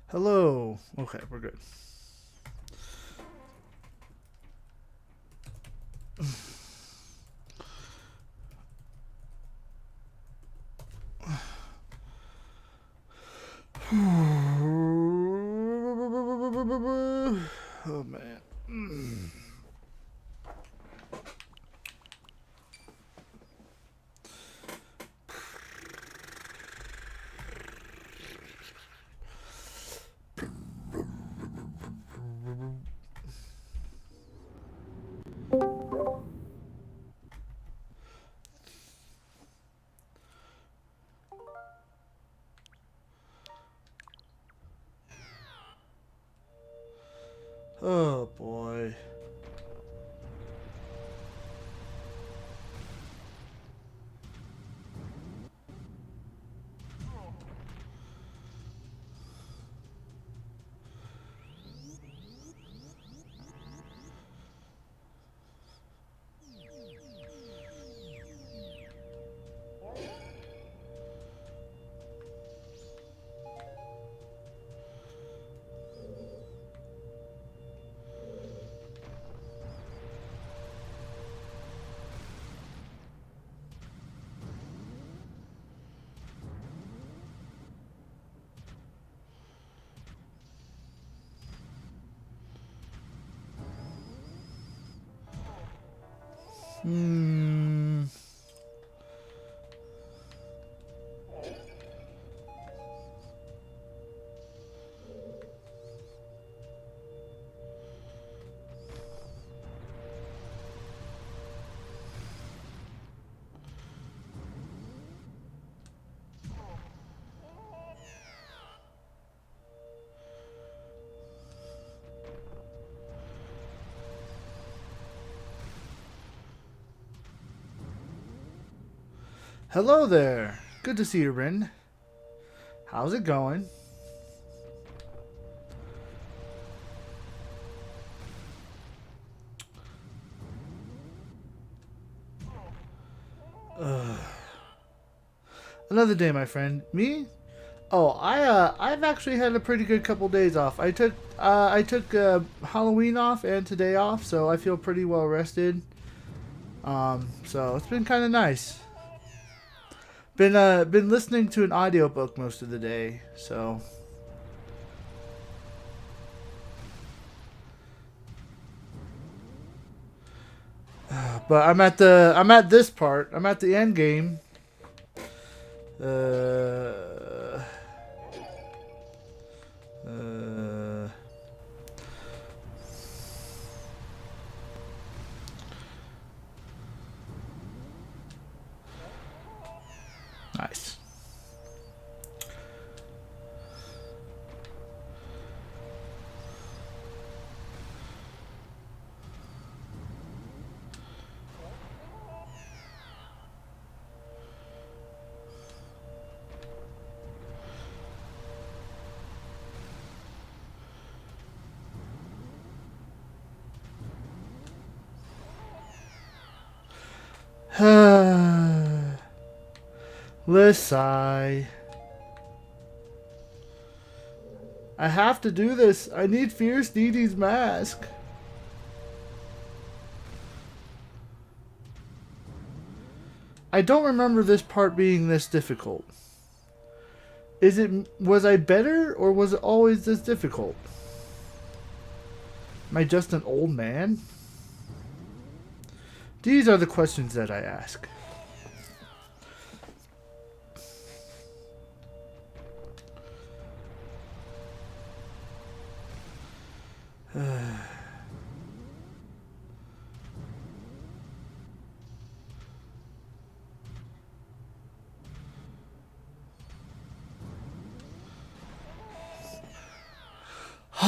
Hello. Okay, we're good. Oh man. Oh boy. Hmm. Hello there. Good to see you, Rin. How's it going? Ugh. Another day, my friend. Me? Oh, I've actually had a pretty good couple days off. I took Halloween off and today off, so I feel pretty well rested. So it's been kind of nice. Been listening to an audiobook most of the day, so but I'm at this part. I'm at the end game. Uh uh nice. Let's sigh. I have to do this. I need Fierce Dee Dee's mask. I don't remember this part being this difficult. Was I better or was it always this difficult? Am I just an old man? These are the questions that I ask.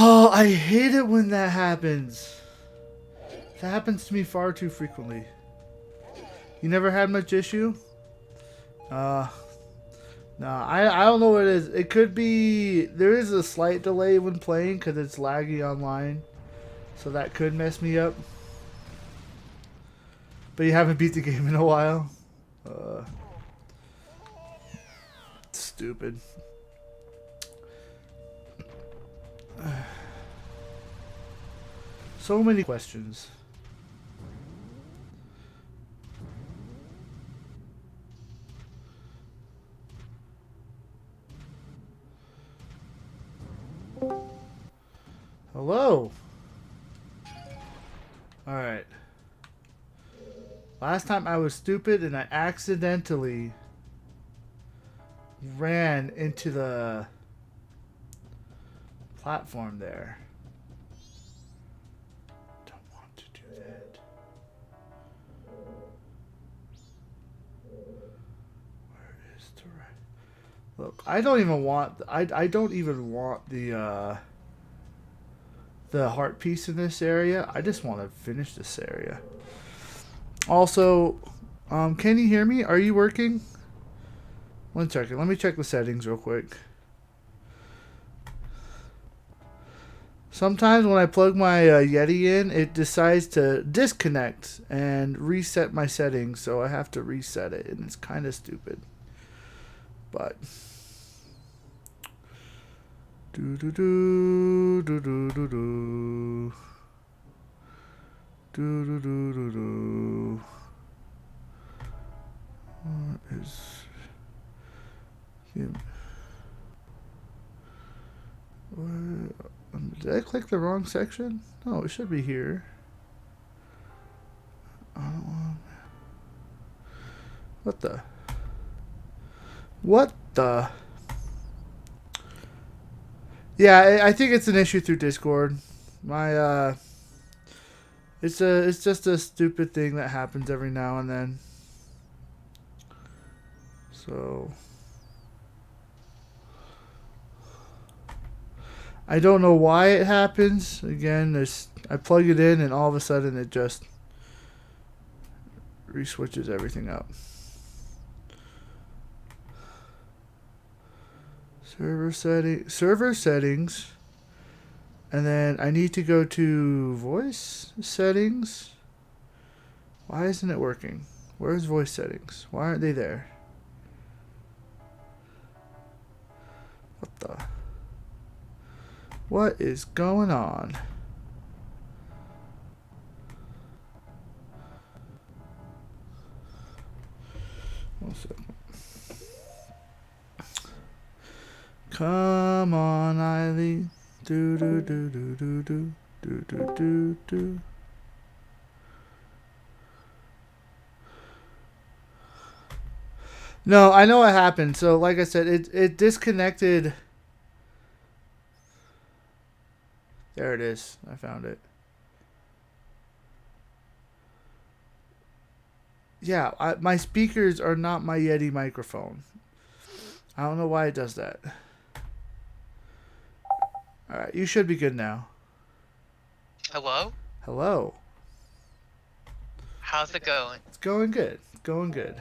Oh, I hate it when that happens. That happens to me far too frequently. You never had much issue? Uh, nah, I don't know what it is. It could be, there is a slight delay when playing because it's laggy online. So that could mess me up. But you haven't beat the game in a while? Uh, stupid. So many questions. Hello. Alright. Last time I was stupid and I accidentally ran into the platform there. Don't want to do that. Where is the right? Look, I don't even want. I don't even want the heart piece in this area. I just want to finish this area. Also, can you hear me? Are you working? 1 second. Let me check the settings real quick. Sometimes when I plug my Yeti in, it decides to disconnect and reset my settings, so I have to reset it, and it's kind of stupid. But do do do do do do do do do do do do. What is? Did I click the wrong section? No, it should be here. I don't want. What the? What the? Yeah, I think it's an issue through Discord. My it's just a stupid thing that happens every now and then. So I don't know why it happens. Again, I plug it in and all of a sudden it just re-switches everything up. Server settings, and then I need to go to voice settings. Why isn't it working? Where's voice settings? Why aren't they there? What the? What is going on? One second. Come on, Eileen. Do do do do do do do do do do. No, I know what happened. So, like I said, it disconnected. There it is. I found it. Yeah, my speakers are not my Yeti microphone. I don't know why it does that. Alright, you should be good now. Hello? Hello. How's it going? It's going good. It's going good.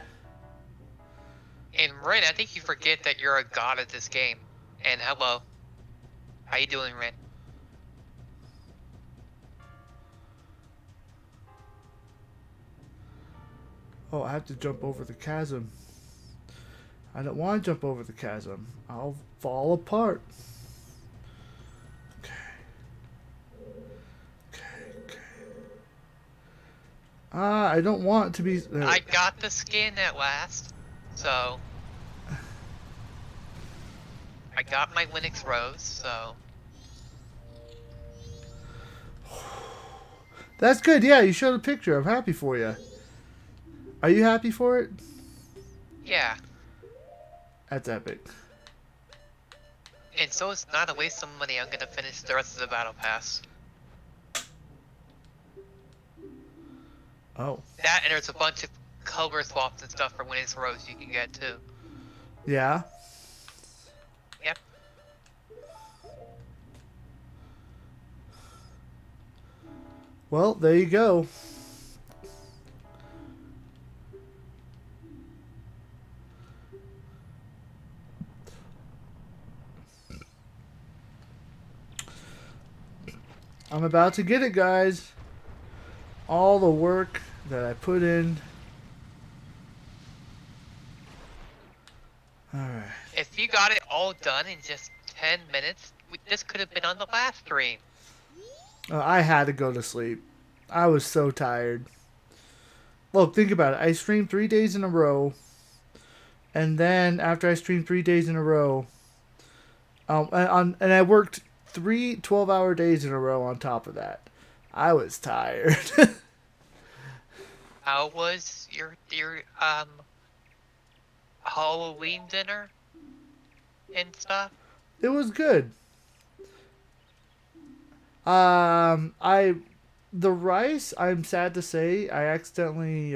And Ren, I think you forget that you're a god at this game. And hello. How you doing, Ren? Oh, I have to jump over the chasm. I don't want to jump over the chasm. I'll fall apart. Okay. Okay. I don't want to be... I got the skin at last. So... I got my Linux rose, so... That's good. Yeah, you showed a picture. I'm happy for you. Are you happy for it? Yeah. That's epic. And so it's not a waste of money. I'm gonna finish the rest of the battle pass. Oh. That, and there's a bunch of color swaps and stuff for Linux rose you can get too. Yeah? Yep. Well, there you go. I'm about to get it, guys. All the work that I put in. Alright. If you got it all done in just 10 minutes, This could have been on the last stream. I had to go to sleep. I was so tired. Look, think about it. I streamed 3 days in a row, and then after I streamed 3 days in a row, and I worked 3 12-hour days in a row on top of that. I was tired. How was your Halloween dinner and stuff? It was good. I the rice. I'm sad to say I accidentally.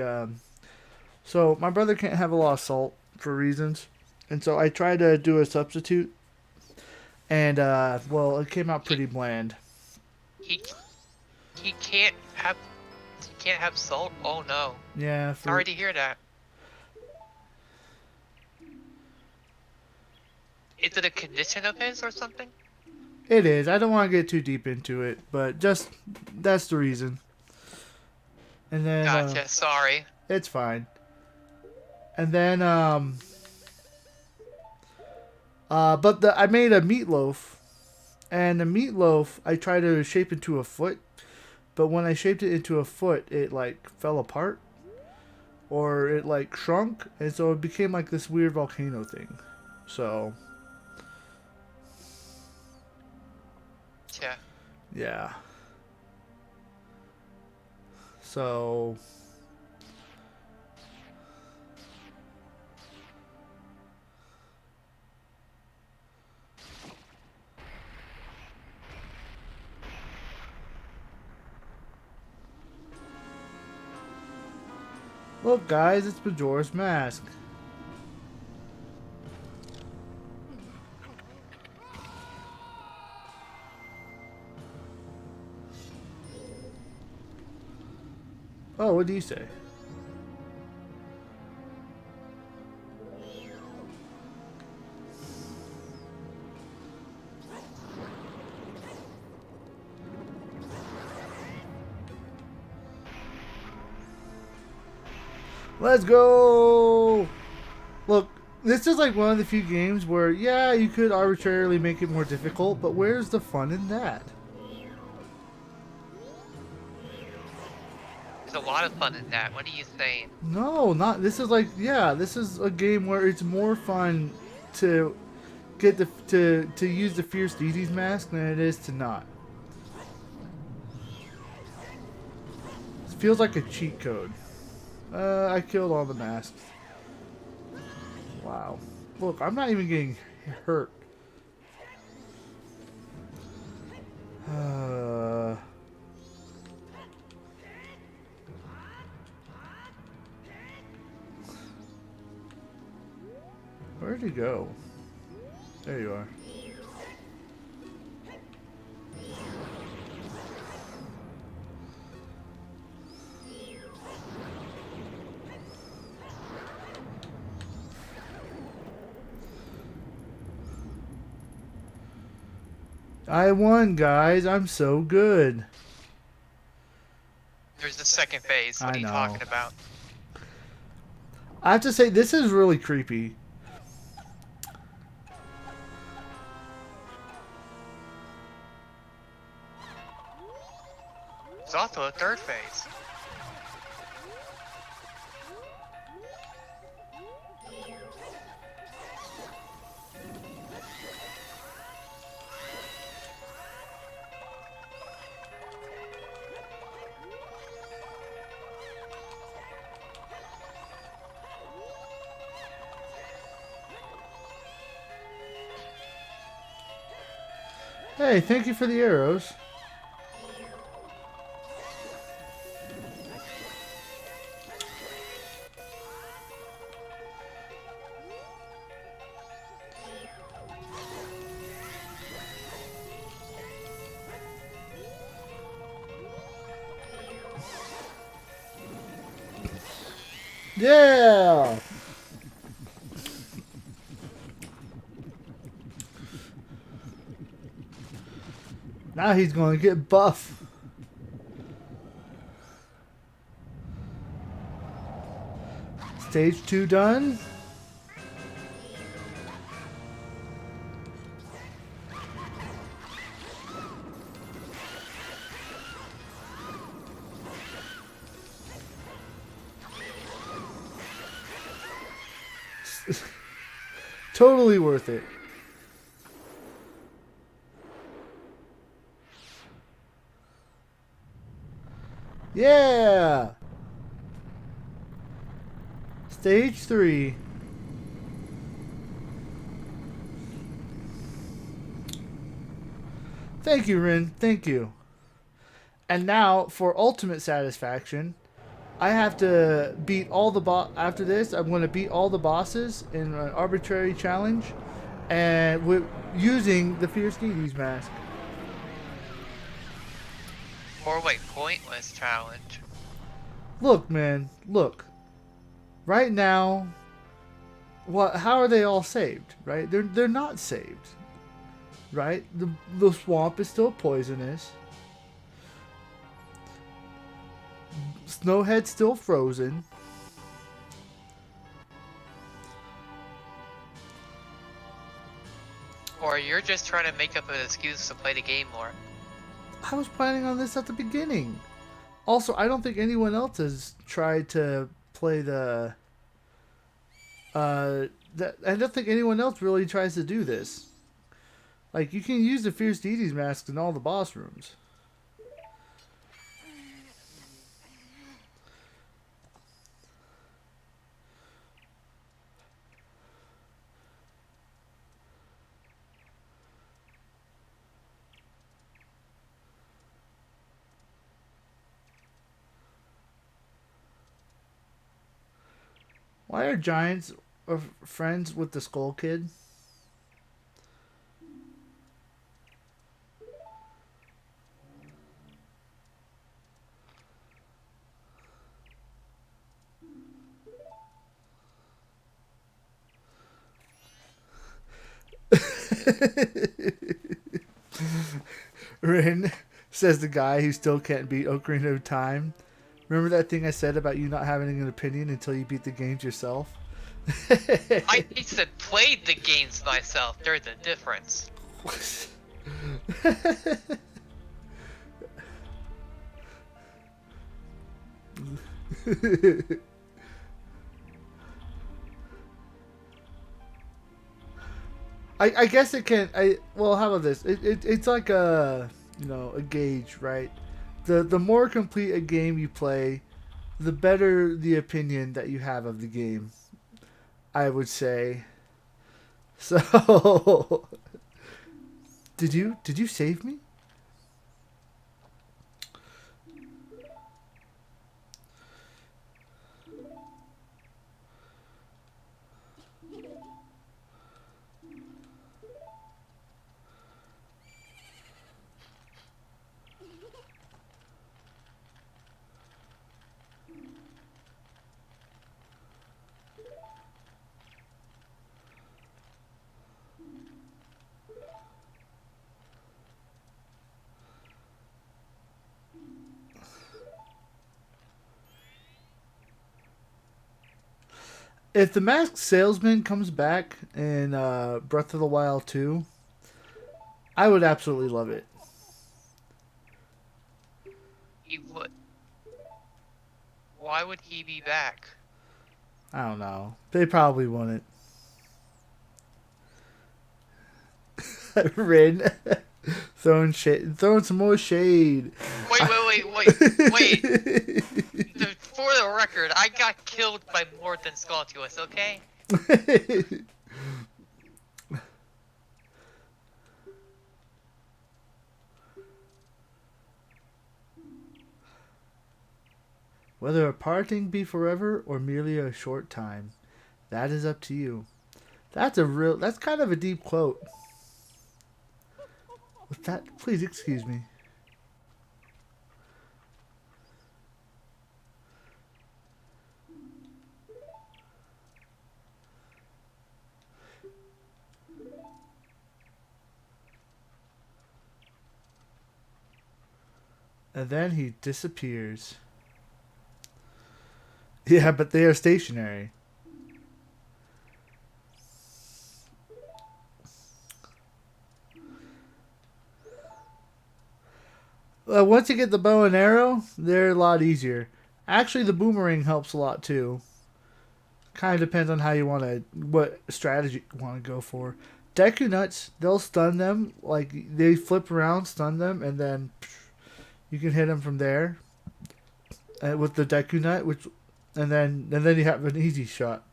So my brother can't have a lot of salt for reasons, and so I tried to do a substitute, and well, it came out He pretty bland. he he can't have salt. Oh no. Yeah, Sorry to hear that. Is it a condition of his or something? it is. I don't want to get too deep into it, but just that's the reason. And then Gotcha. Sorry. it's fine. And then but I made a meatloaf, and the meatloaf I tried to shape into a foot, but when I shaped it into a foot, it like fell apart or it like shrunk, and so it became like this weird volcano thing. So Yeah. yeah. So look, guys, it's Majora's Mask. Oh, what do you say? Let's go! Look, this is like one of the few games where, yeah, you could arbitrarily make it more difficult, but where's the fun in that? There's a lot of fun in that. What are you saying? No, not. This is like, yeah, this is a game where it's more fun to get to use the Fierce Deities mask than it is to not. It feels like a cheat code. I killed all the masks. Wow. Look, I'm not even getting hurt. Where'd he go? There you are. I won, guys. I'm so good. There's the second phase. What I are you know. talking about? I have to say, this is really creepy. There's also a third phase. Hey, thank you for the arrows. Yeah! Now he's going to get buff. Stage 2 done. Totally worth it. Yeah! Stage 3. Thank you, Rin. Thank you. And now, for ultimate satisfaction, I have to beat all the After this, I'm going to beat all the bosses in an arbitrary challenge, and using the Fierce Deities mask. Or wait, pointless challenge. Look, man, look. Right now, what? How are they all saved? Right? They're not saved. Right? The swamp is still poisonous. Snowhead's still frozen. Or you're just trying to make up an excuse to play the game more. I was planning on this at the beginning. Also, I don't think anyone else has tried to play the. I don't think anyone else really tries to do this. Like, you can use the Fierce Deities masks in all the boss rooms. Why are giants friends with the Skull Kid? Rin, says the guy who still can't beat Ocarina of Time. Remember that thing I said about you not having an opinion until you beat the games yourself? I said played the games myself. There's a difference. I guess it can. Well, how about this? It's like a gauge, right? The more complete a game you play, the better the opinion that you have of the game. I would say. So, did you save me? If the Masked Salesman comes back in Breath of the Wild 2, I would absolutely love it. He would. Why would he be back? I don't know. They probably wouldn't. Rin throwing some more shade. Wait. For the record, I got killed by more than Skulltulas, okay? Whether a parting be forever or merely a short time, that is up to you. That's kind of a deep quote. With that, please excuse me. And then he disappears. Yeah, but they are stationary. Once you get the bow and arrow, they're a lot easier. Actually, the boomerang helps a lot too. Kind of depends on how you want to, what strategy you want to go for. Deku Nuts, they'll stun them. Like, they flip around, stun them, and then you can hit them from there with the Deku Nut, and then you have an easy shot.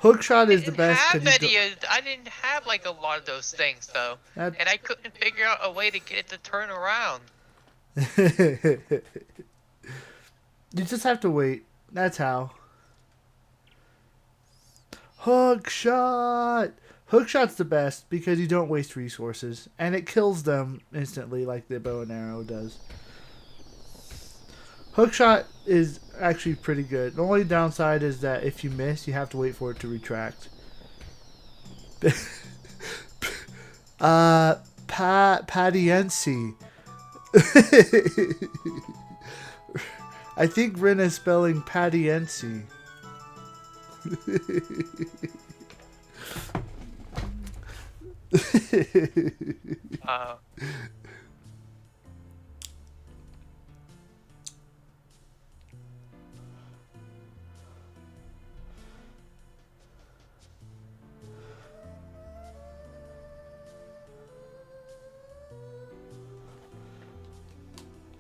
Hook shot is the best because you go. I didn't have like a lot of those things though, That, and I couldn't figure out a way to get it to turn around. you just have to wait. That's how. Hook shot. Hook shot's the best because you don't waste resources and it kills them instantly like the bow and arrow does. Hook shot is actually pretty good. The only downside is that if you miss, you have to wait for it to retract. Patiency. I think Rin is spelling patiency. Uh,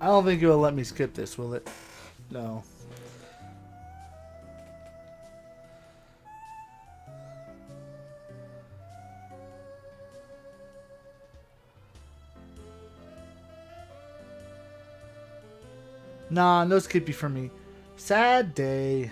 I don't think it will let me skip this, will it? No. Nah, no skippy for me. Sad day.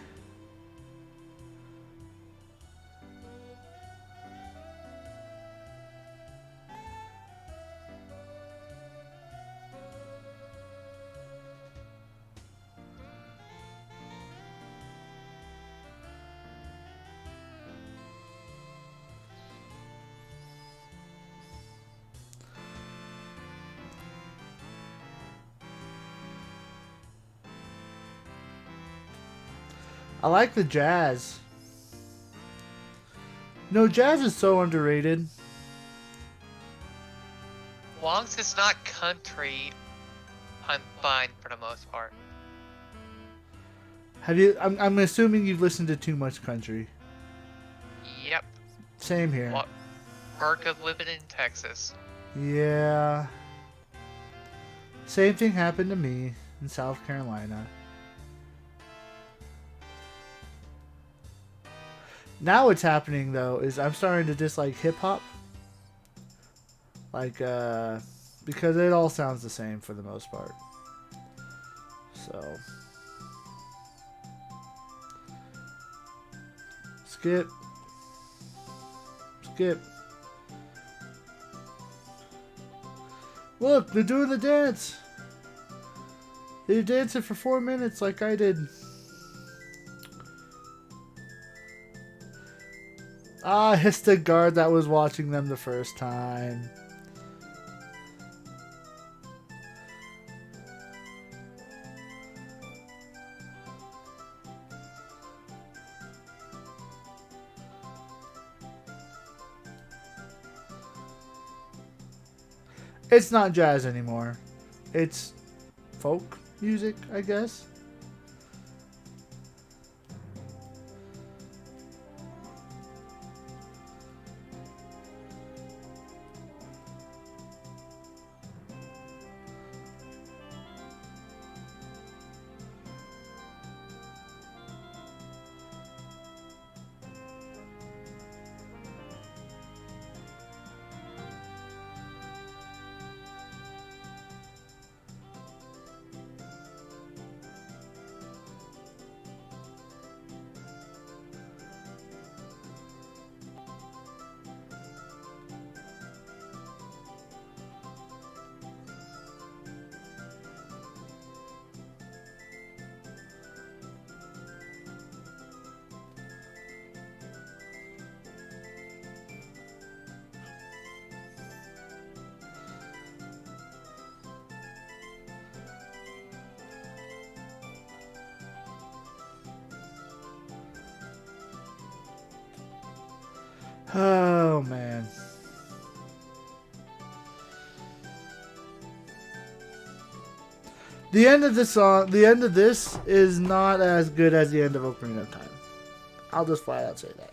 I like the jazz. No, jazz is so underrated. long as it's not country, I'm fine for the most part. Have you? I'm assuming you've listened to too much country. Yep. Same here. What? Perk of living in Texas. Yeah. Same thing happened to me in South Carolina. Now what's happening though is I'm starting to dislike hip hop. Like because it all sounds the same for the most part. So skip. Skip. Look, they're doing the dance. They're dancing for 4 minutes like I did. Ah, it's the guard that was watching them the first time. It's not jazz anymore. It's folk music, I guess. Oh man. The end of the song, the end of this is not as good as the end of Ocarina of Time. I'll just flat out say that.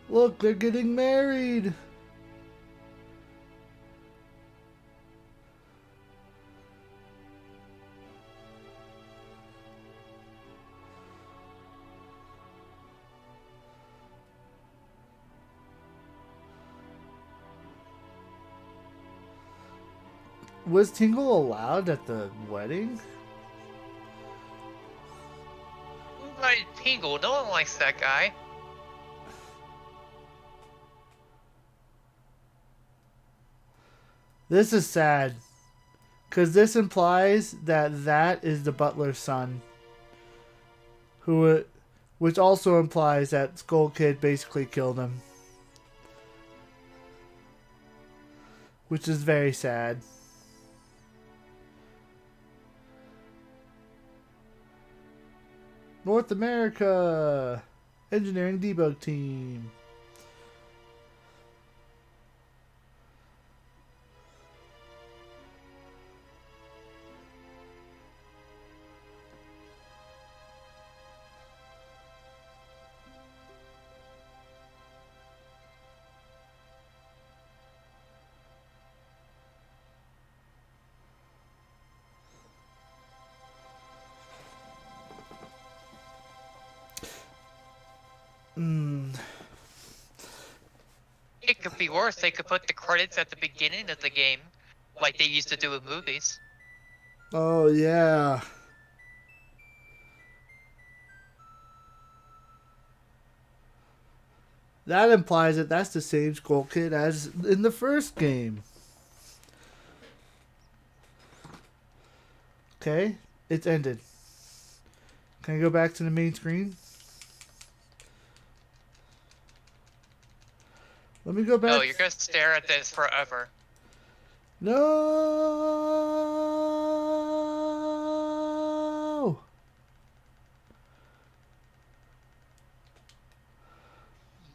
Look, they're getting married. Was Tingle allowed at the wedding? Right, Tingle, no one likes that guy. This is sad. Because this implies that that is the butler's son. Which also implies that Skull Kid basically killed him. Which is very sad. North America! Engineering Debug Team. It could be worse. They could put the credits at the beginning of the game, like they used to do with movies. Oh, yeah. That implies that that's the same Skull Kid as in the first game. Okay, it's ended. Can I go back to the main screen? Let me go back. No, you're gonna stare at this forever. No.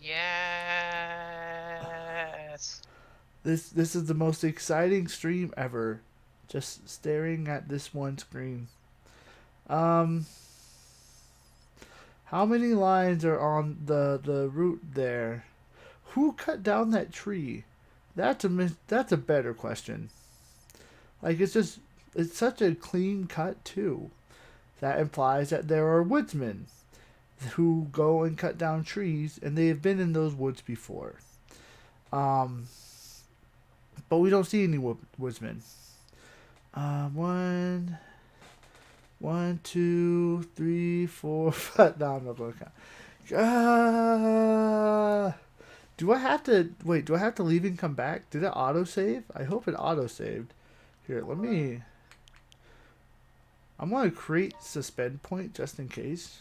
Yes. This is the most exciting stream ever. Just staring at this one screen. How many lines are on the route there? Who cut down that tree? That's a better question. Like it's such a clean cut too. That implies that there are woodsmen who go and cut down trees, and they have been in those woods before. But we don't see any woodsmen. One, 2, 3, 4, 5. No, I'm not going to count. Do I have to wait? Do I have to leave and come back? Did it auto save? I hope it auto saved. Here, let me. I'm gonna create suspend point just in case.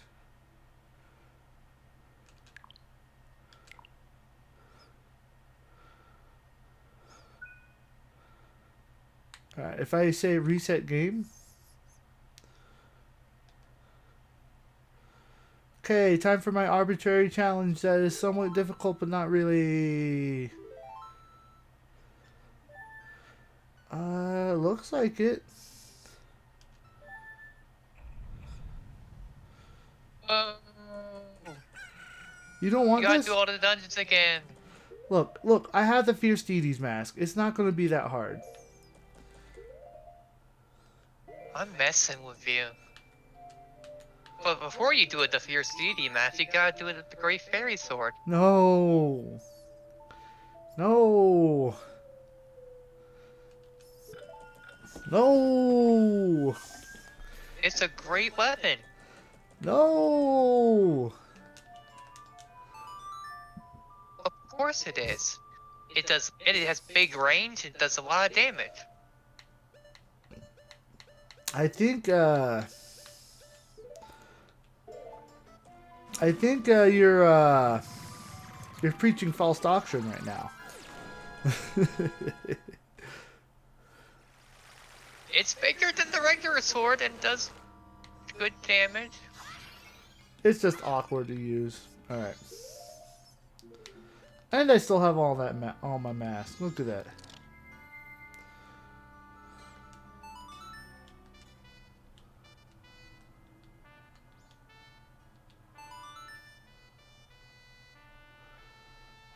Alright, if I say reset game. Okay, time for my arbitrary challenge that is somewhat difficult, but not really. Looks like it. You don't want You gotta this? do all the dungeons again. Look, I have the Fierce Deities mask. It's not going to be that hard. I'm messing with you. But before you do it the Fierce Deity mask, you gotta do it with the Great Fairy Sword. No. No. No. It's a great weapon. No. Of course it is. It has big range, it does a lot of damage. I think you're preaching false doctrine right now. It's bigger than the regular sword and does good damage. It's just awkward to use. Alright. And I still have all that all my masks. Look at that.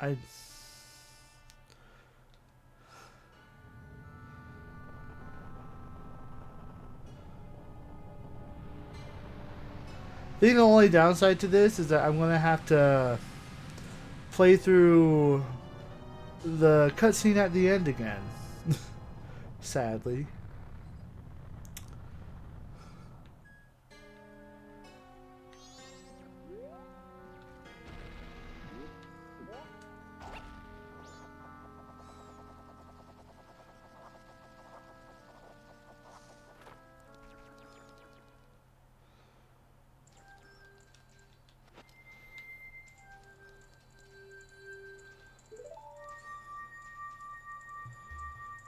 I think the only downside to this is that I'm gonna have to play through the cutscene at the end again. Sadly.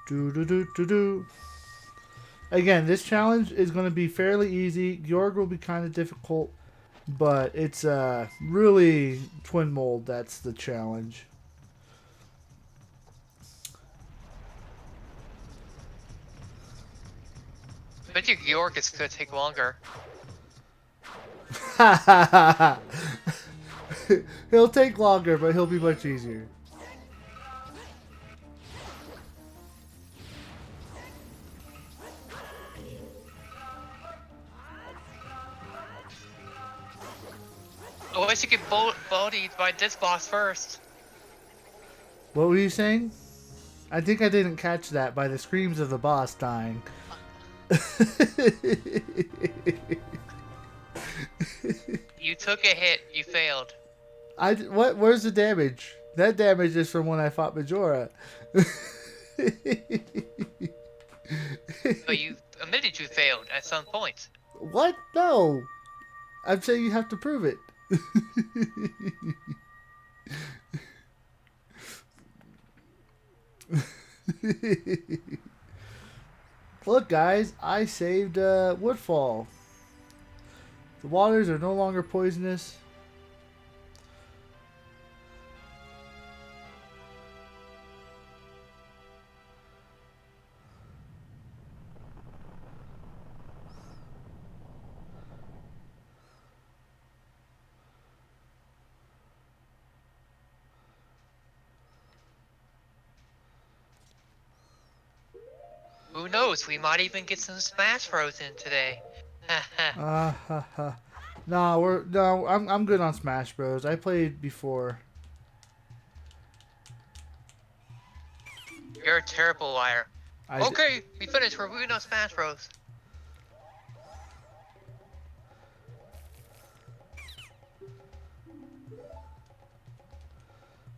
Do do do do do. Again, this challenge is going to be fairly easy. Georg will be kind of difficult, but it's really twin mold that's the challenge. I bet you York is gonna take longer. He'll take longer, but he'll be much easier. I wish you get bodied by this boss first. What were you saying? I think I didn't catch that by the screams of the boss dying. You took a hit. You failed. What? Where's the damage? That damage is from when I fought Majora. But you admitted you failed at some point. What? No. I'm saying you have to prove it. Look, guys, I saved Woodfall. The waters are no longer poisonous. Who knows? We might even get some Smash Bros in today. No, I'm good on Smash Bros. I played before. You're a terrible liar. Okay, we finished. We're moving on Smash Bros.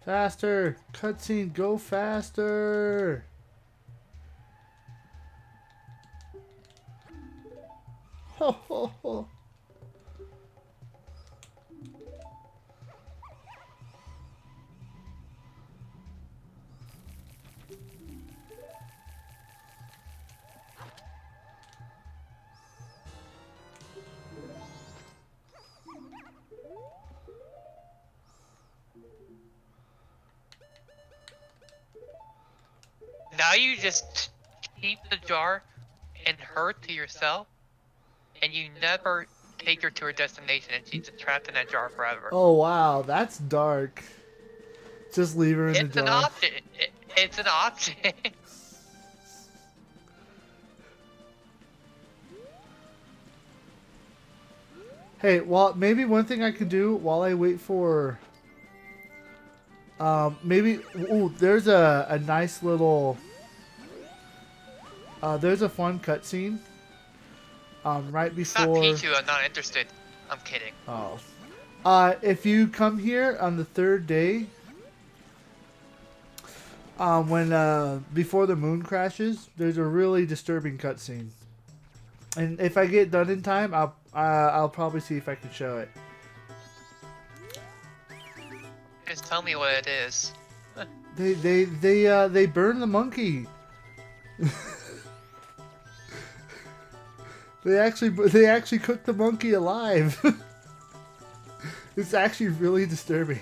Faster! Cutscene, go faster! Ho ho ho! Now you just keep the jar and her to yourself, and you never take her to her destination, and she's trapped in that jar forever. Oh wow, that's dark. Just leave her in the It's jar. an option. It's an option. Hey, well, maybe one thing I could do while I wait for... maybe... Ooh, there's a nice little... there's a fun cutscene. Right before... Not Pichu, I'm not interested. I'm kidding. Oh. If you come here on the third day... when, before the moon crashes, there's a really disturbing cutscene. And if I get done in time, I'll probably see if I can show it. Just tell me what it is. They burn the monkey. They actually cooked the monkey alive. It's actually really disturbing.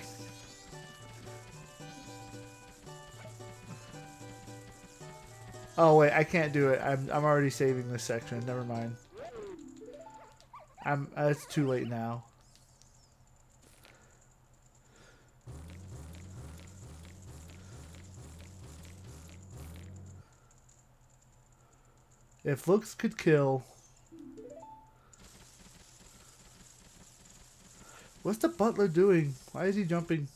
Oh wait, I can't do it. I'm already saving this section. Never mind. It's too late now. If looks could kill. What's the butler doing? Why is he jumping?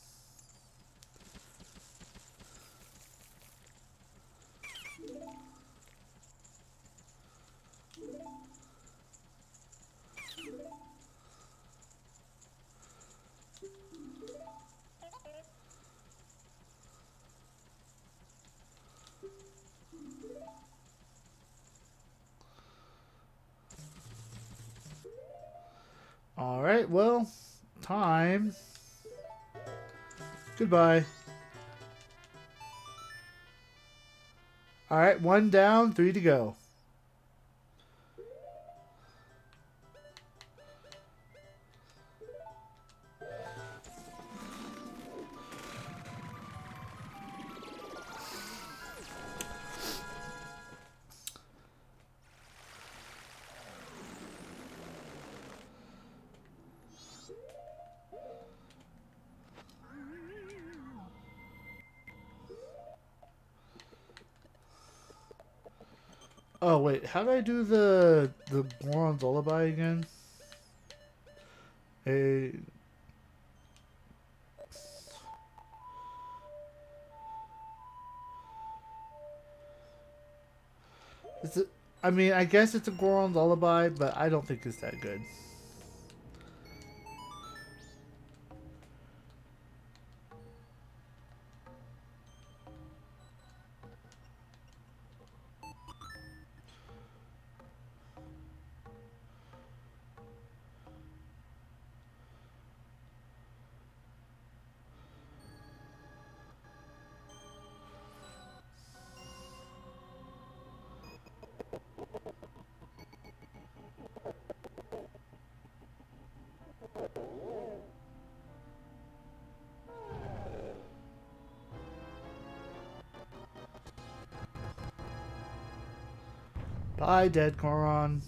Alright, well, time. Goodbye. Alright, 1 down, 3 to go. Oh wait, how do I do the Moron's Lullaby again? A It's a, I mean, I guess it's a Goron's Lullaby, but I don't think it's that good. Bye, dead Goron.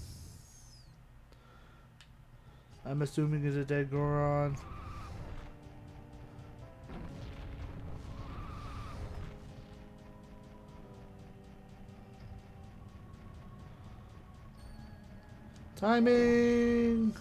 I'm assuming it's a dead Goron. Timing!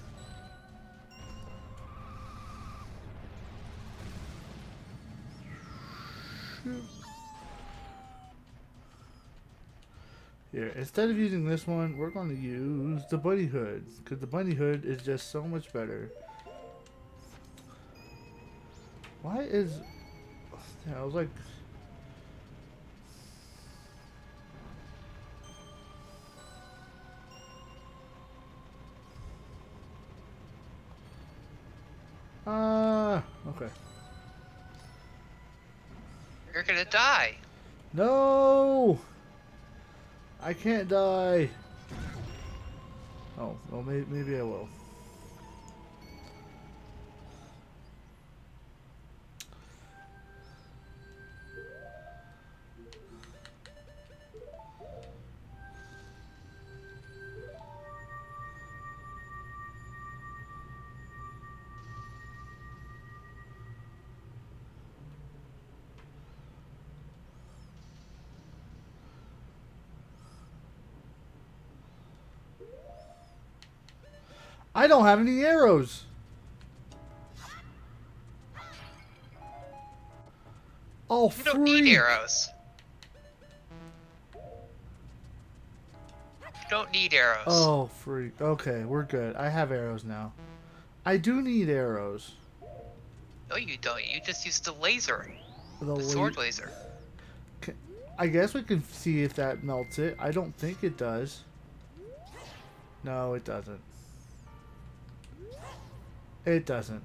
Here, instead of using this one, we're going to use the bunny hood. Because the bunny hood is just so much better. Why is... Yeah, I was like... Okay. You're gonna die. No! I can't die. Oh, well, maybe I will. I don't have any arrows. Oh, You don't need freak. arrows. You don't need arrows. Oh, freak. Okay, we're good. I have arrows now. I do need arrows. No, you don't. You just use the laser. The The sword laser. I guess we can see if that melts it. I don't think it does. No, it doesn't. It doesn't.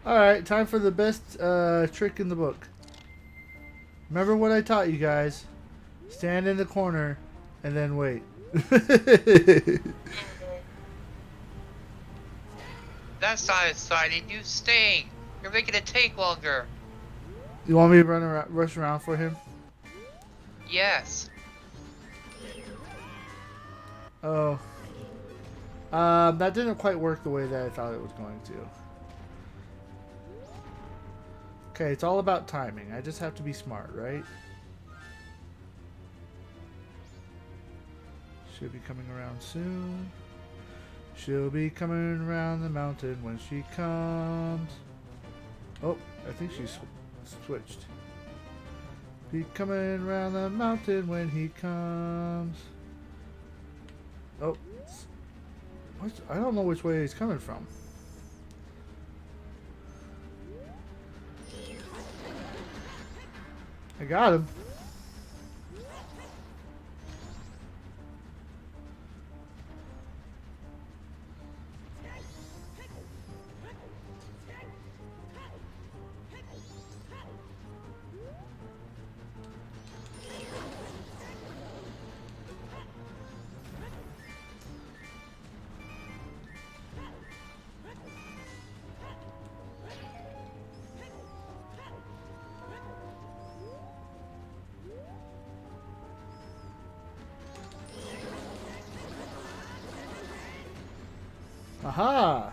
Alright, time for the best trick in the book. Remember what I taught you guys. Stand in the corner and then wait. That's not exciting. You stink. You're making it take longer. You want me to rush around for him? Yes. Oh. That didn't quite work the way that I thought it was going to. Okay, it's all about timing. I just have to be smart, right? She'll be coming around soon. She'll be coming around the mountain when she comes. Oh, I think she's switched. Be coming around the mountain when he comes. Oh, I don't know which way he's coming from. I got him. Aha!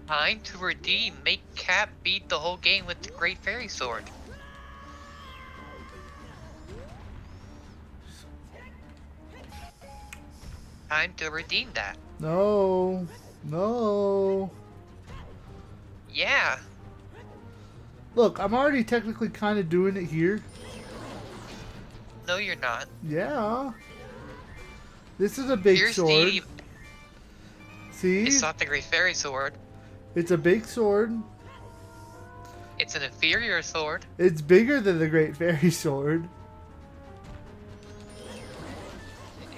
Time to redeem. Make Cap beat the whole game with the Great Fairy Sword. Time to redeem that. No. No. Yeah. Look, I'm already technically kind of doing it here. No, you're not. Yeah. This is a big Here's sword. See? It's not the Great Fairy Sword. It's a big sword. It's an inferior sword. It's bigger than the Great Fairy Sword.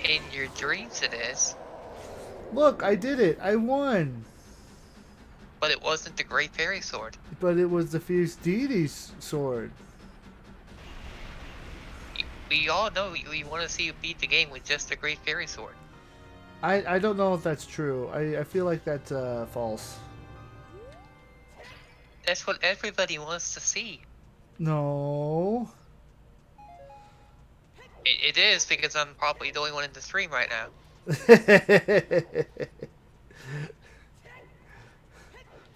In your dreams it is. Look, I did it. I won. But it wasn't the Great Fairy Sword. But it was the Fierce Deity's sword. We all know we want to see you beat the game with just the Great Fairy Sword. I don't know if that's true. I feel like that's false. That's what everybody wants to see. No. It is, because I'm probably the only one in the stream right now.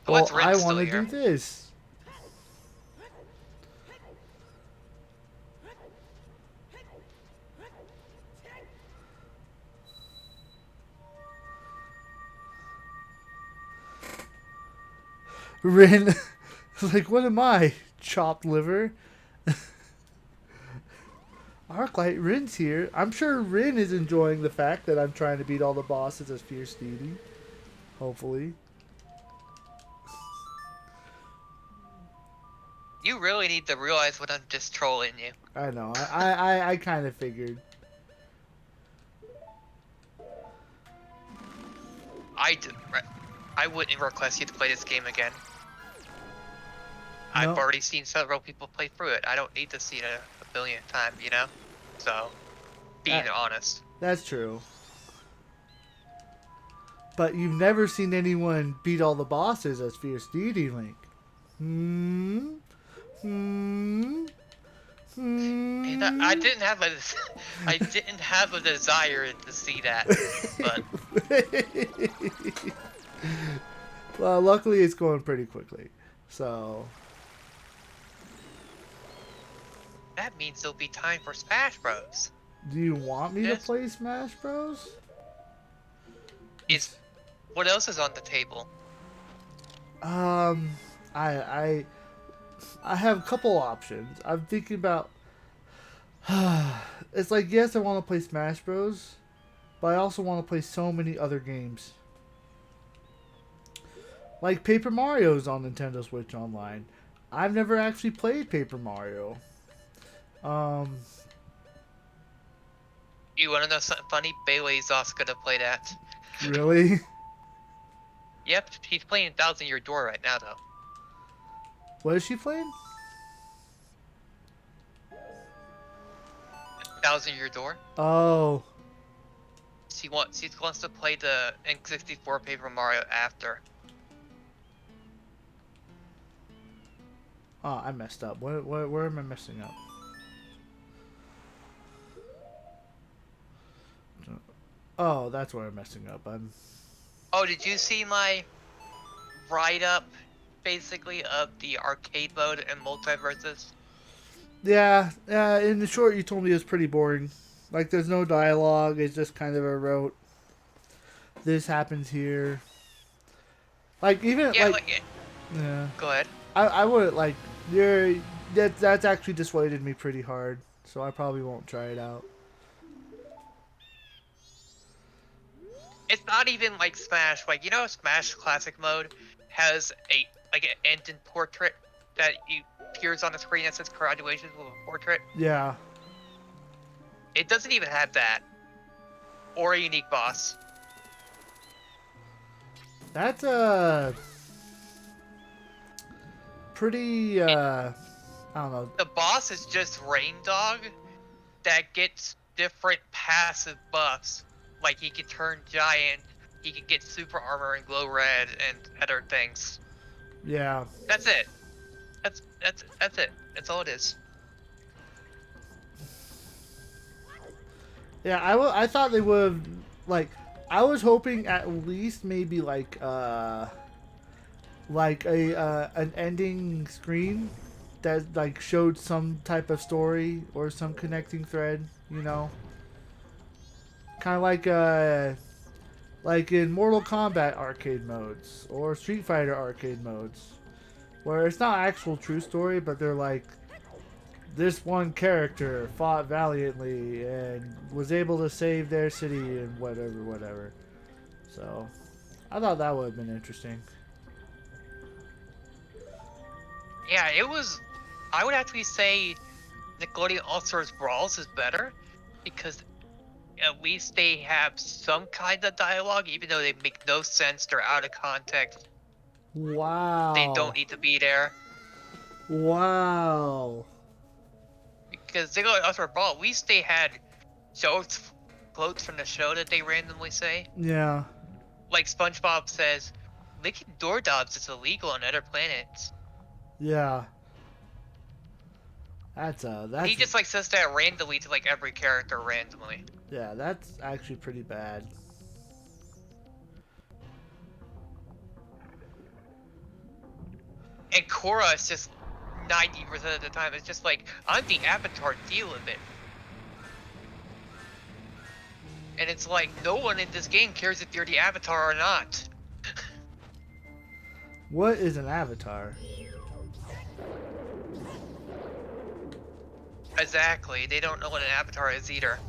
Well, What's I Rin still want to here? do this. Rin, like, what am I? Chopped liver? Arclight, Rin's here. I'm sure Rin is enjoying the fact that I'm trying to beat all the bosses as Fierce Deity. Hopefully. You really need to realize when I'm just trolling you. I know. I kind of figured. I wouldn't request you to play this game again. No. I've already seen several people play through it. I don't need to see it a billion times, you know? So, being honest. That's true. But you've never seen anyone beat all the bosses as Fierce Deity, Link. Hmm? Hmm? Hmm? And I didn't have a, I didn't have a desire to see that, but Well, luckily it's going pretty quickly. So, that means there'll be time for Smash Bros. do you want me to play Smash Bros? What else is on the table? I have a couple options. I'm thinking about it's like, yes, I want to play Smash Bros, but I also want to play so many other games. Like Paper Mario's on Nintendo Switch Online. I've never actually played Paper Mario. Um, You wanna know something funny? Bailey's also gonna play that. really? Yep, he's playing Thousand Year Door right now though. What is she playing? Thousand Year Door. Oh, She wants to play the N64 Paper Mario after. oh, I messed up. Where am I messing up? Oh, that's where I'm messing up. I'm. Oh, did you see my write up, basically, of the arcade mode and multiverses? Yeah, in the short, you told me it was pretty boring. Like, there's no dialogue. It's just kind of a rote. This happens here. Like, even Yeah, like, like, yeah. go ahead. I would like. You're that's actually dissuaded me pretty hard. So I probably won't try it out. It's not even like Smash. Like, you know, Smash Classic mode has an engine portrait that appears on the screen that says "Congratulations" with a portrait. Yeah, It doesn't even have that, or a unique boss. that's a pretty. I don't know. The boss is just Rain Dog that gets different passive buffs. Like he can turn giant, he can get super armor and glow red and other things. Yeah, That's it. That's it. That's all it is. yeah. I thought they would have like. I was hoping at least maybe like a an ending screen that like showed some type of story or some connecting thread, you know, kind of like in Mortal Kombat arcade modes or Street Fighter arcade modes, where it's not actual true story, but they're like this one character fought valiantly and was able to save their city and whatever. So I thought that would have been interesting. Yeah, it was. I would actually say Nickelodeon All Stars Brawls is better because at least they have some kind of dialogue, even though they make no sense. They're out of context. They Wow. don't need to be there. Wow. Because Nickelodeon All Stars Brawl, at least they had jokes, quotes from the show that they randomly say. Yeah. Like SpongeBob says, licking doorknobs is illegal on other planets. Yeah. He That's just like says that randomly to like every character randomly. yeah, that's actually pretty bad. And Korra is just 90% of the time, it's just like, I'm the avatar, deal with it. And it's like, no one in this game cares if you're the avatar or not. What is an avatar? Exactly, they don't know what an avatar is either.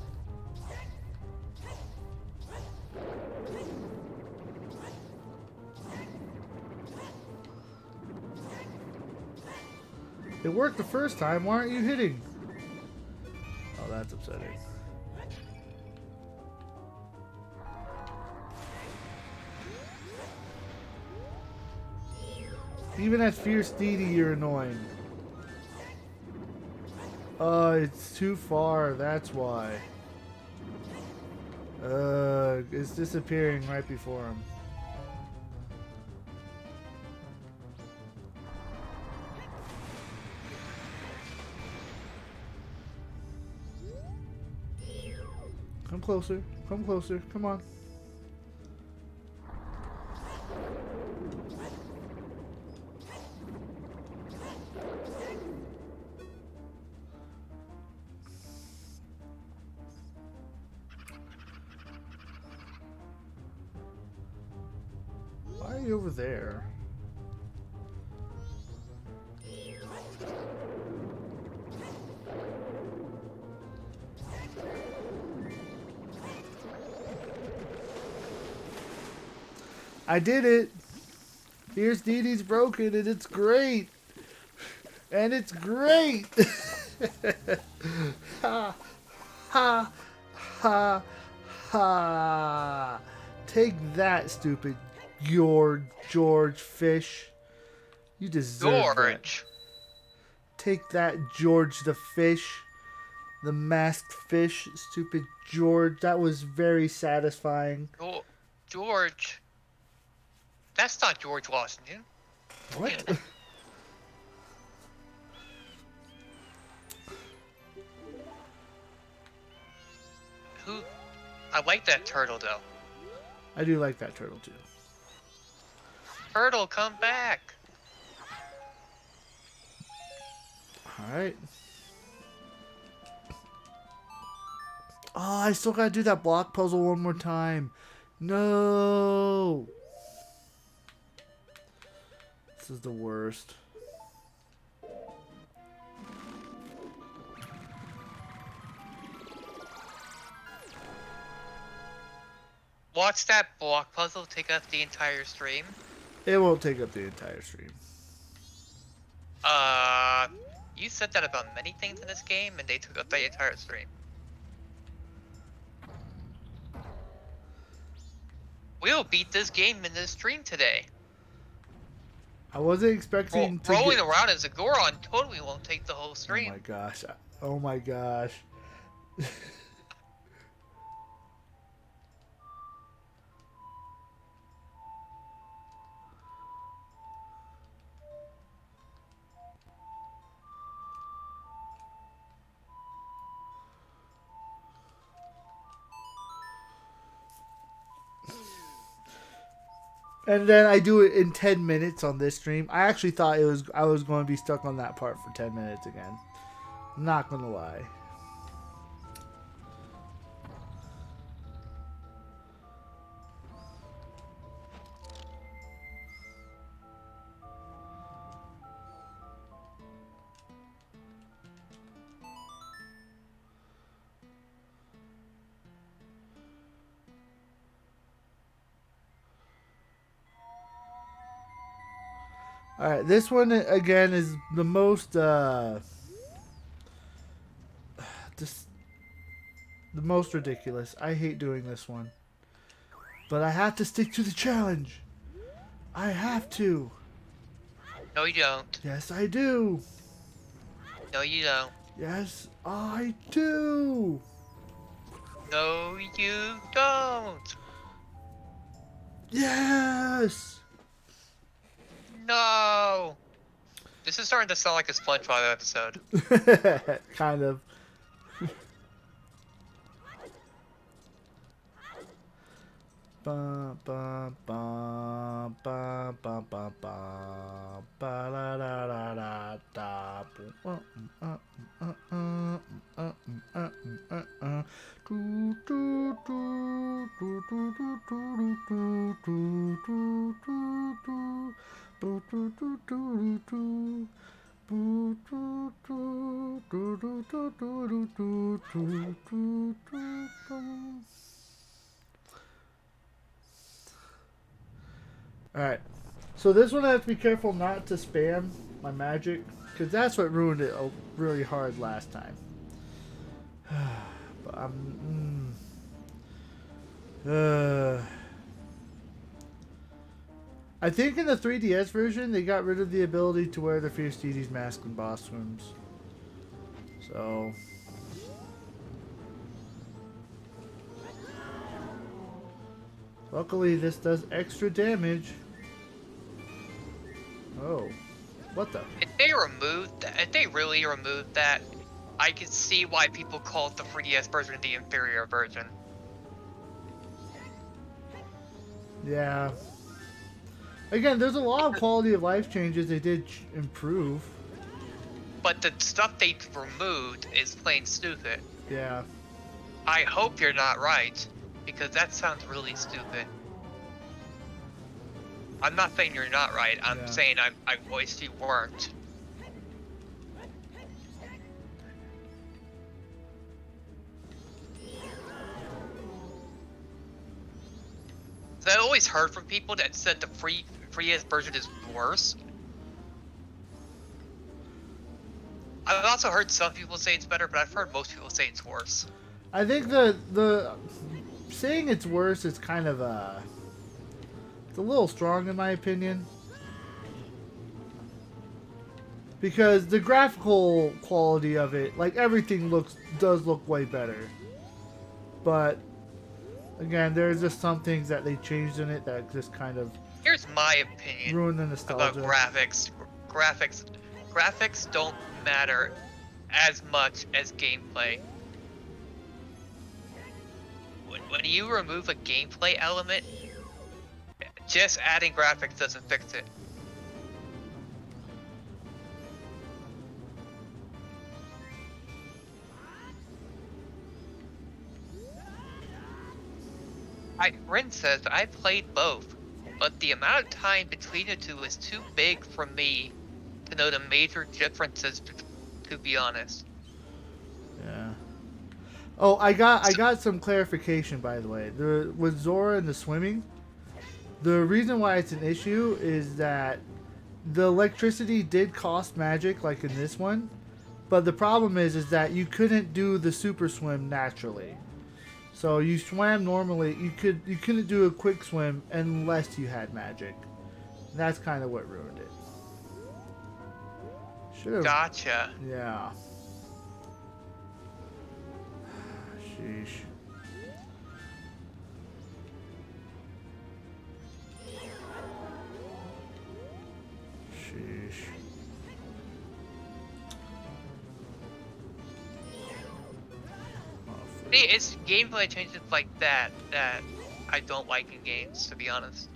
It worked the first time. Why aren't you hitting? Oh, that's upsetting. Even at Fierce Deity, you're annoying. It's too far. That's why. It's disappearing right before him. Come closer. Come closer. Come on. Why are you over there? I did it. Here's Dee Dee's broken, and it's great. And it's great. Ha, ha, ha, ha. Take that, stupid George Fish. You deserve that. George. Take that, George the Fish. The masked fish, stupid George. That was very satisfying. George. That's not George Washington. What? Who? I like that turtle though. I do like that turtle too. Turtle, come back. Alright. Oh, I still gotta do that block puzzle one more time. No. This is the worst. Watch that block puzzle take up the entire stream. It won't take up the entire stream. You said that about many things in this game, and they took up the entire stream. We'll beat this game in this stream today. I wasn't expecting to rolling get... around as a Goron totally won't take the whole Oh stream. my gosh. Oh my gosh. And then I do it in 10 minutes on this stream. I actually thought I was going to be stuck on that part for 10 minutes again. Not going to lie. Alright, this one again is the most just the most ridiculous. I hate doing this one. But I have to stick to the challenge. I have to. No, you don't. Yes, I do. No, you don't. Yes, I do. No, you don't. Yes. No. This is starting to sound like a SpongeBob episode. Kind of. Ba ba ba ba ba ba ba ba la la la la da do do do do do do do do do do do do do do do do. Alright, so this one I have to be careful not to spam my magic, because that's what ruined it really hard last time. But I think in the 3DS version they got rid of the ability to wear the Fierce Deity's mask in boss rooms. So luckily this does extra damage. Oh. What the? If they removed that, if they really removed that, I could see why people called the 3DS version the inferior version. Yeah. Again, there's a lot of quality of life changes they did improve. But the stuff they removed is plain stupid. Yeah. I hope you're not right, because that sounds really stupid. I'm not saying you're not right, I'm saying I wish you weren't. That always always heard from people that said the free version is worse. I've also heard some people say it's better, but I've heard most people say it's worse. I think the saying it's worse is kind of it's a little strong in my opinion. Because the graphical quality of it, like everything does look way better. But again, there's just some things that they changed in it that just kind of Here's my opinion ruin the nostalgia. about graphics. Graphics don't matter as much as gameplay. When you remove a gameplay element, just adding graphics doesn't fix it. Rin says, I played both, but the amount of time between the two is too big for me to know the major differences, to be honest. Yeah. Oh, I got some clarification, by the way. With Zora and the swimming, the reason why it's an issue is that the electricity did cost magic, like in this one, but the problem is that you couldn't do the super swim naturally. So you swam normally. You couldn't do a quick swim unless you had magic. And that's kind of what ruined it. Should've, Gotcha. yeah. Sheesh. Sheesh. See, it's gameplay changes like that that I don't like in games, to be honest.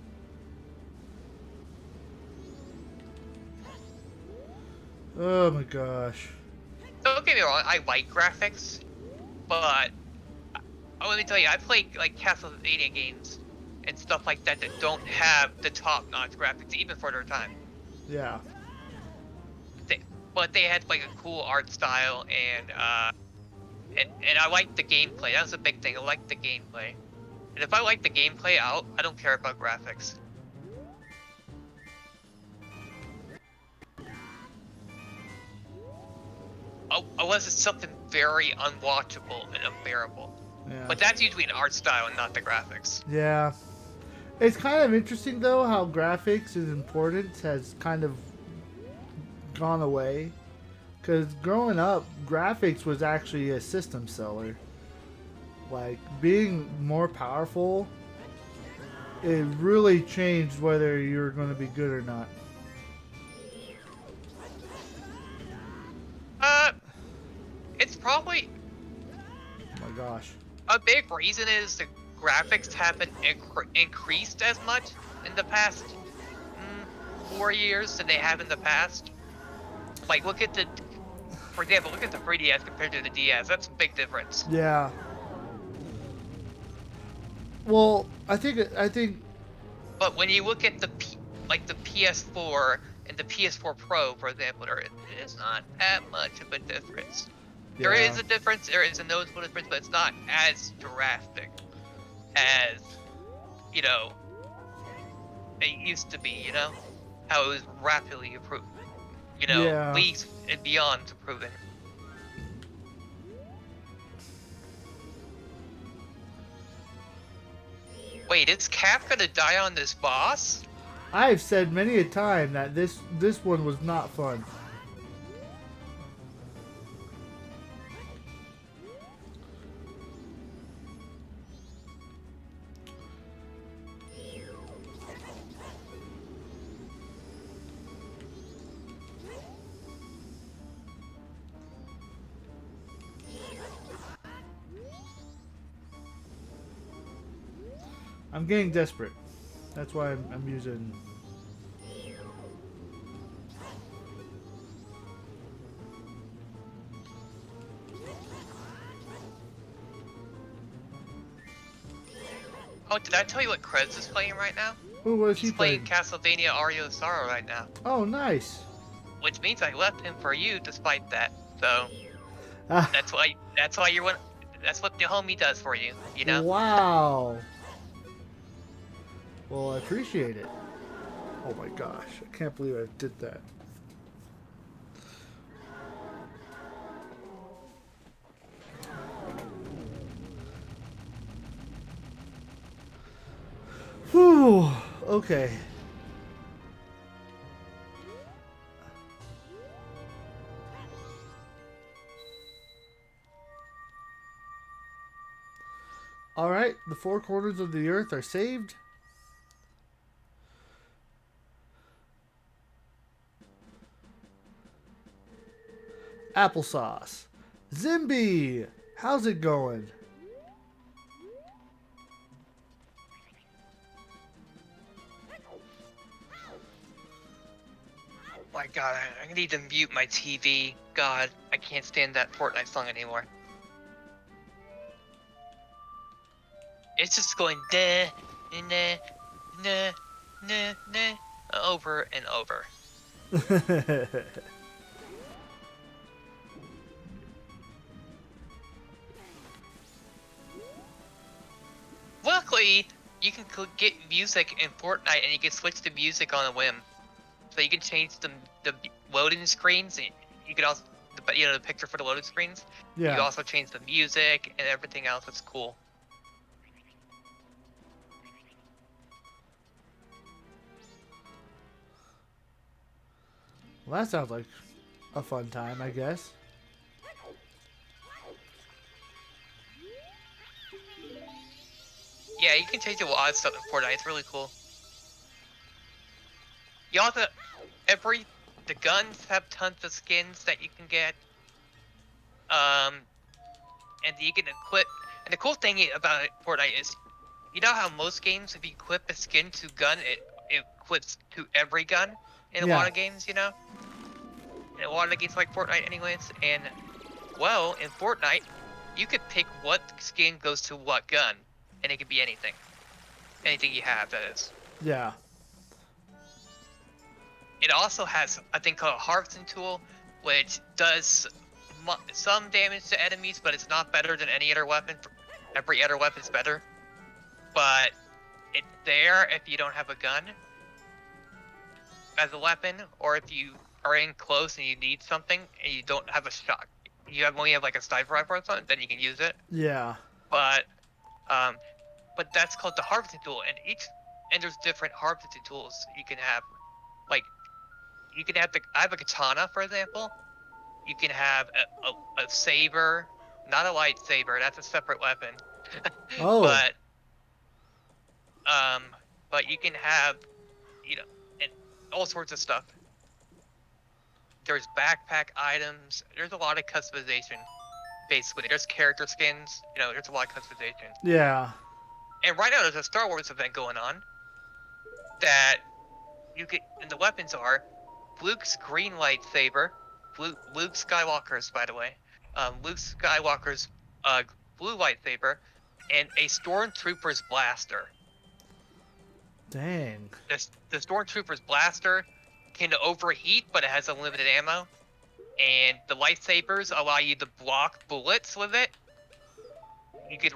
Oh my gosh. Don't get me wrong, I like graphics, but let me tell you, I play like Castlevania games and stuff like that that don't have the top-notch graphics, even for their time. Yeah. But they had like a cool art style and I like the gameplay. That was a big thing. I like the gameplay. And if I like the gameplay, I don't care about graphics. Unless it's something very unwatchable and unbearable. Yeah. But that's usually an art style and not the graphics. Yeah. It's kind of interesting though how graphics' importance has kind of gone away. Because growing up, graphics was actually a system seller. Like, being more powerful, it really changed whether you're going to be good or not. It's probably... Oh my gosh. A big reason is the graphics haven't increased as much in the past 4 years than they have in the past. Like, for example, look at the 3DS compared to the DS. That's a big difference. Yeah. Well, I think. But when you look at the PS4 and the PS4 Pro, for example, there is not that much of a difference. Yeah. There is a difference. There is a noticeable difference, but it's not as drastic as it used to be. How it was rapidly improved. Yeah. Leagues and beyond improving. Wait, is Cap gonna die on this boss? I've said many a time that this one was not fun. I'm getting desperate. That's why I'm using... Oh, did I tell you what Krez is playing right now? Ooh, what is he He's playing playing? Castlevania Aria of Sorrow right now. Oh, nice. Which means I left him for you despite that. So that's what the homie does for you, Wow. Well, I appreciate it. Oh my gosh, I can't believe I did that. Whew. Okay. Alright, the four corners of the earth are saved. Applesauce. Zimby! How's it going? My God, I need to mute my TV. God, I can't stand that Fortnite song anymore. It's just going nah, nah, nah, nah, nah, over and over. Luckily, you can get music in Fortnite, and you can switch to music on a whim. So you can change the loading screens. You can also, the picture for the loading screens. You can Yeah. also change the music and everything else. It's cool. Well, that sounds like a fun time, I guess. Yeah, you can change a lot of stuff in Fortnite. It's really cool. You also the guns have tons of skins that you can get. And you can equip. And the cool thing about Fortnite is, you know how most games, if you equip a skin to gun, it equips to every gun in a lot Yeah. of games, in a lot of games like Fortnite, anyways. And well, in Fortnite, you could pick what skin goes to what gun, and it could be anything you have. That is. Yeah. It also has a thing called a harvesting tool, which does some damage to enemies, but it's not better than any other weapon. Every other weapon's better, but it's there if you don't have a gun as a weapon, or if you are in close and you need something and you don't have a shot. Only have like a sniper rifle or something, then you can use it. Yeah. But um, but that's called the harvesting tool, and there's different harvesting tools you can have. Like you can have I have a katana, for example. You can have a saber, not a lightsaber. That's a separate weapon. Oh. but um, but you can have, you know, and all sorts of stuff. There's backpack items. There's a lot of customization. Basically, there's character skins. There's a lot of customization. Yeah. And right now, there's a Star Wars event going on that you get, and the weapons are Luke's green lightsaber, Luke Skywalker's, by the way, Luke Skywalker's blue lightsaber, and a Stormtrooper's blaster. Dang. The Stormtrooper's blaster can overheat, but it has unlimited ammo. And the lightsabers allow you to block bullets with it. You can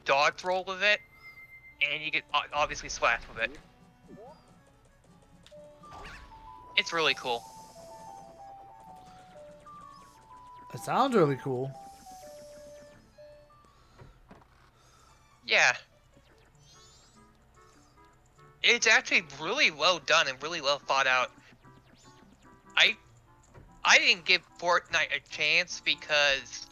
dodge roll with it, and you can obviously slash with it. It's really cool. It sounds really cool. Yeah. It's actually really well done and really well thought out. I didn't give Fortnite a chance because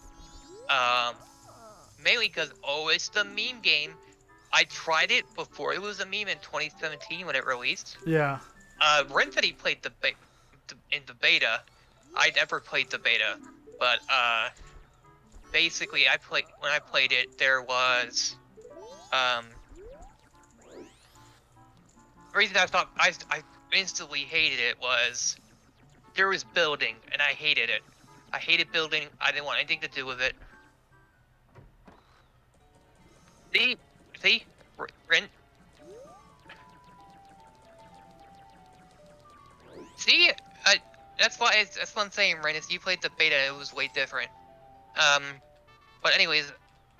mainly because it's the meme game. I tried it before it was a meme in 2017 when it released. Yeah. Ren said he played in the beta. I never played the beta, but basically when I played it, there was the reason I thought I instantly hated it was there was building, and I hated it. I hated building. I didn't want anything to do with it. See, Ren. See, that's why I'm saying, Ren. If you played the beta, it was way different. But anyways,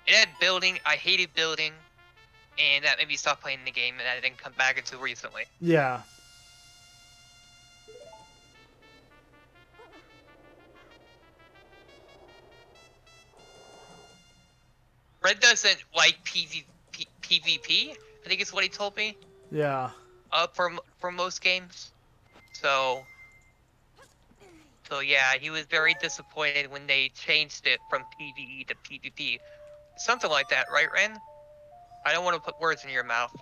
it had building. I hated building. and that made me stop playing the game, and I didn't come back until recently. Yeah. Red doesn't like PvP. I think is what he told me. Yeah. For most games. So yeah, he was very disappointed when they changed it from PvE to PvP. Something like that, right, Ren? I don't want to put words in your mouth.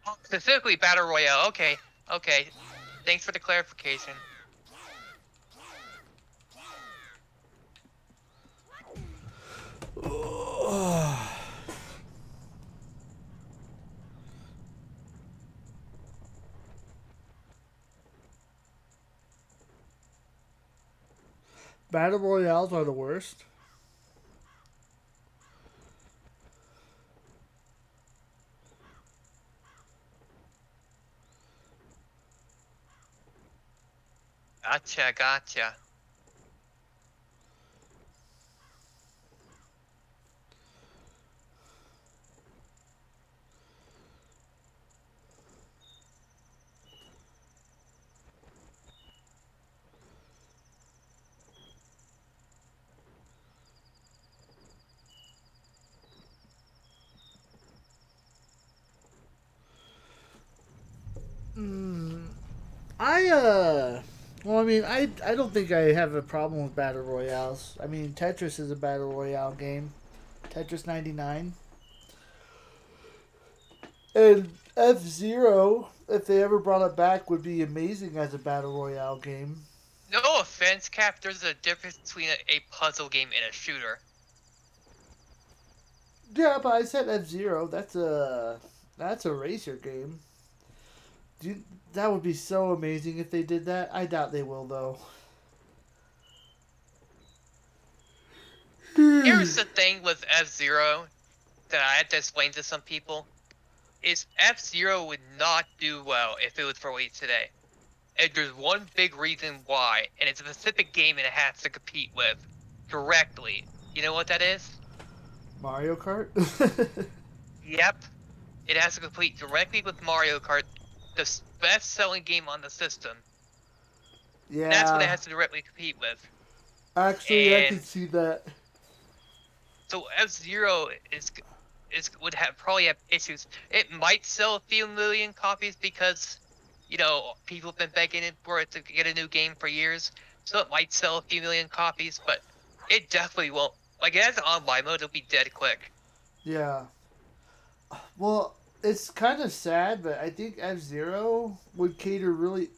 Oh, specifically Battle Royale. Okay, okay. Thanks for the clarification. Battle royales are the worst. Gotcha, gotcha. I well, I mean, I don't think I have a problem with battle royales. I mean, Tetris is a battle royale game. Tetris 99. And F Zero, if they ever brought it back, would be amazing as a battle royale game. No offense, Cap. There's a difference between a puzzle game and a shooter. Yeah, but I said F Zero. That's a racer game. Dude, that would be so amazing if they did that. I doubt they will though. Here's the thing with F-Zero that I had to explain to some people. Is F-Zero would not do well if it was released today. And there's one big reason why, and it's a specific game it has to compete with directly. You know what that is? Mario Kart. Yep. It has to compete directly with Mario Kart, the best-selling game on the system. That's what it Yeah, has to directly compete with. actually, I can And see that. so F-Zero is would have probably have issues. It might sell a few million copies because people have been begging it for it to get a new game for years, so it might sell a few million copies, but it definitely won't. Like it has an online mode, it'll be dead quick. Yeah. Well, it's kind of sad, but I think F Zero would cater really.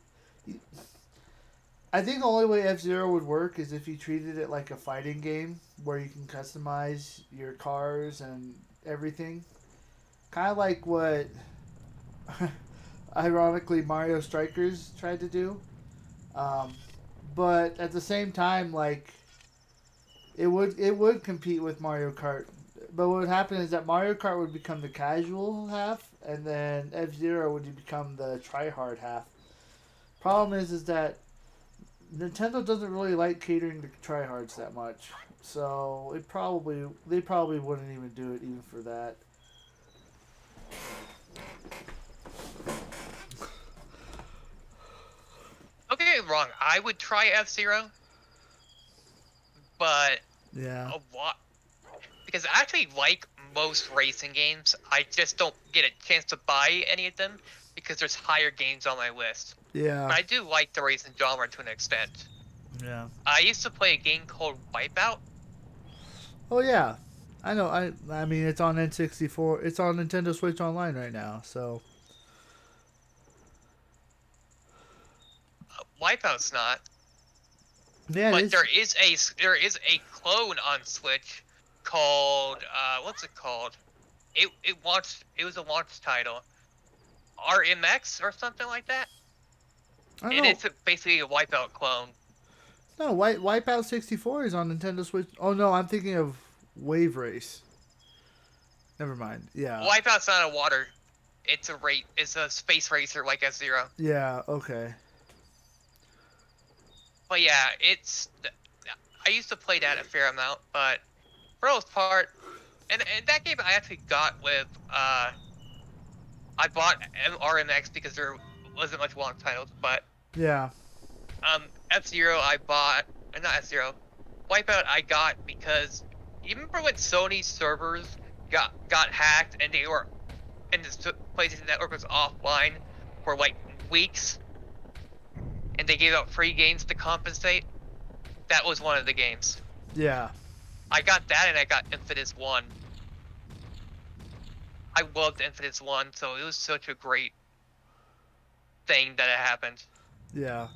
I think the only way F Zero would work is if you treated it like a fighting game where you can customize your cars and everything. Kind of like what, ironically, Mario Strikers tried to do. Um, but at the same time, like it would compete with Mario Kart. But what would happen is that Mario Kart would become the casual half, and then F Zero would become the try hard half. Problem is that Nintendo doesn't really like catering to tryhards that much, so they probably wouldn't even do it even for that. Don't get me wrong, I would try F-Zero, but Yeah, a lot because I actually like most racing games. I just don't get a chance to buy any of them because there's higher games on my list. yeah, But I do like the racing genre to an extent. yeah. I used to play a game called Wipeout. Oh yeah, I know. I mean, it's on N64. It's on Nintendo Switch Online right now. So Wipeout's not, yeah, it but is. there is a clone on Switch called what's it called? It was a launch title, RMX or something like that. I don't And know. it's basically a Wipeout clone. No, Wipeout 64 is on Nintendo Switch. Oh no, I'm thinking of Wave Race. Never mind. Yeah. Wipeout's not a water. It's a rate. It's a space racer like F-Zero. Yeah, okay. But yeah, it's. I used to play that a fair amount, but for the most part, and that game I actually got with I bought RMX because there wasn't much long titles, but Yeah. F-Zero I bought, not F-Zero, Wipeout I got because you remember when Sony's servers got hacked and they were and the PlayStation Network was offline for like weeks and they gave out free games to compensate? That was one of the games. Yeah. I got that and I got Infamous 1. I loved Infamous 1, so it was such a great thing that it happened. Yeah.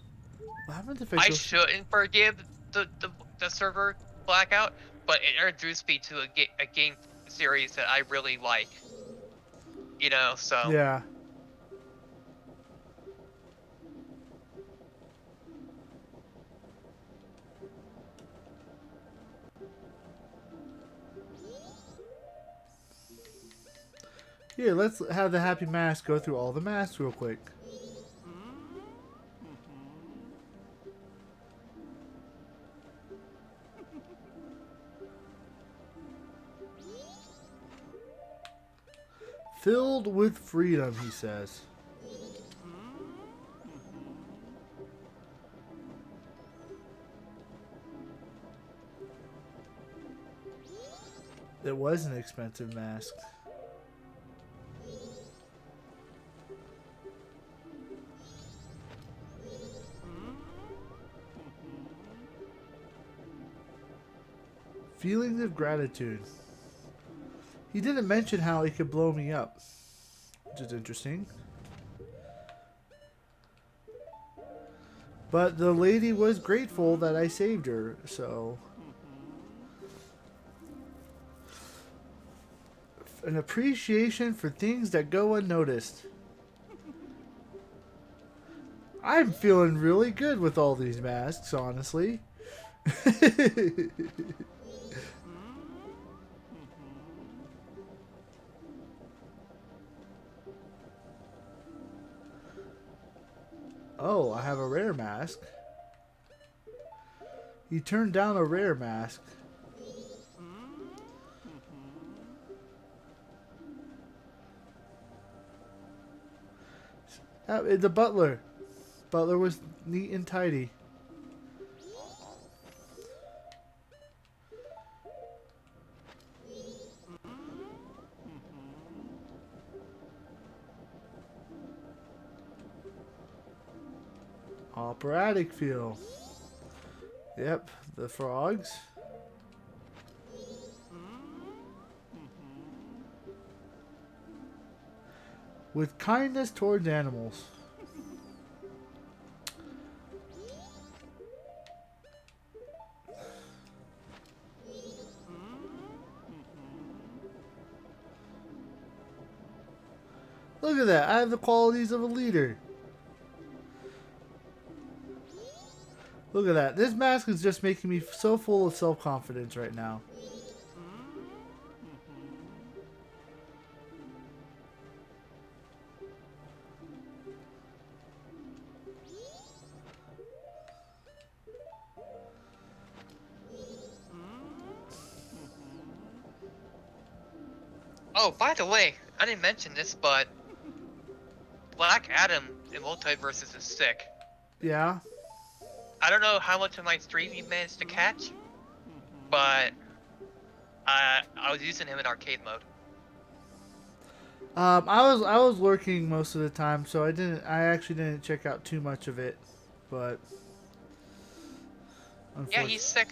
What happens if I I go? shouldn't forgive the server blackout, but it introduced me to a game series that I really like. So Yeah. Here, let's have the Happy Mask go through all the masks real quick. Filled with freedom, he says. It was an expensive mask. Feelings of gratitude. He didn't mention how he could blow me up, which is interesting. But the lady was grateful that I saved her, so. An appreciation for things that go unnoticed. I'm feeling really good with all these masks, honestly. Oh, I have a rare mask. He turned down a rare mask. The butler. Butler was neat and tidy. Operatic feel. Yep, the frogs. With kindness towards animals. Look at that. I have the qualities of a leader. Look at that. This mask is just making me so full of self-confidence right now. oh, by the way, I didn't mention this, but Black Adam in Multiverses is sick. Yeah? I don't know how much of my stream you managed to catch, but I was using him in arcade mode. I was lurking most of the time, so I actually didn't check out too much of it, but Yeah, he's unfortunately, sick.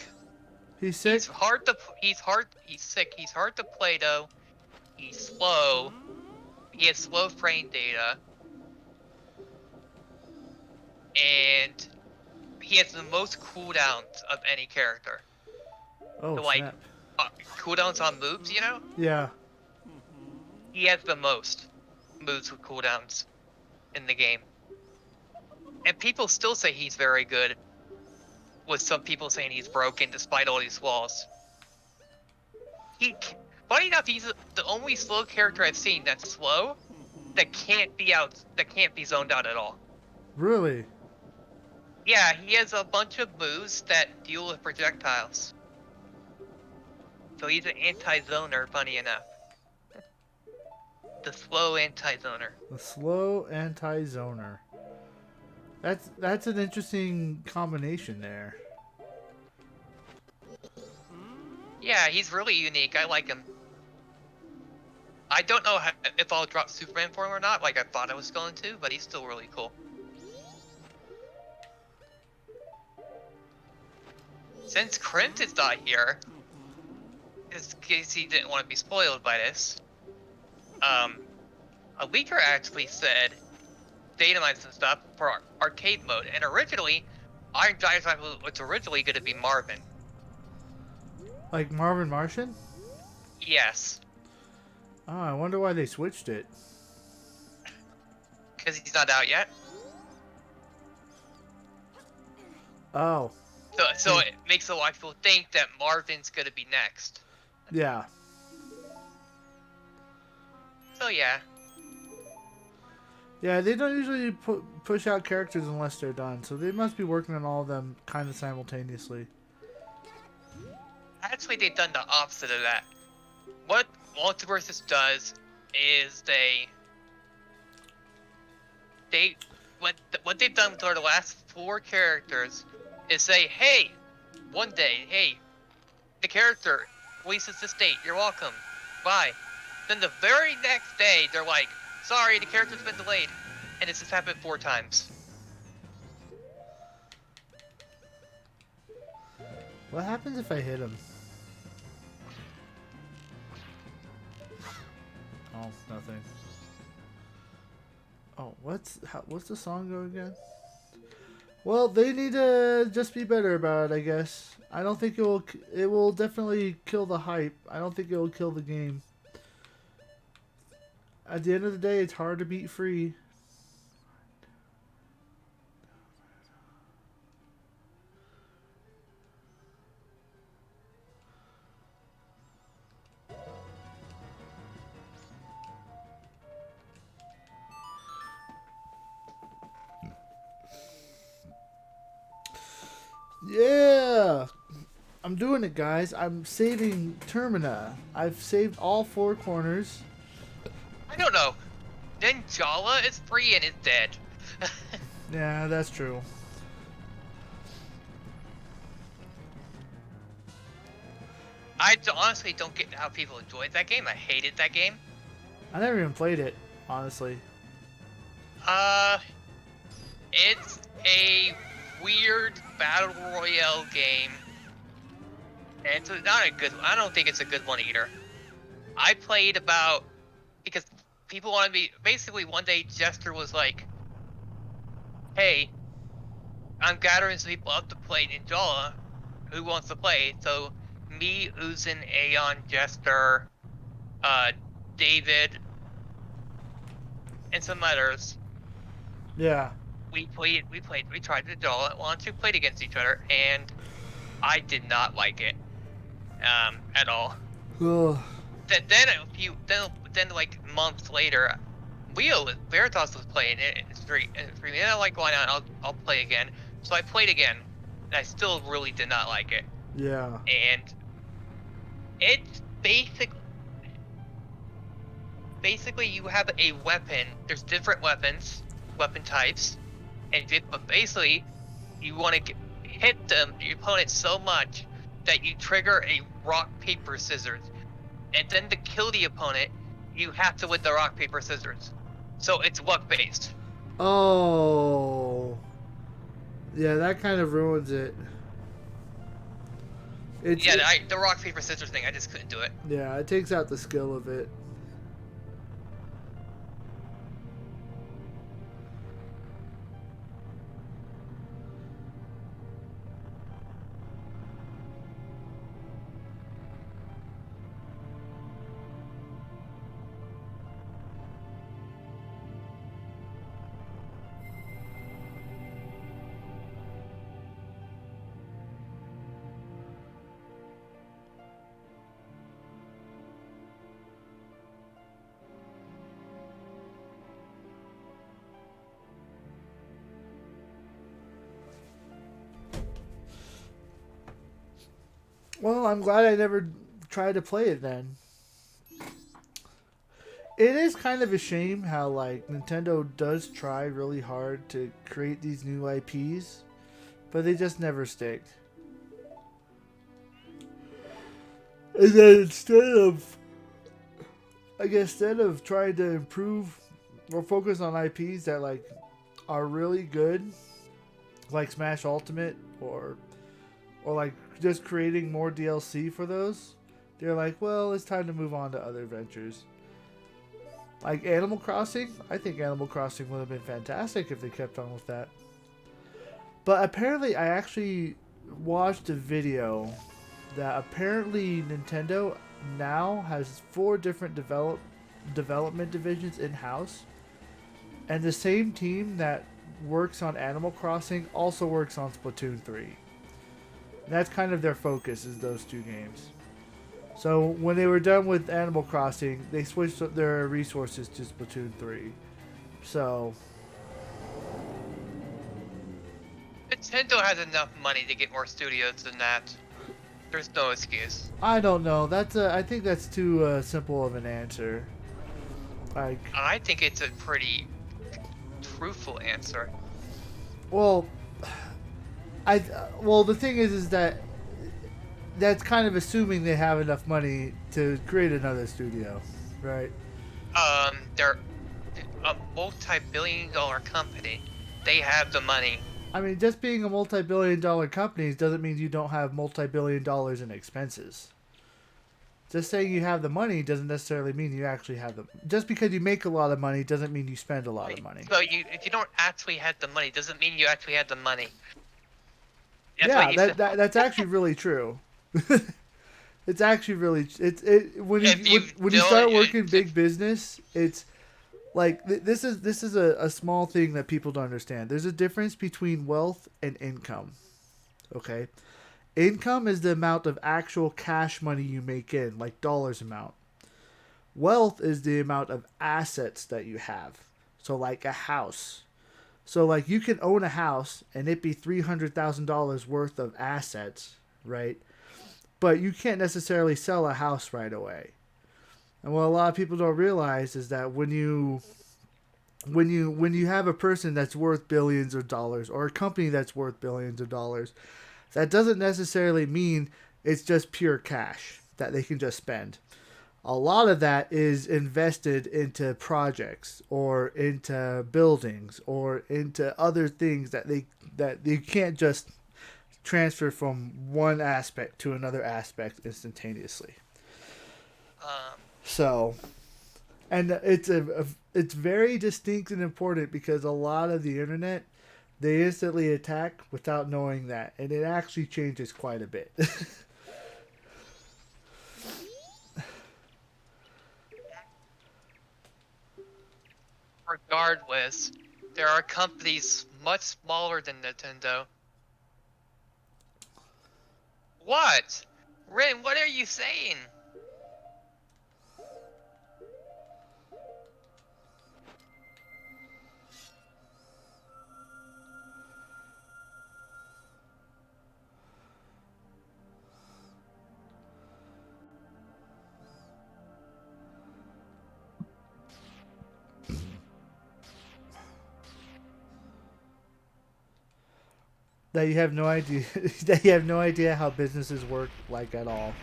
he's sick. He's sick. He's hard to play though. He's slow. He has slow frame data, and he has the most cooldowns of any character. Oh So like snap! cooldowns on moves, Yeah, he has the most moves with cooldowns in the game. And people still say he's very good, with some people saying he's broken despite all these flaws. Funny enough, he's the only slow character I've seen that's slow that can't be zoned out at all. Really? Yeah, he has a bunch of moves that deal with projectiles. So he's an anti-zoner, funny enough. The slow anti-zoner. The slow anti-zoner. That's an interesting combination there. Yeah, he's really unique. I like him. I don't know if I'll drop Superman for him or not, like I thought I was going to, but he's still really cool. Since Krint is not here, in case he didn't want to be spoiled by this, a leaker actually said data mines and stuff for arcade mode, and originally, Iron Giant was originally going to be Marvin. Like Marvin Martian? Yes. Oh, I wonder why they switched it. Because he's not out yet. Oh. So it makes a lot of people think that Marvin's going to be next. Yeah. So yeah. Yeah, they don't usually push out characters unless they're done, so they must be working on all of them kind of simultaneously. Actually, they've done the opposite of that. What Multiverses does is what they've done for the last 4 characters is say, hey, one day, hey, the character releases this date, you're welcome, bye. Then the very next day, they're like, sorry, the character's been delayed. And this has happened 4 times. What happens if I hit him? Oh, nothing. Oh, what's the song go again? Well, they need to just be better about it, I guess. I don't think it will definitely kill the hype. I don't think it will kill the game. At the end of the day, it's hard to beat free. Yeah! I'm doing it, guys. I'm saving Termina. I've saved all 4 corners. I don't know. Ninjala is free and is dead. Yeah, that's true. I honestly don't get how people enjoyed that game. I hated that game. I never even played it, honestly. It's a weird battle royale game. And it's not a good. I don't think it's a good one either. I played because people wanted me. Basically, one day Jester was like, "Hey, I'm gathering some people up to play Ninjala. Who wants to play?" So me, Uzin, Aeon, Jester, David, and some others. Yeah. We tried Ninjala once. We played against each other, and I did not like it, at all. Ugh. Then like months later, Veritas was playing it in stream, and I'm like, why not? I'll play again. So I played again, and I still really did not like it. Yeah. And it's basically you have a weapon. There's different weapon types, but basically you want to hit your opponent so much that you trigger a rock paper scissors, and then to kill the opponent, you have to win the rock paper scissors. So it's luck based. Oh. Yeah, that kind of ruins it. The rock paper scissors thing, I just couldn't do it. Yeah, it takes out the skill of it. Well, I'm glad I never tried to play it then. It is kind of a shame how like Nintendo does try really hard to create these new IPs, but they just never stick. And then instead of trying to improve or focus on IPs that like are really good, like Smash Ultimate or like just creating more DLC for those, they're like, well, it's time to move on to other ventures. Like Animal Crossing, I think Animal Crossing would have been fantastic if they kept on with that. But apparently, I actually watched a video that apparently Nintendo now has four different development divisions in house, and the same team that works on Animal Crossing also works on Splatoon 3. And that's kind of their focus is those two games. So when they were done with Animal Crossing, they switched their resources to Splatoon 3. So Nintendo has enough money to get more studios than that. There's no excuse. I don't know. I think that's too simple of an answer. Like, I think it's a pretty truthful answer. well, the thing is that that's kind of assuming they have enough money to create another studio, right? They're a multi-billion-dollar company. They have the money. I mean, just being a multi-billion-dollar company doesn't mean you don't have multi-billion dollars in expenses. Just saying you have the money doesn't necessarily mean you actually have them. Just because you make a lot of money doesn't mean you spend a lot of money. So if you don't actually have the money, doesn't mean you actually have the money. That's Yeah, what you said. that's actually really true. It's actually really when you start working big business, it's like this is a small thing that people don't understand. There's a difference between wealth and income. Okay, income is the amount of actual cash money you make in, like dollars amount. Wealth is the amount of assets that you have. So like a house. So like you can own a house and it be $300,000 worth of assets, right? But you can't necessarily sell a house right away. And what a lot of people don't realize is that when you have a person that's worth billions of dollars or a company that's worth billions of dollars, that doesn't necessarily mean it's just pure cash that they can just spend. A lot of that is invested into projects or into buildings or into other things that you can't just transfer from one aspect to another aspect instantaneously. Um, So, and it's very distinct and important because a lot of the internet they instantly attack without knowing that, and it actually changes quite a bit. Regardless, there are companies much smaller than Nintendo. What? Rin, what are you saying? That you have no idea that you have no idea how businesses work like at all.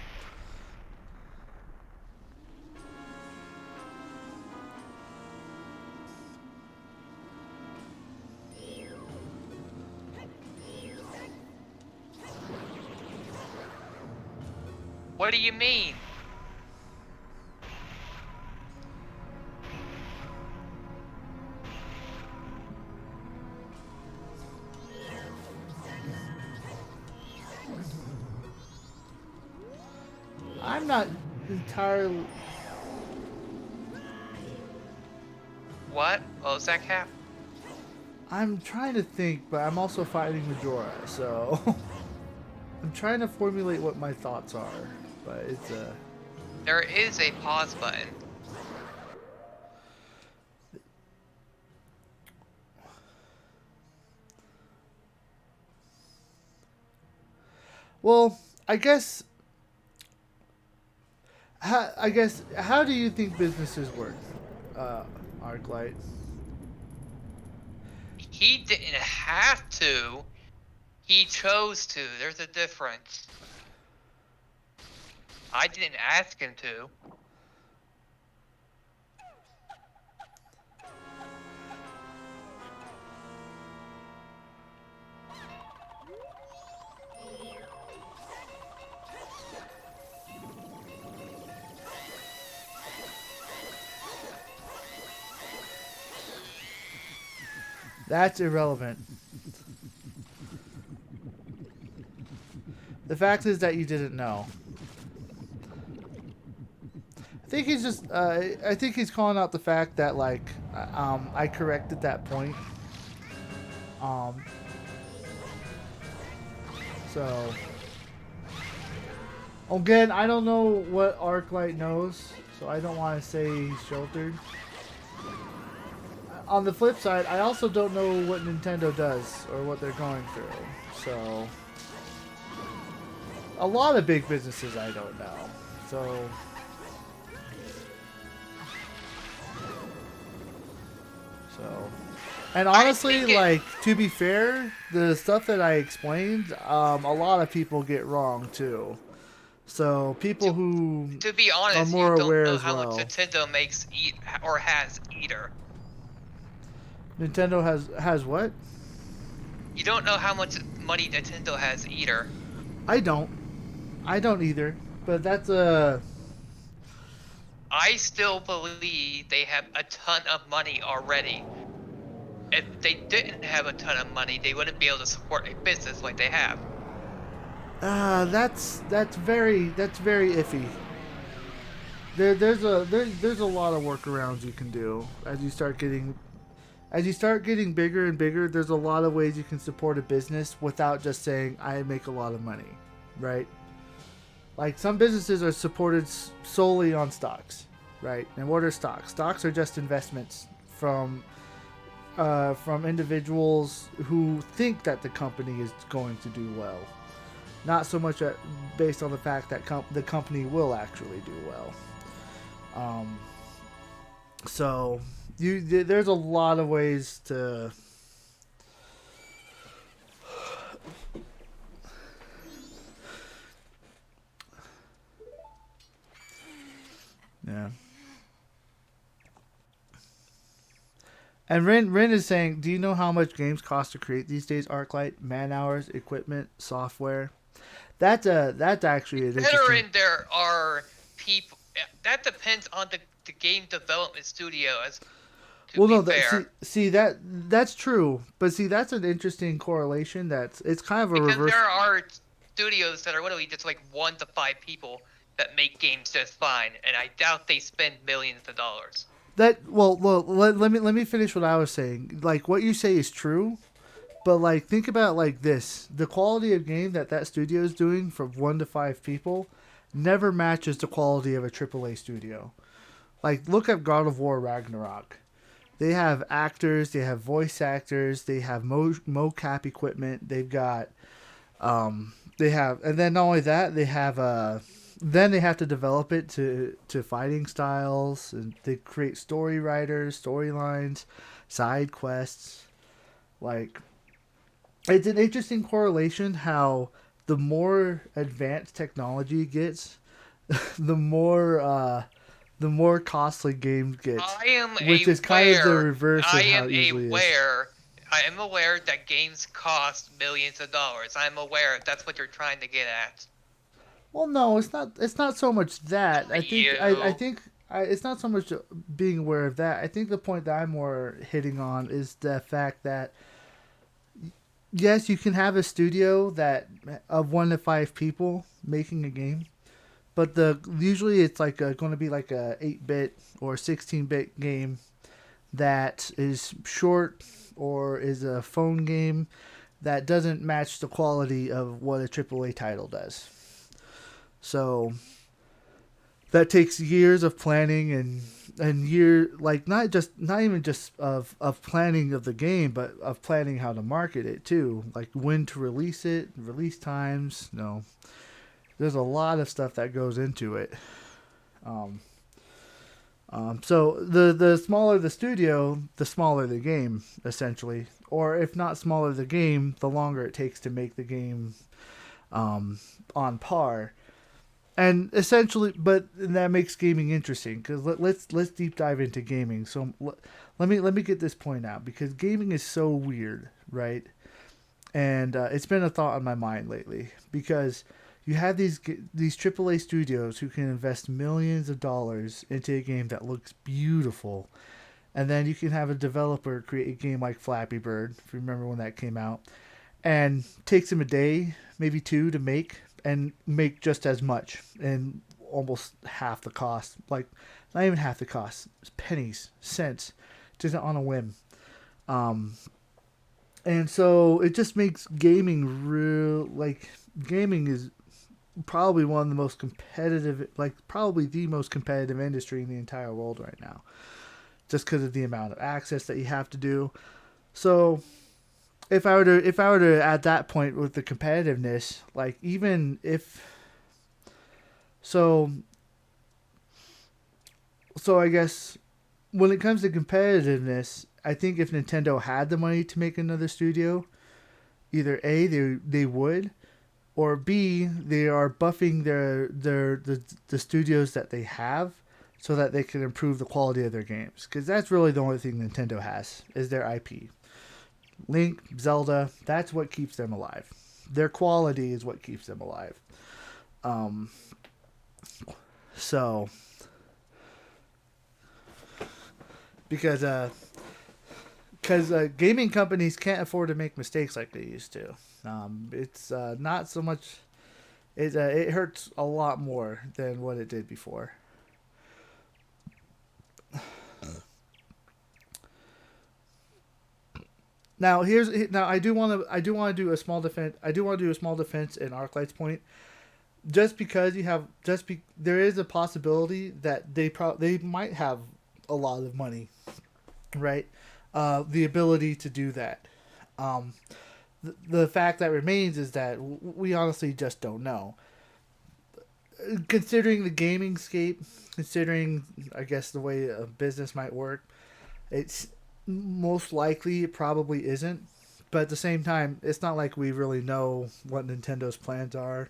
What do you mean? I'm not entirely. What? What was that, Cap? I'm trying to think, but I'm also fighting Majora, so I'm trying to formulate what my thoughts are. But it's There is a pause button. well, I guess I guess, how do you think businesses work, uh, Arclight? He didn't have to. He chose to. There's a difference. I didn't ask him to. That's irrelevant. The fact is that you didn't know. I think he's just. I think he's calling out the fact that like, I corrected that point. Um. So again, I don't know what Arclight knows, so I don't want to say he's sheltered. On the flip side, I also don't know what Nintendo does or what they're going through. So a lot of big businesses I don't know. So so and honestly, like, to be fair, the stuff that I explained, a lot of people get wrong too. So people who To be are honest, you more don't aware know as how much well. Nintendo makes or has either. Nintendo has what? You don't know how much money Nintendo has either. I don't. I don't either. But that's a. I still believe they have a ton of money already. If they didn't have a ton of money, they wouldn't be able to support a business like they have. That's very iffy. There's a lot of workarounds you can do as you start getting bigger and bigger. There's a lot of ways you can support a business without just saying I make a lot of money, right? Like some businesses are supported solely on stocks, right? And what are stocks? Stocks are just investments from individuals who think that the company is going to do well, not so much based on the fact that the company will actually do well. Um, so there's a lot of ways to. Yeah. And Rin is saying, do you know how much games cost to create these days? ArcLight, man hours, equipment, software. That's actually an interesting. Considering there are people, that depends on the game development studio. As to Well, be no, fair, see that's true, but see that's an interesting correlation. It's kind of a because reverse. there are studios that are literally just like 1 to 5 people that make games just fine, and I doubt they spend millions of dollars. That well, let me finish what I was saying. Like what you say is true, but like think about it like this: the quality of game that studio is doing from 1 to 5 people never matches the quality of a AAA studio. Like look at God of War Ragnarok. They have actors, they have voice actors, they have mocap equipment. They've got they have, and then not only that, they have then they have to develop it to fighting styles, and they create story writers, storylines, side quests. Like it's an interesting correlation how the more advanced technology gets, the more the more costly games get, I am which is kind of the aware. reverse I of how am easily it is. aware. I am aware that games cost millions of dollars. I'm aware that's what you're trying to get at. Well, no, it's not. It's not so much that. Not you. It's not so much being aware of that. I think the point that I'm more hitting on is the fact that yes, you can have a studio that of 1 to 5 people making a game, but the usually it's like going to be like a 8-bit or 16-bit game that is short or is a phone game that doesn't match the quality of what a AAA title does. So that takes years of planning and year like not even just of planning of the game, but of planning how to market it too, like when to release it, release times. No, there's a lot of stuff that goes into it. Um, so the smaller the studio, the smaller the game, essentially. Or if not smaller the game, the longer it takes to make the game um, on par. And essentially, but that makes gaming interesting because let's deep dive into gaming. So let me get this point out because gaming is so weird, right? And it's been a thought on my mind lately because you have these AAA studios who can invest millions of dollars into a game that looks beautiful, and then you can have a developer create a game like Flappy Bird, if you remember when that came out, and takes them a day, maybe two, to make and make just as much and almost half the cost. Like not even half the cost, pennies, cents, just on a whim. Um, and so it just makes gaming real. Like gaming is probably one of the most competitive, like probably the most competitive industry in the entire world right now, just because of the amount of access that you have to do. So if I were to at that point with the competitiveness, like even if so so I guess when it comes to competitiveness, I think if Nintendo had the money to make another studio, either A they would, or B they are buffing the studios that they have so that they can improve the quality of their games because that's really the only thing Nintendo has is their IP. Link, Zelda, that's what keeps them alive. Their quality is what keeps them alive. Um, so because gaming companies can't afford to make mistakes like they used to. It's not so much. It hurts a lot more than what it did before. Now I do want to do a small defense. I do want to do a small defense in ArcLight's point. Just because there is a possibility that they might have a lot of money, right? The ability to do that. Um, the fact that remains is that we honestly just don't know. Considering the gaming scape, considering I guess the way a business might work, it's most likely it probably isn't. But at the same time, it's not like we really know what Nintendo's plans are.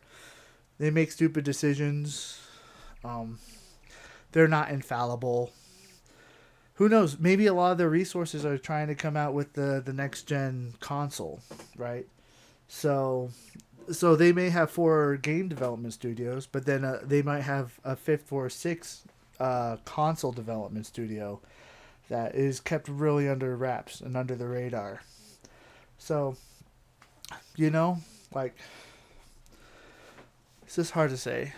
They make stupid decisions. Um, they're not infallible. Who knows? Maybe a lot of their resources are trying to come out with the next gen console, right? So they may have four game development studios, but then they might have a fifth or sixth console development studio that is kept really under wraps and under the radar. So you know, like it's just hard to say.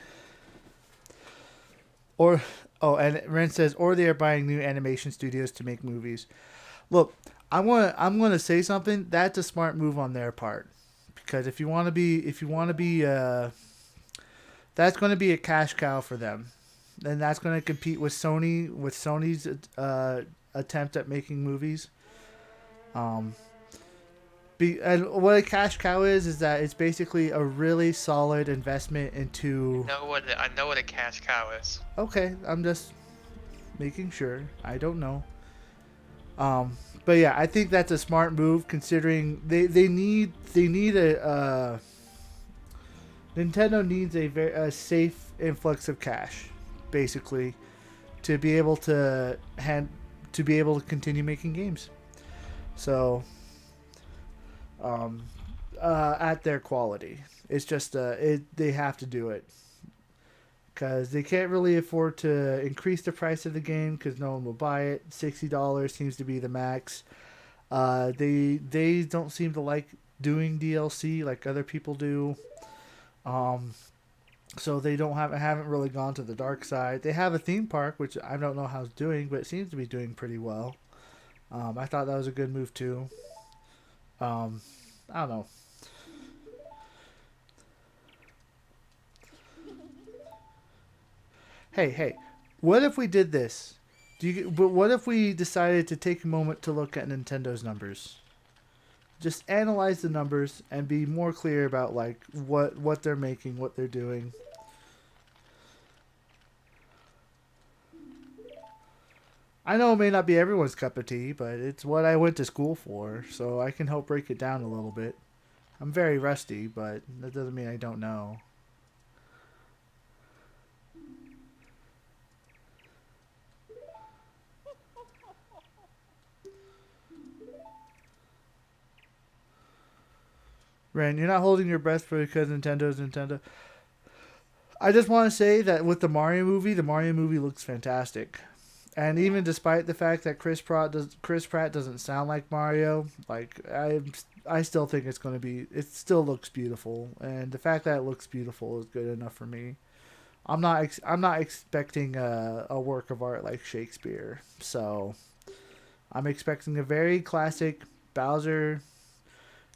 Or and Ren says, or they are buying new animation studios to make movies. Look, I'm gonna say something. That's a smart move on their part, because if you want to be, that's going to be a cash cow for them, and that's going to compete with Sony's attempt at making movies. Um, and what a cash cow is that it's basically a really solid investment into. I know what a cash cow is. Okay, I'm just making sure. I don't know. But yeah, I think that's a smart move considering they need Nintendo needs a safe influx of cash, basically, to be able to be able to continue making games. So, um, at their quality, it's just they have to do it because they can't really afford to increase the price of the game because no one will buy it. $60 seems to be the max. They don't seem to like doing DLC like other people do. Um, so they don't haven't really gone to the dark side. They have a theme park, which I don't know how it's doing, but it seems to be doing pretty well. I thought that was a good move too. Um, I don't know. Hey, what if we did this? But what if we decided to take a moment to look at Nintendo's numbers? Just analyze the numbers and be more clear about what they're making, what they're doing. I know it may not be everyone's cup of tea, but it's what I went to school for, so I can help break it down a little bit. I'm very rusty, but that doesn't mean I don't know. Ren, you're not holding your breath because Nintendo's Nintendo. I just want to say that with the Mario movie looks fantastic. And even despite the fact that Chris Pratt doesn't sound like Mario, like I still think it's going to be. It still looks beautiful, and the fact that it looks beautiful is good enough for me. I'm not expecting a work of art like Shakespeare, so I'm expecting a very classic Bowser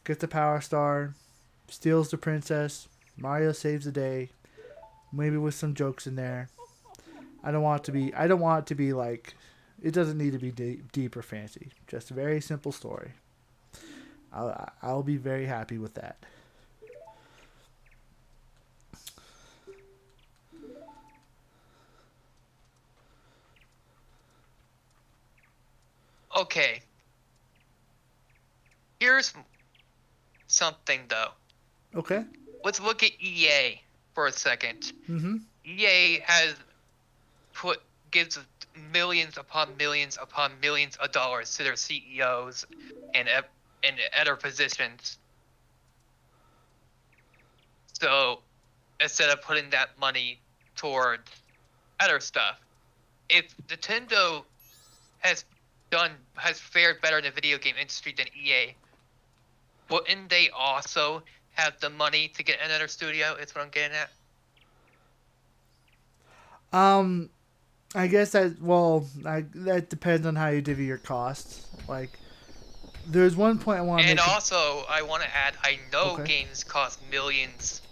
gets the Power Star, steals the princess, Mario saves the day, maybe with some jokes in there. I don't want it to be. I don't want it to be like. It doesn't need to be deep or fancy. Just a very simple story. I'll be very happy with that. Okay, here's something though. Okay. Let's look at EA for a second. Mm-hmm. EA has put gives millions upon millions upon millions of dollars to their CEOs and other positions. So instead of putting that money towards other stuff, if Nintendo has fared better in the video game industry than EA, wouldn't they also have the money to get another studio? Is what I'm getting at. Um, I guess that depends on how you divvy your costs. Like, there's one point I want to And make. also, I want to add, I know Okay. games cost millions,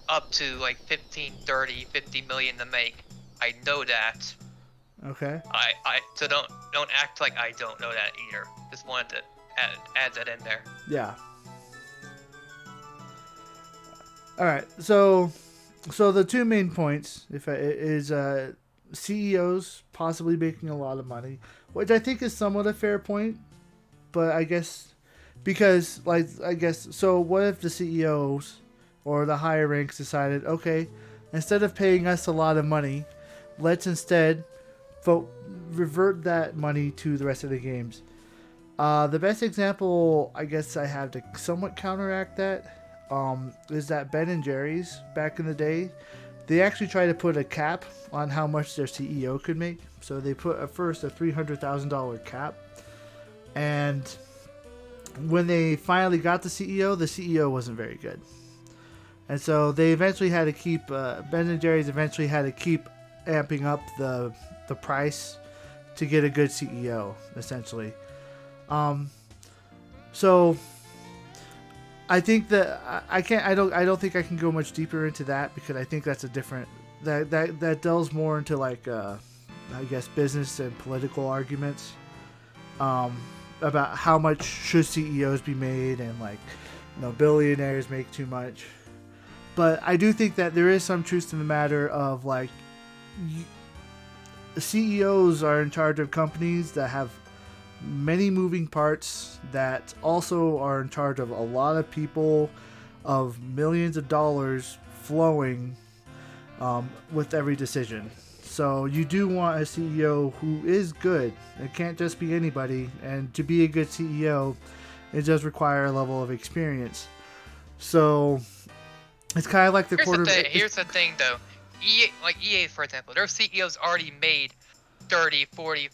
up to like 15, 30, 50 million to make. I know that. Okay. So don't act like I don't know that either. Just wanted to add that in there. Yeah. All right. So the two main points is CEOs possibly making a lot of money, which I think is somewhat a fair point, but I guess because I guess so what if the CEOs or the higher ranks decided, okay, instead of paying us a lot of money, let's instead vote revert that money to the rest of the games. The best example I guess I have to somewhat counteract that is that Ben and Jerry's back in the day, they actually tried to put a cap on how much their CEO could make. So they put at first a $300,000 cap, and when they finally got the CEO wasn't very good, and so they eventually had to keep Ben and Jerry's eventually had to keep amping up the price to get a good CEO essentially. Um, so I think that I can't. I don't think I can go much deeper into that because I think that's a different that delves more into like I guess business and political arguments about how much should CEOs be made and like billionaires make too much. But I do think that there is some truth to the matter of like CEOs are in charge of companies that have many moving parts that also are in charge of a lot of people, of millions of dollars flowing with every decision. So you do want a CEO who is good. It can't just be anybody. And to be a good CEO, it does require a level of experience. So it's kind of like the quarterback. Here's the thing, though. EA, for example, their CEOs already made 30, 40,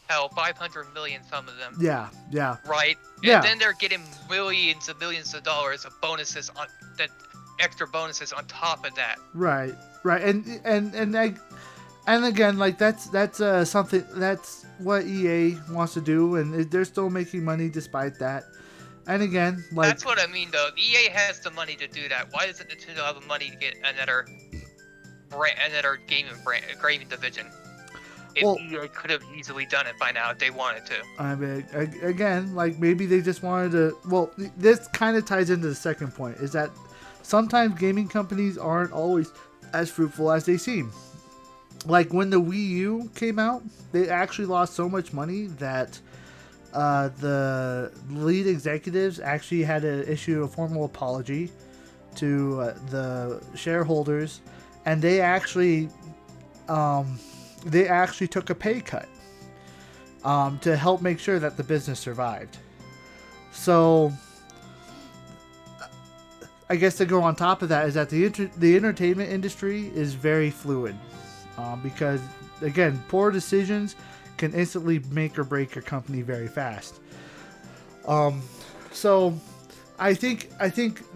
hell, 500 million, some of them. Yeah, yeah. Right? Yeah. And then they're getting millions of dollars of bonuses extra bonuses on top of that. Right. And again, like that's something that's what EA wants to do, and they're still making money despite that. And again, like that's what I mean, though. EA has the money to do that. Why doesn't Nintendo have the money to get another gaming division? If EA could have easily done it by now if they wanted to. I mean, again, like maybe they just wanted to. Well, this kind of ties into the second point: is that sometimes gaming companies aren't always as fruitful as they seem. like when the Wii U came out, they actually lost so much money that the lead executives actually had to issue a formal apology to the shareholders, and they actually took a pay cut to help make sure that the business survived. So I guess to go on top of that is that the entertainment industry is very fluid, because again, poor decisions can instantly make or break your company very fast. So I think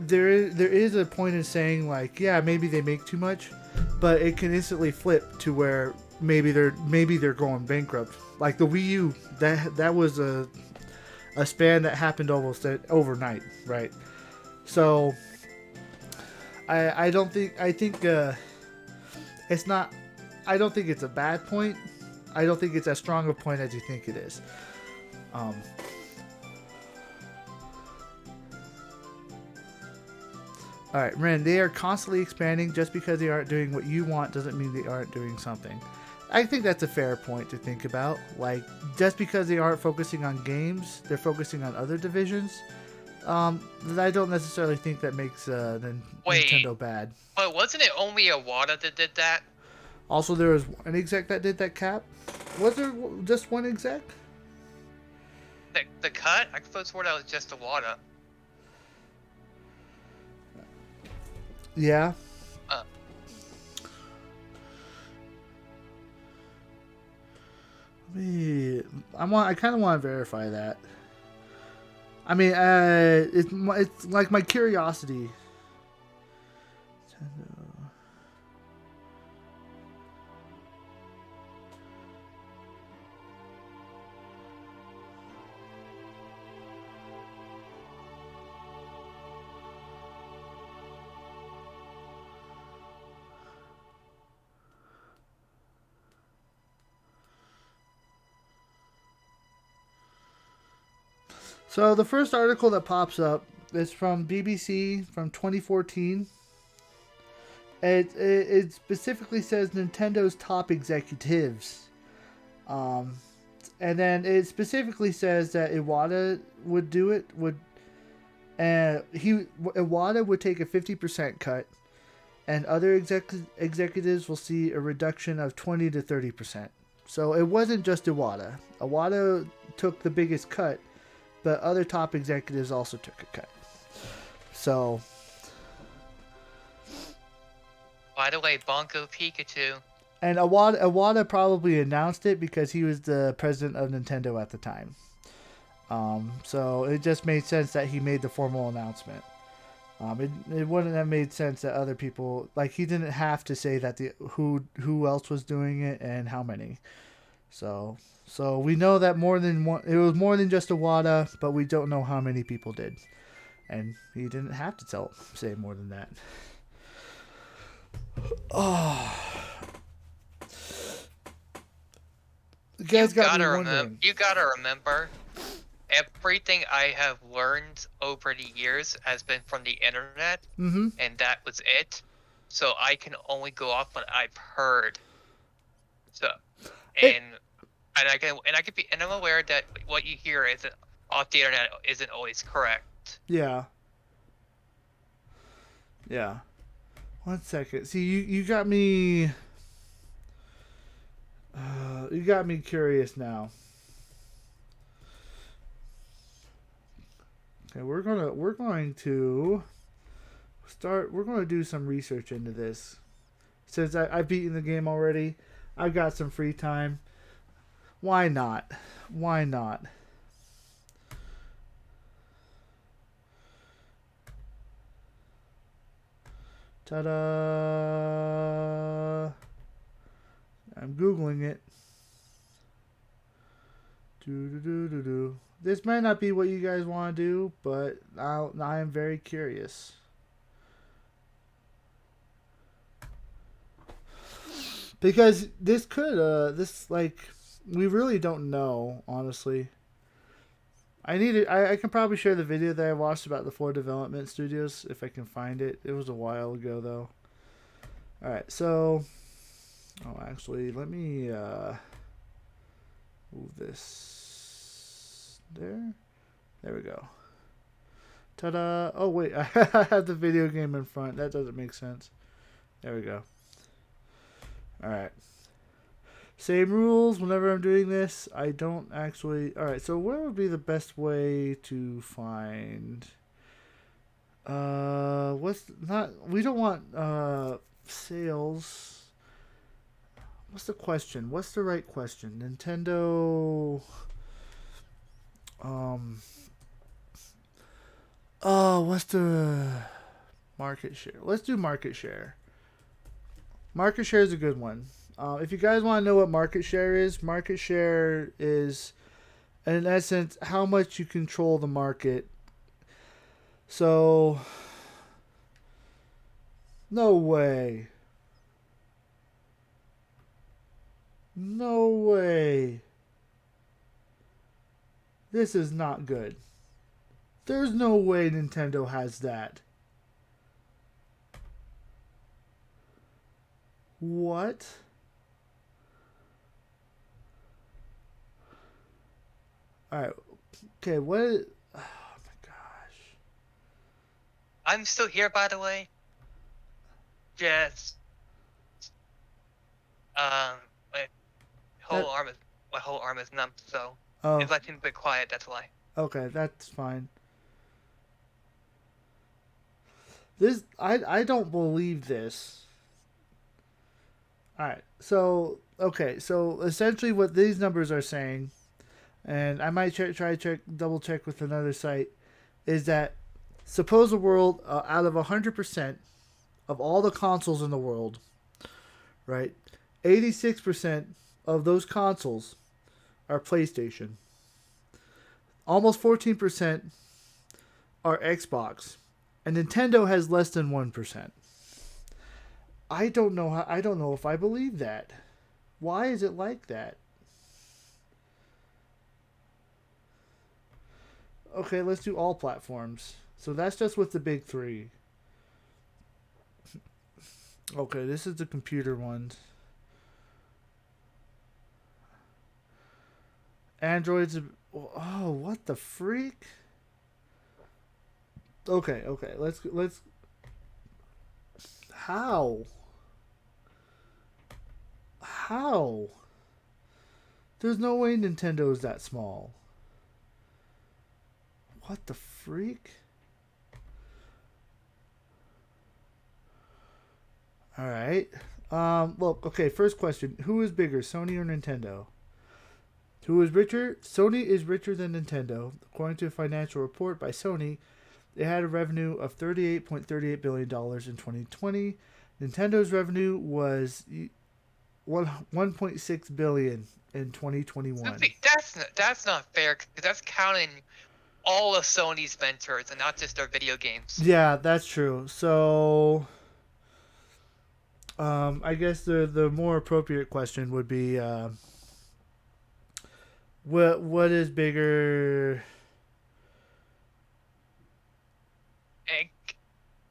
there is a point in saying like, yeah, maybe they make too much, but it can instantly flip to where maybe they're going bankrupt. Like the Wii U, that was a span that happened almost overnight, right? So I don't think I think it's not. I don't think it's a bad point. I don't think it's as strong a point as you think it is. Um, all right, Ren. They are constantly expanding. Just because they aren't doing what you want doesn't mean they aren't doing something. I think that's a fair point to think about. Like, just because they aren't focusing on games, they're focusing on other divisions. I don't necessarily think that makes Wait, Nintendo bad. but wasn't it only Iwata that did that? Also, there was an exec that did that cap. Was there just one exec? The cut? I could have sworn that was just Iwata. Yeah. Uh, I kind of want to verify that. I mean, it's like my curiosity. Nintendo. So the first article that pops up is from BBC from 2014. It specifically says Nintendo's top executives, um, and then it specifically says that Iwata would do it. Iwata would take a 50% cut, and other executives will see a reduction of 20 to 30%. So it wasn't just Iwata. Iwata took the biggest cut, but other top executives also took a cut. So, by the way, Bonko Pikachu. and Iwata probably announced it because he was the president of Nintendo at the time. So it just made sense that he made the formal announcement. It wouldn't have made sense that other people, like, he didn't have to say that who else was doing it and how many. So we know that more than one. It was more than just Iwata, but we don't know how many people did, and he didn't have to say more than that. Oh, you guys got me wondering. You gotta remember, everything I have learned over the years has been from the internet, and that was it. So I can only go off what I've heard. So, and I'm aware that what you hear isn't off the internet isn't always correct. Yeah. Yeah. 1 second. See, you got me. You got me curious now. Okay, we're going to start. We're going to do some research into this. Since I've beaten the game already, I've got some free time. Why not? Why not? Ta-da! I'm Googling it. Do. This might not be what you guys want to do, but I am very curious. Because this could, we really don't know, honestly. I can probably share the video that I watched about the 4 development studios if I can find it. It was a while ago, though. Alright, so Oh, actually, let me move this there. There we go. Ta-da! Oh wait, I have the video game in front. That doesn't make sense. There we go. All right. Same rules whenever I'm doing this. I don't actually. All right. So where would be the best way to find? What's not? We don't want sales. What's the question? What's the right question? Nintendo. Um. Oh, what's the market share? Let's do market share. Market share is a good one. If you guys want to know what market share is, in essence, how much you control the market. So, no way. No way. This is not good. There's no way Nintendo has that. What? Alright. Okay, what? Oh my gosh. I'm still here, by the way. Just my That, my whole arm is numb, so oh, if I seem a bit quiet, that's why. okay, that's fine. I don't believe this. Alright, so, okay, so essentially what these numbers are saying, and I might try to double check with another site, is that suppose the world, out of 100% of all the consoles in the world, right, 86% of those consoles are PlayStation. Almost 14% are Xbox. And Nintendo has less than 1%. I don't know if I believe that. Why is it like that? Okay, let's do all platforms. So that's just with the big 3. Okay, this is the computer ones. Androids. Oh, what the freak? Okay. Let's. How? How? There's no way Nintendo is that small. What the freak? All right. Look. Okay. First question: who is bigger, Sony or Nintendo? Who is richer? Sony is richer than Nintendo. According to a financial report by Sony, it had a revenue of $38.38 billion in 2020. Nintendo's revenue was 1.6 billion in 2021. That's not fair, because that's counting all of Sony's ventures and not just their video games. Yeah, that's true. So, I guess the more appropriate question would be, what is bigger?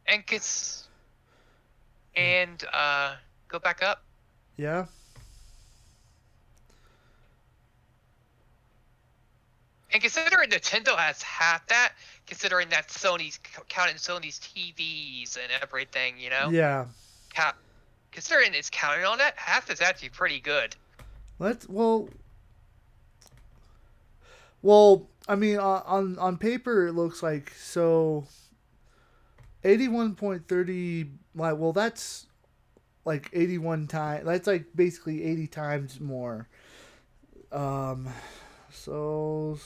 And and go back up. Yeah, And considering Nintendo has half that, considering that Sony's counting Sony's TVs and everything, yeah. considering it's counting on that, half is actually pretty good. Let's well. I mean, on paper it looks like so. 81.30. Like, well, that's like 81 times. That's like basically 80 times more. Um, so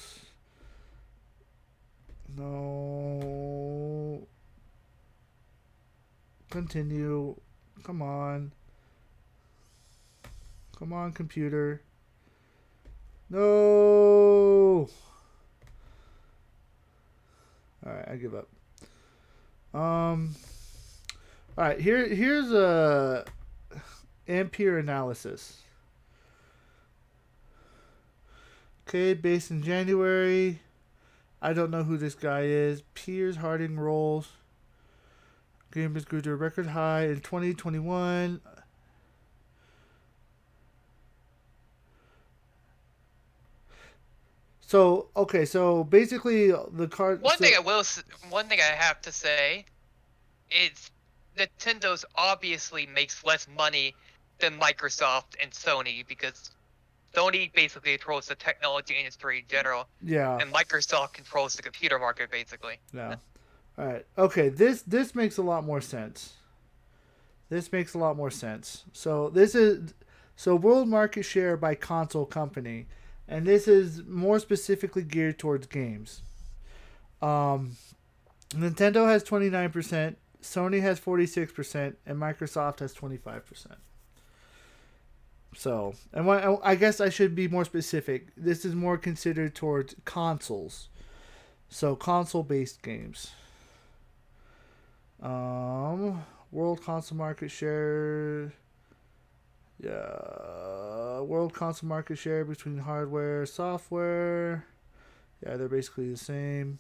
no. Continue. Come on. Come on, computer. No. All right, I give up. All right, here's a Ampere analysis. Okay, based in January. I don't know who this guy is. Piers Harding rolls. Gamers grew to a record high in 2021. So okay, so basically the card. One thing So I will, one thing I have to say is Nintendo's obviously makes less money than Microsoft and Sony because Sony basically controls the technology industry in general, yeah, and Microsoft controls the computer market basically. yeah. All right. Okay. This makes a lot more sense. This makes a lot more sense. So this is so world market share by console company, and this is more specifically geared towards games. Um, Nintendo has 29%, Sony has 46%, and Microsoft has 25%. So, and I guess I should be more specific. This is more considered towards consoles. So, console based games. World console market share. Yeah. World console market share between hardware, software. Yeah, they're basically the same.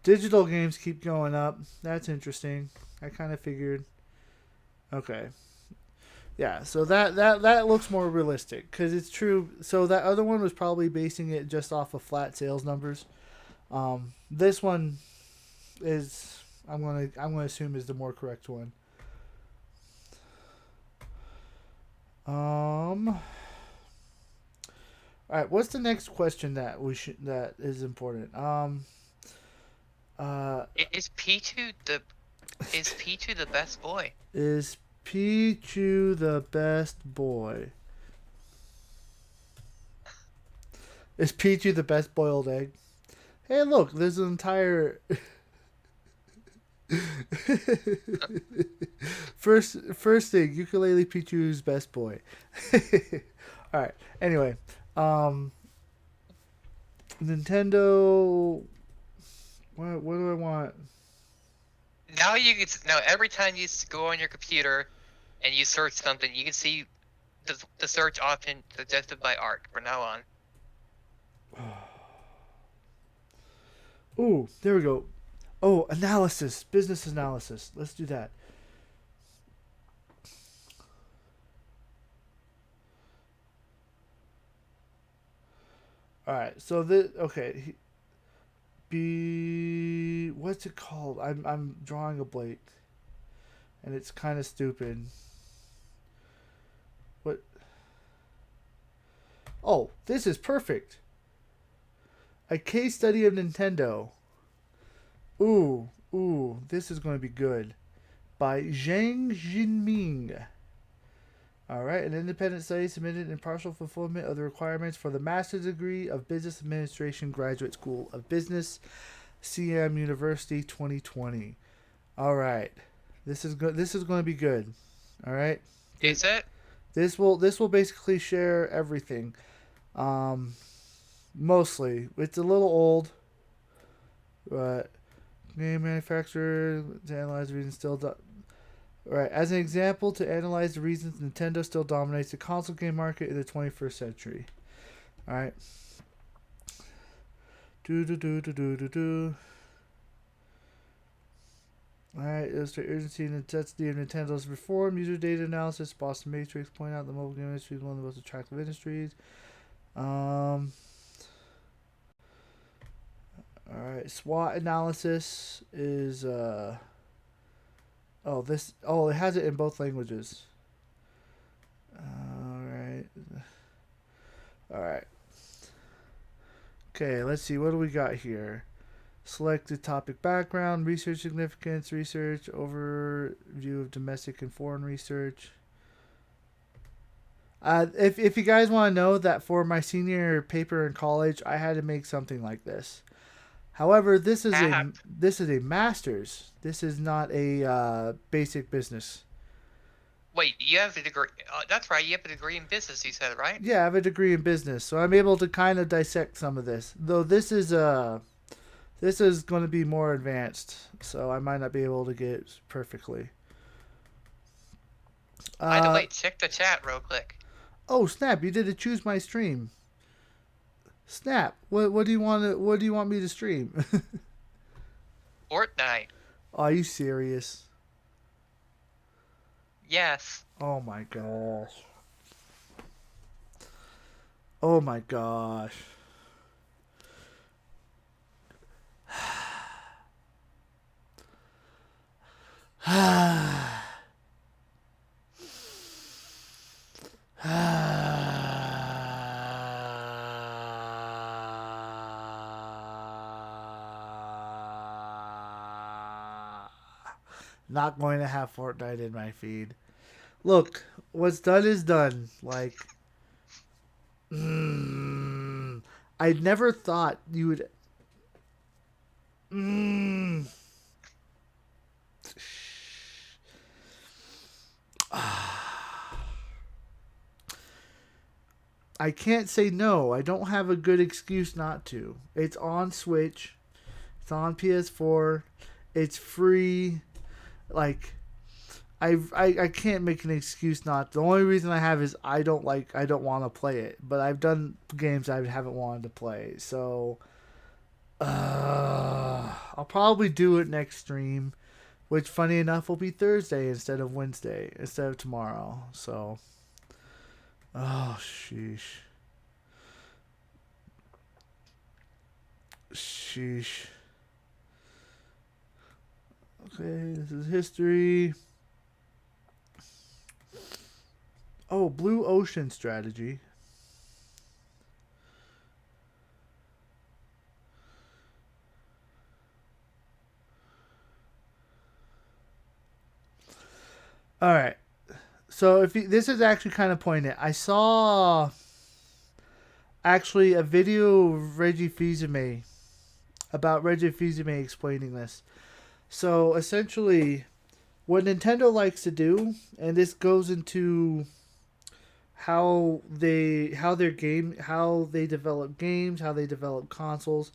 Digital games keep going up. That's interesting. I kind of figured. Okay. Yeah, so that looks more realistic because it's true. So that other one was probably basing it just off of flat sales numbers. This one is I'm gonna assume is the more correct one. All right, what's the next question that is important? Uh, Is Pichu the best boy? is Pichu the best boy? Is Pichu the best boiled egg? Hey, look, there's an entire first thing, ukulele Pichu's best boy. All right. Anyway, um, Nintendo. What do I want? Now you can now every time you go on your computer and you search something, you can see the search option suggested by Art from now on. Ooh, there we go. Oh, analysis, business analysis. Let's do that. All right. So the okay. Be what's it called? I'm drawing a blank, and it's kind of stupid. What? Oh, this is perfect. A case study of Nintendo. Ooh, this is going to be good. By Zhang Jinming. All right, an independent study submitted in partial fulfillment of the requirements for the master's degree of Business Administration Graduate School of Business, CM University 2020. All right, this is good. This is going to be good. All right, Is it? this will basically share everything. Um, mostly, it's a little old, but game manufacturer to analyze the reasons still. Right, as an example, to analyze the reasons Nintendo still dominates the console game market in the 21st century. All right. Do do do do do do do. All right, illustrate urgency and necessity of Nintendo's reform. User data analysis. Boston Matrix point out the mobile game industry is one of the most attractive industries. Um. All right, SWOT analysis is Oh, this. Oh, it has it in both languages. All right. All right. Okay, let's see. What do we got here? Select the topic background, research significance, research, overview of domestic and foreign research. If you guys want to know that for my senior paper in college, I had to make something like this. However, App. this is a master's. This is not a basic business. Wait, you have a degree. That's right. You have a degree in business. You said, right? Yeah, I have a degree in business, so I'm able to kind of dissect some of this. Though this is going to be more advanced, so I might not be able to get it perfectly. By the Uh way, check the chat real quick. oh snap! You did a choose my stream. Snap! What do you want me to stream? Fortnite. Are you serious? Yes. Oh my gosh. Oh my gosh. Not going to have Fortnite in my feed. Look, what's done is done. Like, I never thought you would. Mm, I can't say no. I don't have a good excuse not to. It's on Switch. It's on PS4. It's free. Like, I can't make an excuse not. The only reason I have is I don't want to play it. But I've done games I haven't wanted to play. So I'll probably do it next stream, which funny enough will be Thursday instead of Wednesday instead of tomorrow. So sheesh. Sheesh. Okay, this is history. Oh, Blue Ocean strategy. All right. So if you, this is actually kind of poignant. I saw actually a video of Reggie Fils-Aimé about Reggie Fils-Aimé explaining this. So essentially, what Nintendo likes to do, and this goes into how they develop games, how they develop consoles.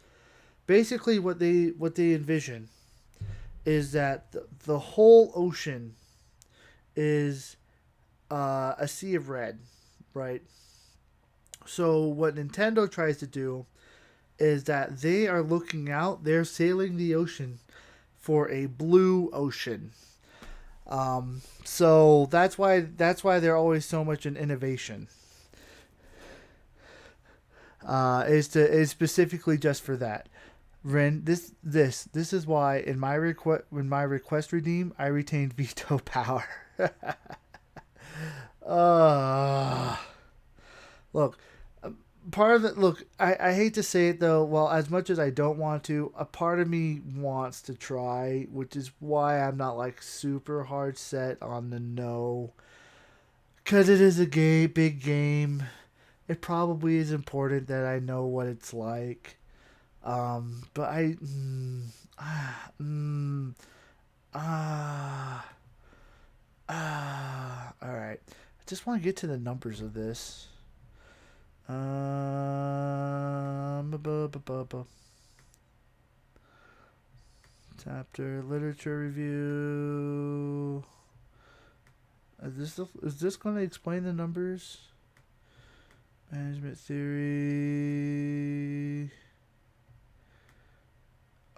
Basically, what they envision is that the whole ocean is a sea of red, right? So what Nintendo tries to do is that they are looking out, they're sailing the ocean for a blue ocean. So that's why they're always so much in innovation. Is specifically just for that. Ren, this is why in my request redeem I retained veto power. uh Look, part of it. Look, I hate to say it though. Well, as much as I don't want to, a part of me wants to try, which is why I'm not like super hard set on the no. Cause it is a big game. It probably is important that I know what it's like. But ah, all right. I just want to get to the numbers of this. Chapter literature review. Is this going to explain the numbers? Management theory.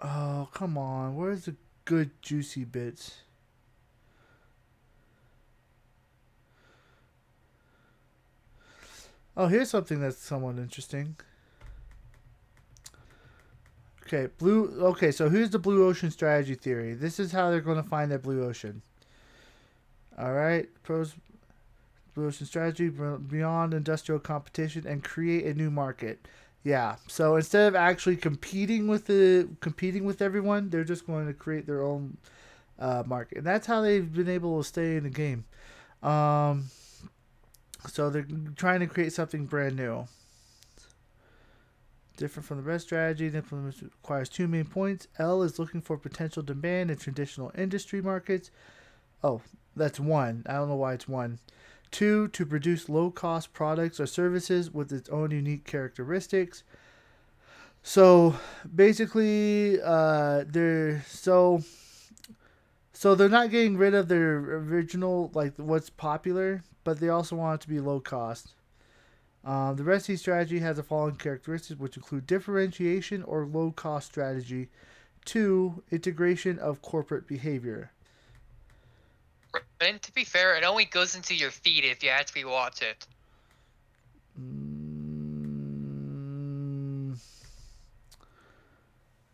Oh, come on. Where's the good juicy bits? Oh, here's something that's somewhat interesting. Okay, so here's the blue ocean strategy theory. This is how they're going to find that blue ocean. All right, pros blue ocean strategy beyond industrial competition and create a new market. Yeah. So instead of actually competing with everyone, they're just going to create their own market, and that's how they've been able to stay in the game. Um, so they're trying to create something brand new. Different from the rest strategy, the implementation requires two main points. L is looking for potential demand in traditional industry markets. Oh, that's one. I don't know why it's one. Two, to produce low-cost products or services with its own unique characteristics. So basically, they're not getting rid of their original like what's popular, but they also want it to be low cost. The Recipe strategy has the following characteristics, which include differentiation or low cost strategy. Two, integration of corporate behavior. And to be fair, it only goes into your feed if you actually watch it.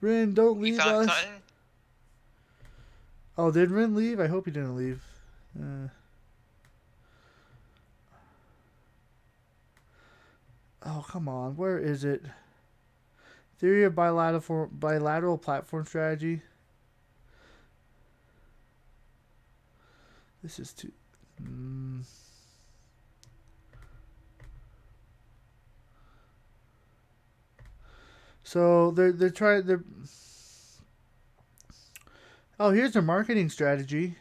Rin, don't You leave found us. something? Oh, did Rin leave? I hope he didn't leave. Uh, oh, come on. Where is it? Theory of bilateral platform strategy. This is too. Mm. So they're trying they're. Oh, here's their marketing strategy.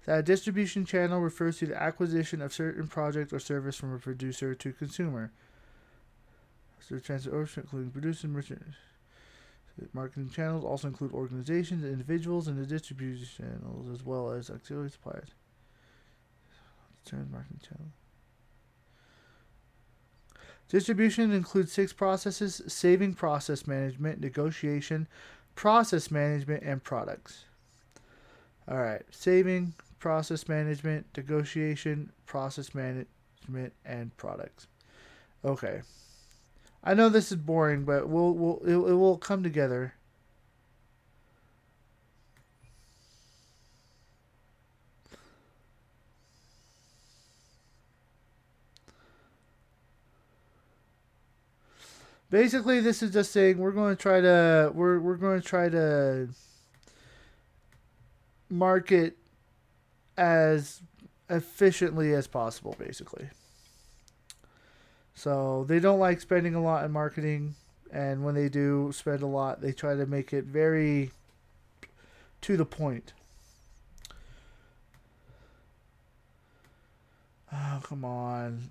That distribution channel refers to the acquisition of certain project or service from a producer to consumer. So transfer ownership, including producers, merchants. Marketing channels also include organizations, individuals, and the distribution channels, as well as auxiliary suppliers. Terms marketing channel. Distribution includes 6 processes: saving, process management, negotiation, process management, and products. All right, saving, process management, negotiation, process management, and products. Okay, I know this is boring, but it will come together. Basically, this is just saying we're going to try to market as efficiently as possible, basically. So they don't like spending a lot in marketing, and when they do spend a lot, they try to make it very to the point. Oh, come on.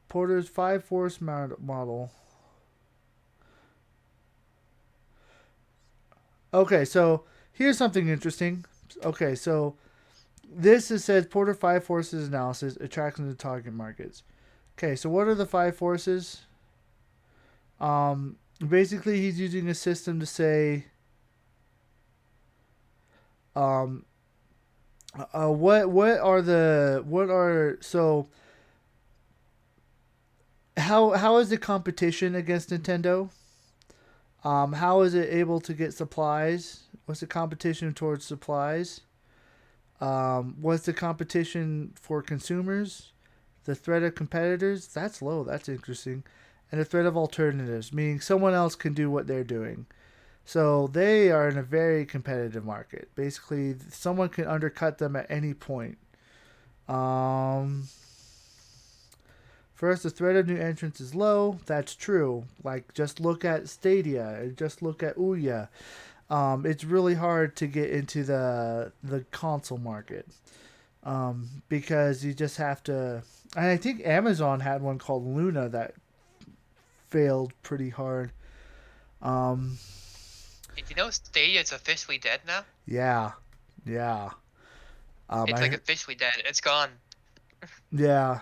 Porter's 5 force model. Okay, so here's something interesting. Okay, so this is says Porter 5 forces analysis attraction to target markets. Okay, so what are the 5 forces? Basically, he's using a system to say, um, what are so how is the competition against Nintendo? How is it able to get supplies? What's the competition towards supplies? What's the competition for consumers? The threat of competitors, that's low. That's interesting. And the threat of alternatives, meaning someone else can do what they're doing. So they are in a very competitive market. Basically, someone can undercut them at any point. Um, First, the threat of new entrants is low. That's true. Like, just look at Stadia. Just look at Ouya. It's really hard to get into the console market, because you just have to. And I think Amazon had one called Luna that failed pretty hard. Um, Did you know Stadia is officially dead now? yeah, yeah. It's like I officially dead. It's gone. yeah.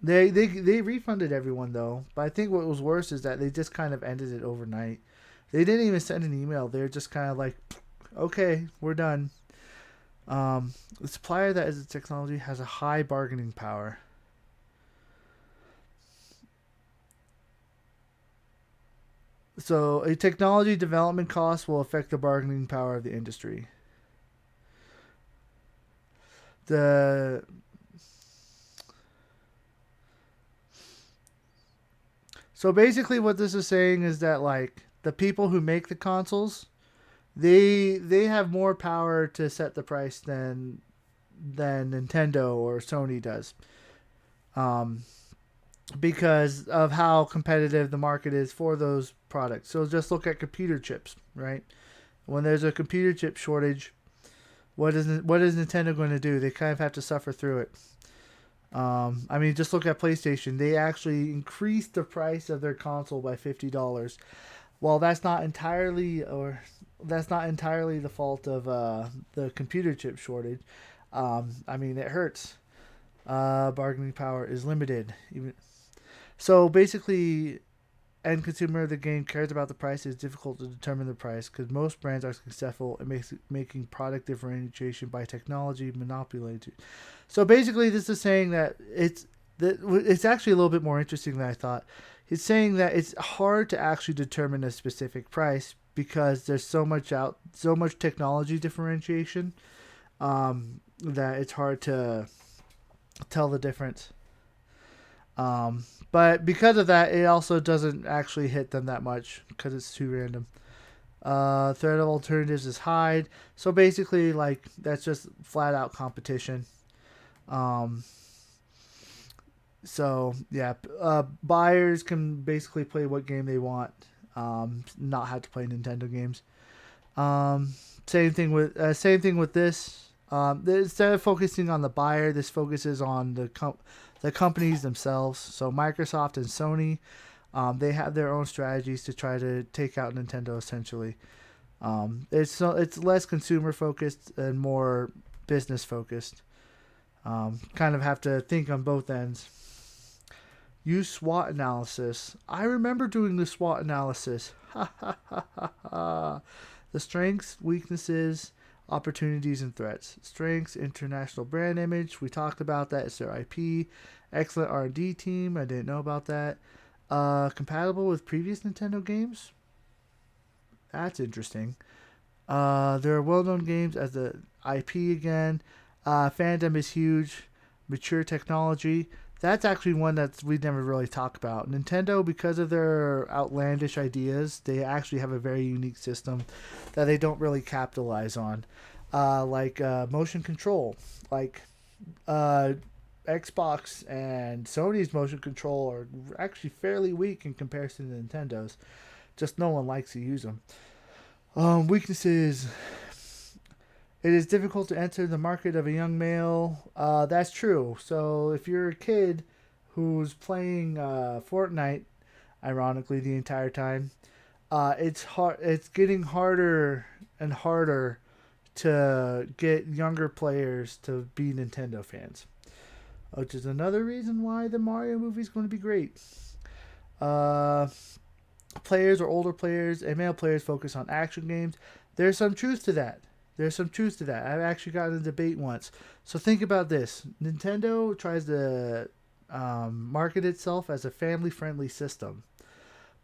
They refunded everyone though, but I think what was worse is that they just kind of ended it overnight. They didn't even send an email. They're just kind of like, okay, we're done. The supplier that is the technology has a high bargaining power. So, a technology development cost will affect the bargaining power of the industry. The So basically what this is saying is that like the people who make the consoles, they have more power to set the price than Nintendo or Sony does. Um, because of how competitive the market is for those products. So just look at computer chips, right? When there's a computer chip shortage, what is Nintendo going to do? They kind of have to suffer through it. I mean, just look at PlayStation. They actually increased the price of their console by $50. While that's not entirely the fault of the computer chip shortage. I mean, it hurts. Bargaining power is limited. So basically, end consumer of the game cares about the price. It's difficult to determine the price because most brands are successful in making product differentiation by technology manipulated. So basically, this is saying that it's actually a little bit more interesting than I thought. He's saying that it's hard to actually determine a specific price because there's so much technology differentiation, that it's hard to tell the difference. But because of that, it also doesn't actually hit them that much because it's too random. Threat of alternatives is hide. So basically, like, that's just flat out competition. Um, so yeah, buyers can basically play what game they want, not have to play Nintendo games. Um, same thing with this. Instead of focusing on the buyer, this focuses on the companies themselves. So Microsoft and Sony, they have their own strategies to try to take out Nintendo. Essentially, it's less consumer focused and more business focused. Kind of have to think on both ends. Use SWOT analysis. I remember doing the SWOT analysis. Ha ha ha ha ha. The strengths, weaknesses, opportunities, and threats. Strengths, international brand image. We talked about that. It's their IP. Excellent R&D team. I didn't know about that. Compatible with previous Nintendo games. That's interesting. There are well-known games as the IP again. Fandom is huge. Mature technology. That's actually one that we never really talk about. Nintendo, because of their outlandish ideas, they actually have a very unique system that they don't really capitalize on. Motion control. Like uh, Xbox and Sony's motion control are actually fairly weak in comparison to Nintendo's. Just no one likes to use them. Weaknesses. It is difficult to enter the market of a young male. That's true. So if you're a kid who's playing Fortnite, ironically, the entire time, it's hard. It's getting harder and harder to get younger players to be Nintendo fans, which is another reason why the Mario movie is going to be great. Uh, Players or older players and male players focus on action games. There's some truth to that. There's some truth to that. I've actually gotten a debate once. So think about this. Nintendo tries to market itself as a family-friendly system.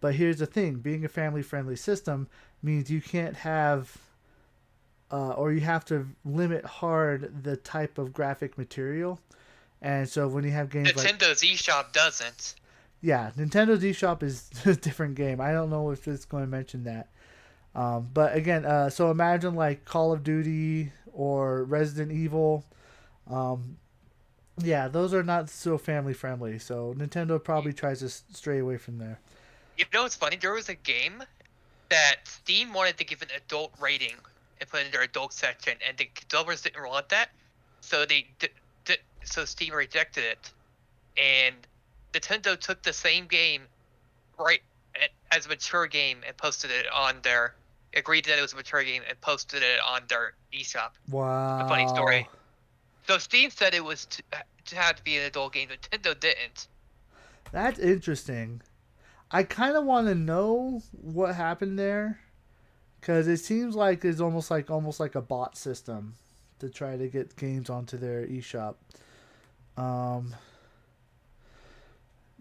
But here's the thing. Being a family-friendly system means you can't have, or you have to limit hard the type of graphic material. And so when you have games like... Nintendo's eShop doesn't. Yeah, Nintendo's eShop is a different game. I don't know if it's going to mention that. But again, so imagine like Call of Duty or Resident Evil. Um, yeah, those are not so family friendly. So Nintendo probably tries to stray away from there. You know what's funny? There was a game that Steam wanted to give an adult rating and put it in their adult section, and the developers didn't want that, so so Steam rejected it, and Nintendo took the same game, right, as a mature game and posted it on their, agreed that it was a mature game and posted it on their eShop. A funny Wow. story. So Steam said it was to have to be an adult game. Nintendo didn't. That's interesting. I kind of want to know what happened there because it seems like it's almost like a bot system to try to get games onto their eShop. Um,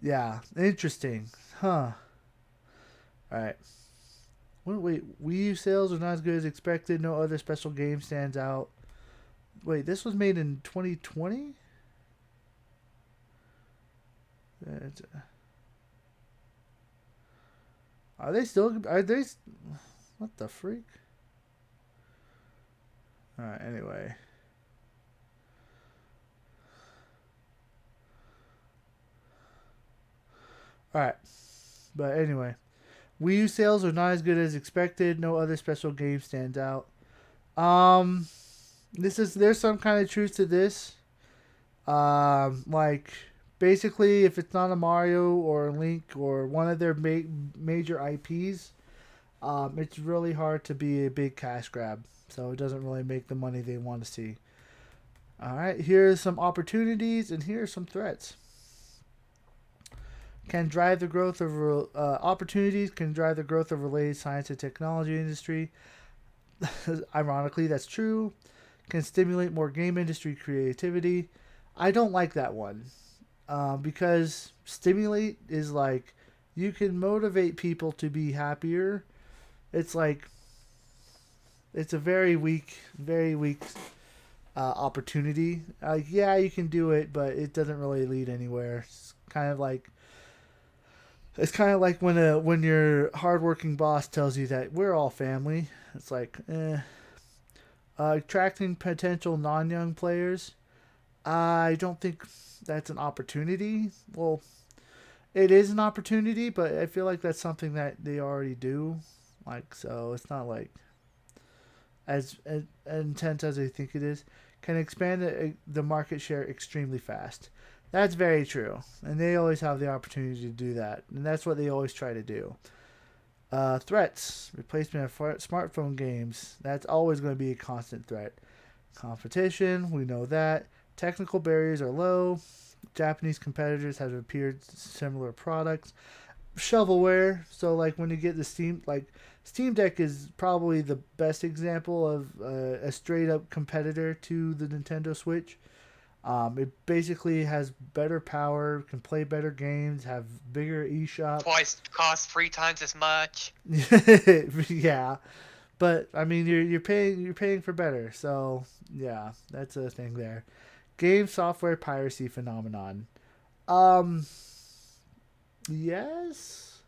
yeah, interesting, huh? All right. Wait, Wii U sales are not as good as expected. No other special game stands out. Wait, this was made in 2020? Are they still? Are they? What the freak? All right. Anyway. All right. But anyway, Wii U sales are not as good as expected. No other special game stands out. Um, there's some kind of truth to this. Like basically, if it's not a Mario or a Link or one of their major IPs, it's really hard to be a big cash grab. So it doesn't really make the money they want to see. All right, here's some opportunities and here are some threats. Can drive the growth of opportunities. Can drive the growth of related science and technology industry. Ironically, that's true. Can stimulate more game industry creativity. I don't like that one because stimulate is like you can motivate people to be happier. It's like it's a very weak opportunity. Yeah, you can do it, but it doesn't really lead anywhere. It's kind of like when your hardworking boss tells you that we're all family. It's like, attracting potential non-young players. I don't think that's an opportunity. Well, it is an opportunity, but I feel like that's something that they already do. Like, so it's not like as intense as they think it is. Can expand the market share extremely fast. That's very true, and they always have the opportunity to do that, and that's what they always try to do. Threats, replacement of smartphone games. That's always going to be a constant threat. Competition, we know that. Technical barriers are low. Japanese competitors have appeared similar products. Shovelware, so like when you get the Steam Deck is probably the best example of a straight up competitor to the Nintendo Switch. It basically has better power, can play better games, have bigger eShop. Twice cost 3 times as much. Yeah, but I mean you're paying for better, so yeah, that's a thing there. Game software piracy phenomenon. Um, yes,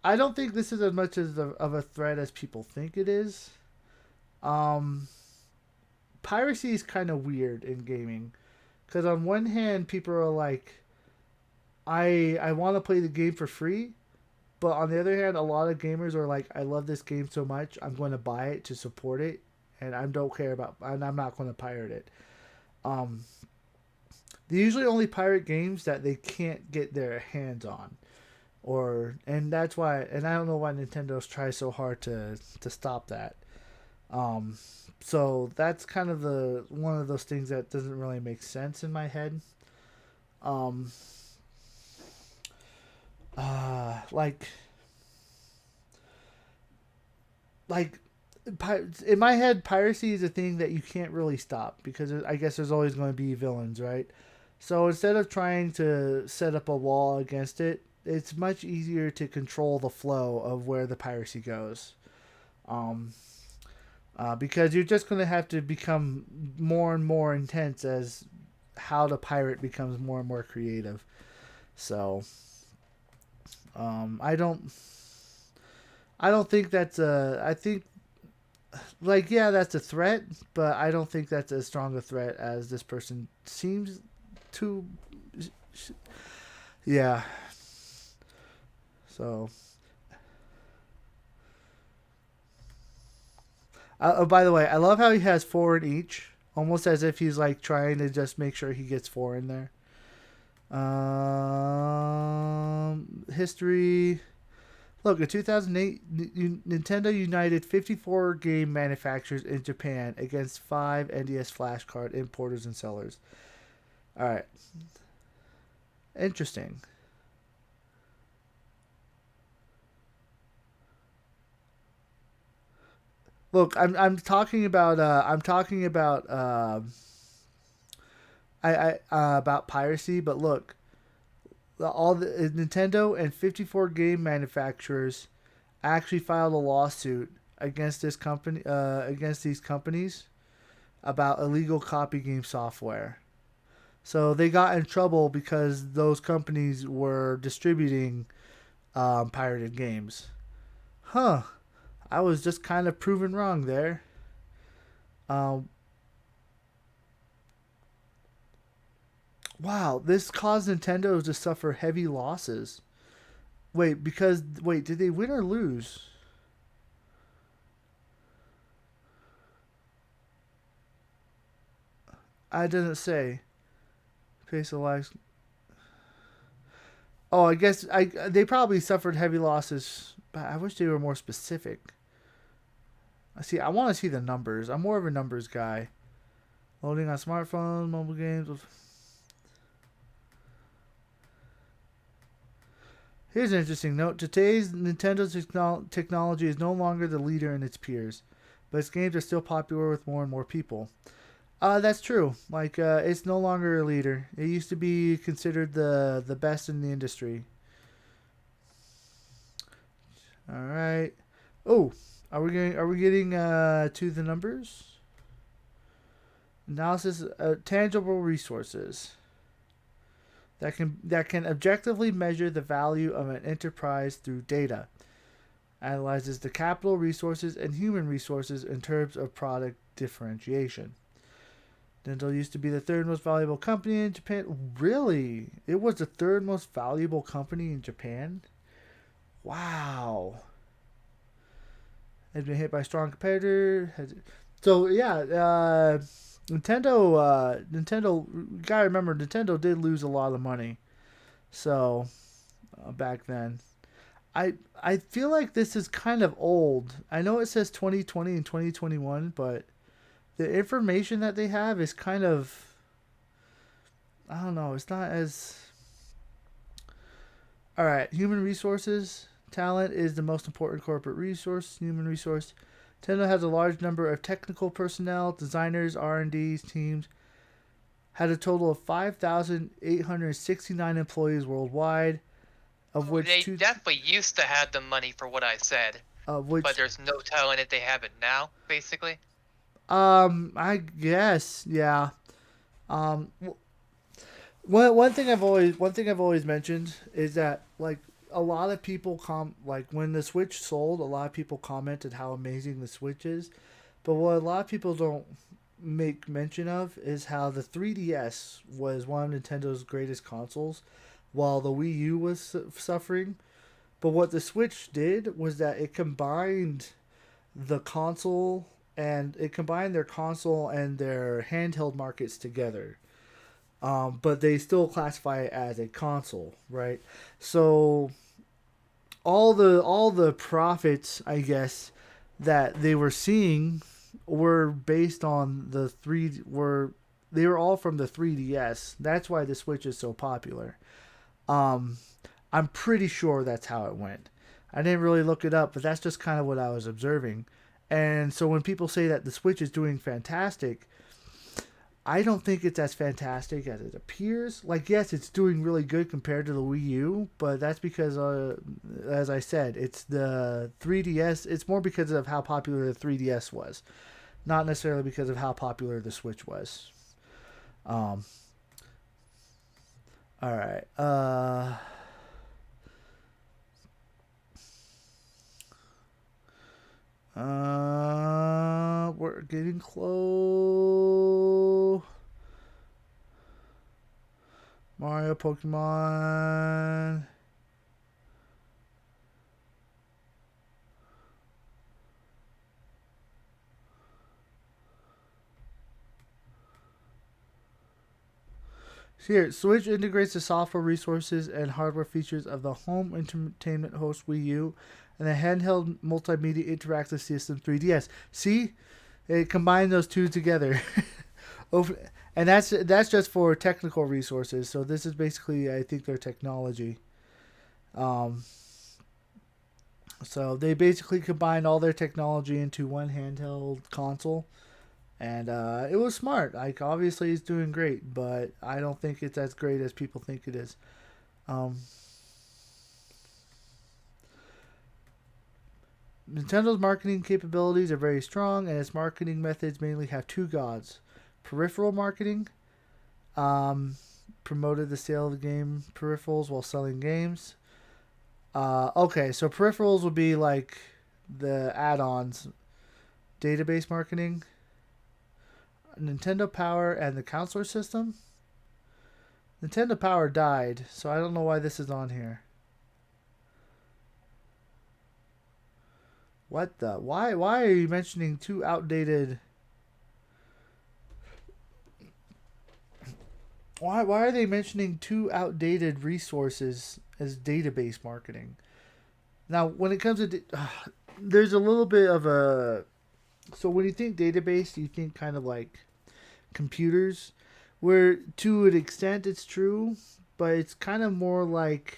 I don't think this is as much of a threat as people think it is. Um, Piracy is kind of weird in gaming because on one hand, people are like, I want to play the game for free, but on the other hand, a lot of gamers are like, I love this game so much, I'm going to buy it to support it, and I don't care about, and I'm not going to pirate it. Um, they usually only pirate games that they can't get their hands on, and that's why, and I don't know why Nintendo's tries so hard to stop that. Um, so that's kind of the one of those things that doesn't really make sense in my head. Um, like like in my head, piracy is a thing that you can't really stop because I guess there's always going to be villains, right? So instead of trying to set up a wall against it, it's much easier to control the flow of where the piracy goes. Um, because you're just going to have to become more and more intense as how to pirate becomes more and more creative. So I don't think that's a. I think like yeah, that's a threat, but I don't think that's as strong a threat as this person seems to. Yeah. So. Oh, by the way, I love how he has four in each, almost as if he's like trying to just make sure he gets four in there. History. Look, in 2008, Nintendo united 54 game manufacturers in Japan against 5 NDS flash card importers and sellers. All right, interesting. Look, I'm talking about about piracy, but look, all the Nintendo and 54 game manufacturers actually filed a lawsuit against these companies about illegal copy game software. So they got in trouble because those companies were distributing pirated games. Huh. I was just kind of proven wrong there. Um, wow, this caused Nintendo to suffer heavy losses. Wait, did they win or lose? I didn't say. Face of life. Oh, I guess I they probably suffered heavy losses, but I wish they were more specific. I see. I want to see the numbers. I'm more of a numbers guy. Loading on smartphones, mobile games. Here's an interesting note. Today's Nintendo's technology is no longer the leader in its peers, but its games are still popular with more and more people. That's true. Like, it's no longer a leader. It used to be considered the best in the industry. All right. Oh, are we getting to the numbers? Analysis tangible resources that can objectively measure the value of an enterprise through data. Analyzes the capital resources and human resources in terms of product differentiation. Dental used to be the third most valuable company in Japan. Really? It was the third most valuable company in Japan? Wow. Had been hit by a strong competitor. So yeah, Nintendo. You gotta remember, Nintendo did lose a lot of money. So back then, I feel like this is kind of old. I know it says 2020 and 2021, but the information that they have is kind of, I don't know. It's not as all right. Human resources talent is the most important corporate resource. Human resource. Nintendo has a large number of technical personnel, designers, R&D teams. Had a total of 5,869 employees worldwide, of Oh, which they two, definitely used to have the money for what I said, of but which there's no telling if they have it now, basically. I guess yeah. Um, one thing I've always mentioned is that like a lot of people like when the Switch sold, a lot of people commented how amazing the Switch is, but what a lot of people don't make mention of is how the 3DS was one of Nintendo's greatest consoles, while the Wii U was suffering. But what the Switch did was that the console it combined their console and their handheld markets together. But they still classify it as a console, right? So all the profits, I guess, that they were seeing were based on they were all from the 3DS. That's why the Switch is so popular. Um, I'm pretty sure that's how it went. I didn't really look it up, but that's just kind of what I was observing. And so when people say that the Switch is doing fantastic, I don't think it's as fantastic as it appears. Like, yes, it's doing really good compared to the Wii U, but that's because, as I said, it's the 3DS. It's more because of how popular the 3DS was, not necessarily because of how popular the Switch was. Um, all right. We're getting close. Mario, Pokemon. Here, Switch integrates the software resources and hardware features of the home entertainment host Wii U and the handheld multimedia interactive system 3DS. See, it combined those two together. And that's just for technical resources. So this is basically, I think, their technology. Um, so they basically combined all their technology into one handheld console, and it was smart. Like obviously, it's doing great, but I don't think it's as great as people think it is. Um, Nintendo's marketing capabilities are very strong, and its marketing methods mainly have two gods: peripheral marketing, um, promoted the sale of the game peripherals while selling games. Okay, so peripherals would be like the add-ons, database marketing, Nintendo Power, and the counselor system. Nintendo Power died, so I don't know why this is on here. What the? Why are you mentioning two outdated? Why are they mentioning two outdated resources as database marketing? Now, when it comes to there's a little bit of a so when you think database, you think kind of like computers, where to an extent it's true, but it's kind of more like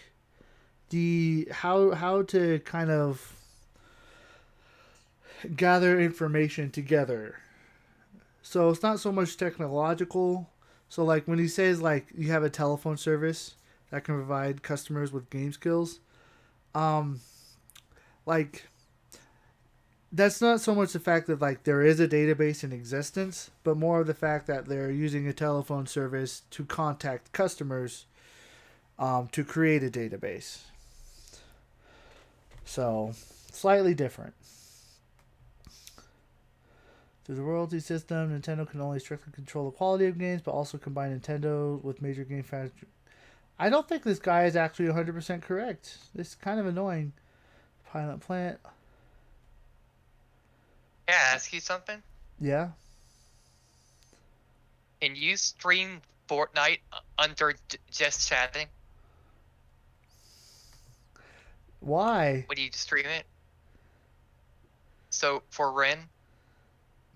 the how to kind of gather information together. So it's not so much technological. So like when he says like you have a telephone service that can provide customers with game skills, um, like that's not so much the fact that like there is a database in existence, but more of the fact that they're using a telephone service to contact customers to create a database. So slightly different. Through the royalty system, Nintendo can only strictly control the quality of games, but also combine Nintendo with major game factories. I don't think this guy is actually 100% correct. This is kind of annoying. Pilot plant. Yeah, ask you something. Yeah. Can you stream Fortnite under just chatting? Why? When you stream it? So for Ren,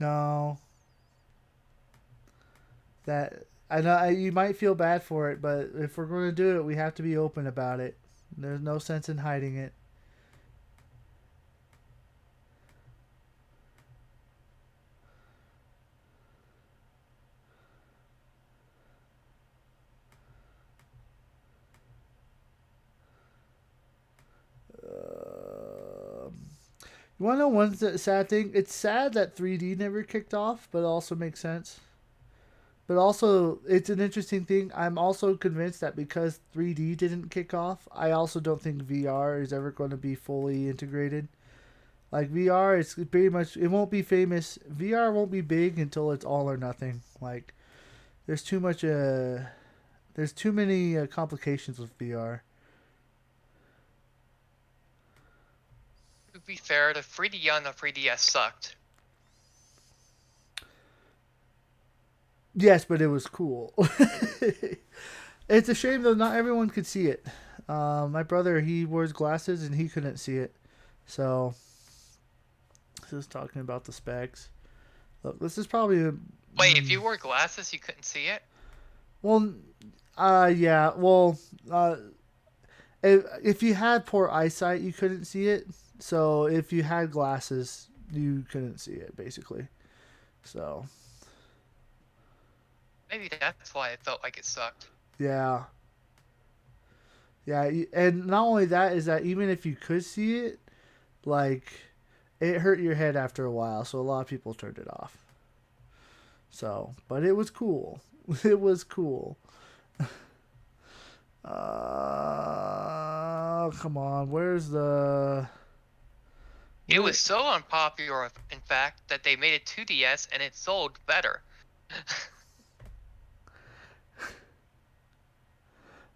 No. That I know you might feel bad for it, but if we're going to do it, we have to be open about it. There's no sense in hiding it. You want to know one sad thing? It's sad that 3D never kicked off, but it also makes sense. But also, it's an interesting thing. I'm also convinced that because 3D didn't kick off, I also don't think VR is ever going to be fully integrated. Like VR, it's pretty much it won't be famous. VR won't be big until it's all or nothing. Like there's too much. There's too many complications with VR. to be fair, the 3D on the 3DS sucked. Yes, but it was cool. It's a shame though. Not everyone could see it. My brother, he wears glasses and he couldn't see it. So this is talking about the specs. Look, this is probably Wait, if you wore glasses, you couldn't see it? well, yeah. Well, if you had poor eyesight, you couldn't see it. So if you had glasses, you couldn't see it basically. So Maybe that's why it felt like it sucked. yeah, yeah. And not only that is that even if you could see it, like it hurt your head after a while. So a lot of people turned it off. So, but it was cool. It was cool. Come on. Where's the? It was so unpopular, in fact, that they made a 2DS and it sold better.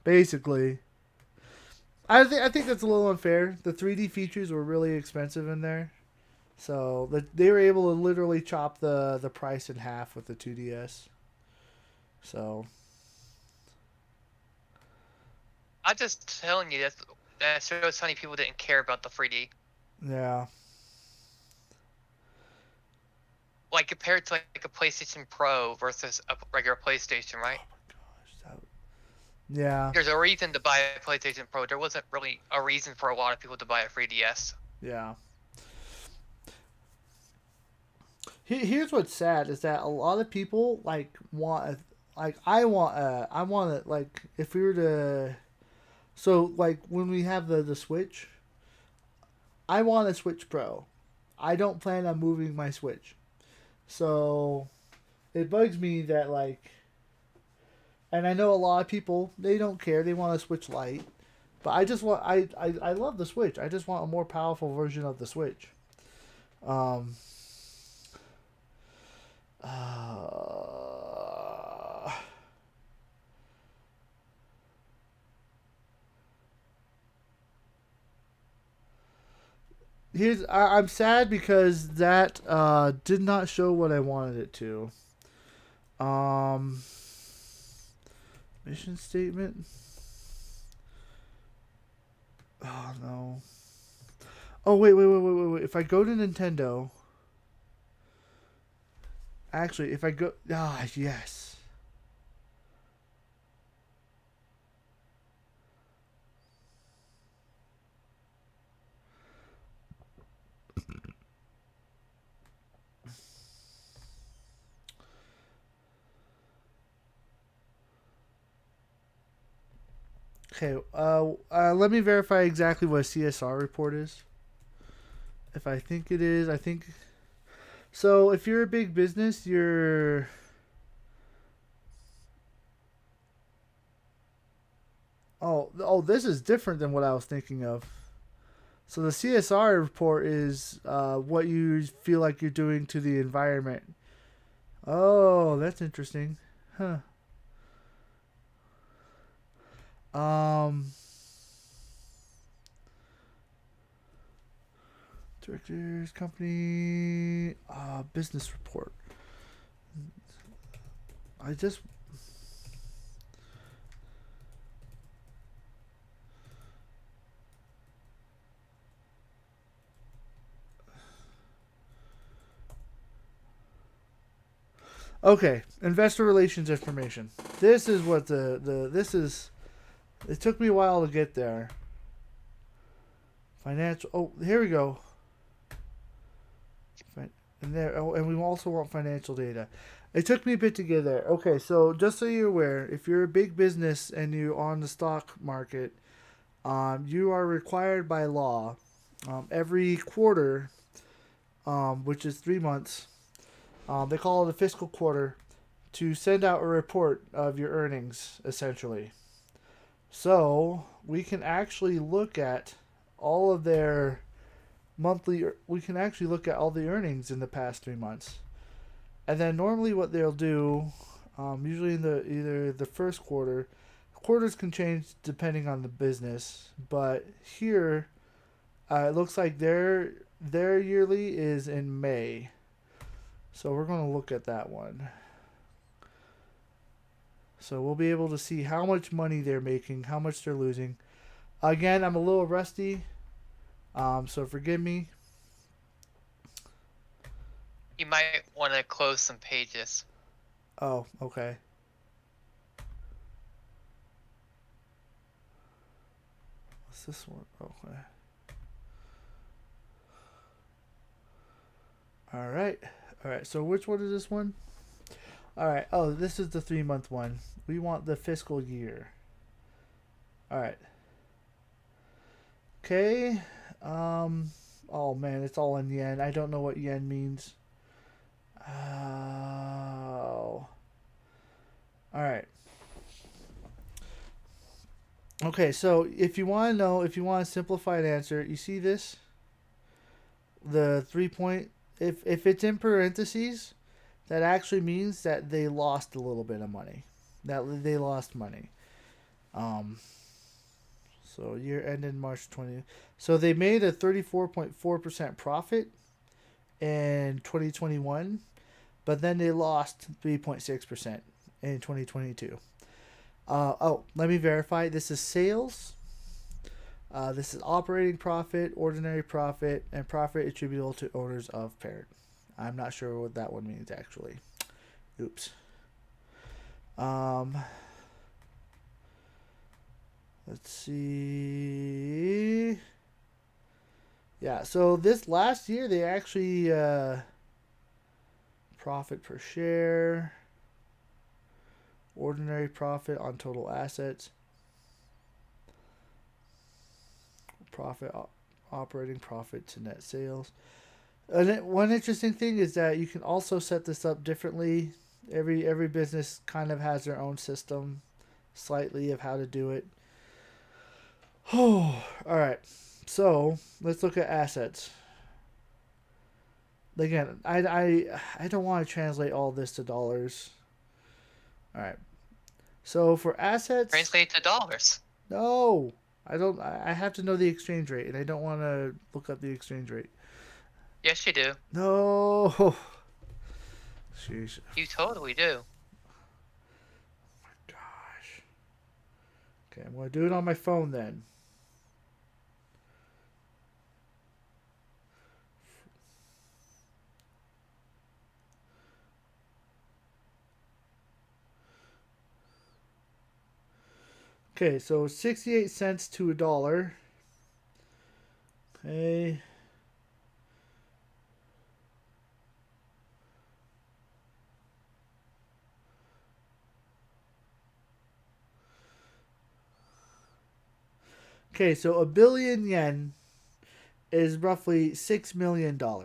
Basically, I think that's a little unfair. The 3D features were really expensive in there, so they were able to literally chop the price in half with the 2DS. So I'm just telling you that shows how many people didn't care about the 3D. yeah, Like compared to like a PlayStation Pro versus a regular PlayStation, right? that, yeah, There's a reason to buy a PlayStation Pro. There wasn't really a reason for a lot of people to buy a 3DS. yeah. Here's what's sad is that a lot of people like want like I want it like if we were to so like when we have the Switch, I want a Switch Pro. I don't plan on moving my Switch. So it bugs me that like and I know a lot of people they don't care, they want a Switch Lite. But I just want I love the Switch. I just want a more powerful version of the Switch. Um uh, I'm sad because that did not show what I wanted it to. Um, mission statement. Oh no. Oh wait. If I go to Nintendo, actually, if I go, yes. Okay. Let me verify exactly what a CSR report is. If I think it is, I think so. If you're a big business, you're this is different than what I was thinking of. So the CSR report is what you feel like you're doing to the environment. Oh, that's interesting. Huh. Um, Directors, company, business report. I just. Okay, investor relations information. This is what this is. It took me a while to get there. Financial. Oh, here we go. And there. Oh, and we also want financial data. It took me a bit to get there. Okay, so just so you're aware, if you're a big business and you're on the stock market, you are required by law every quarter, which is 3 months. They call it a fiscal quarter to send out a report of your earnings, essentially. So we can actually look at all of their monthly. We can actually look at all the earnings in the past 3 months, and then normally what they'll do, usually in the either the first quarter, quarters can change depending on the business, but here it looks like their yearly is in May. So we're going to look at that one. So we'll be able to see how much money they're making, how much they're losing. Again, I'm a little rusty, so forgive me. You might want to close some pages. Oh, okay. What's this one? Okay. All right. All right. So which one is this one? All right. Oh, this is the 3 month one. We want the fiscal year. All right. Okay. Um. Oh man, it's all in yen. I don't know what yen means. Oh. All right. Okay. So if you want to know, if you want a simplified answer, you see this, the 3 point. If it's in parentheses, that actually means that they lost a little bit of money. That they lost money. Um, so year ended March 20. So they made a 34.4% profit in 2021, but then they lost 3.6% in 2022. Let me verify. This is sales. This is operating profit, ordinary profit, and profit attributable to owners of parent. I'm not sure what that one means actually. Oops. Um, let's see. Yeah, so this last year they actually profit per share, ordinary profit on total assets, profit operating profit to net sales. And one interesting thing is that you can also set this up differently. Every business kind of has their own system, slightly of how to do it. Oh, all right. So let's look at assets. Again, I don't want to translate all this to dollars. All right. So for assets, Translate to dollars. no, I don't. I have to know the exchange rate, and I don't want to look up the exchange rate. Yes, you do. No. Sheesh. You totally do. Gosh. Okay, I'm gonna do it on my phone then. Okay, so 68 cents to a dollar. Okay. Okay, so a billion yen is roughly $6 million. All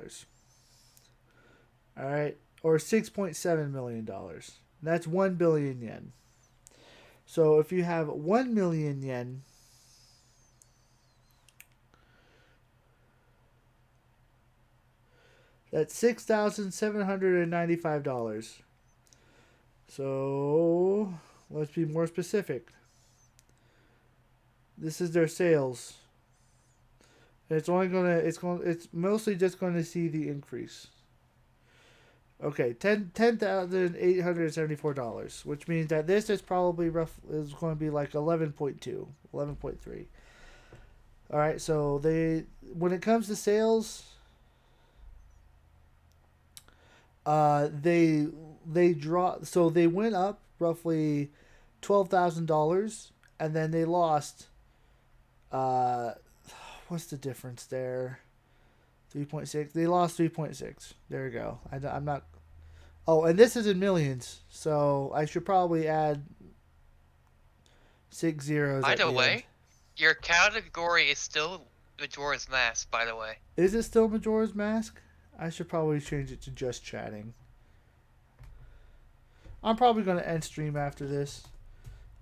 right, or $6.7 million. That's 1 billion yen. So if you have 1 million yen, that's $6,795. So let's be more specific. This is their sales. It's mostly just gonna see the increase. Okay, $10,874, which means that this is probably is going to be like 11.2, 11.3. All right, so when it comes to sales, they went up roughly $12,000, and then they lost. Uh, what's the difference there? 3.6. They lost 3.6. There you go. I'm not. Oh, and this is in millions, so I should probably add 6 zeros By at the the end. way, your category is still Majora's Mask, by the way. Is it still Majora's Mask? I should probably change it to just chatting. I'm probably going to end stream after this.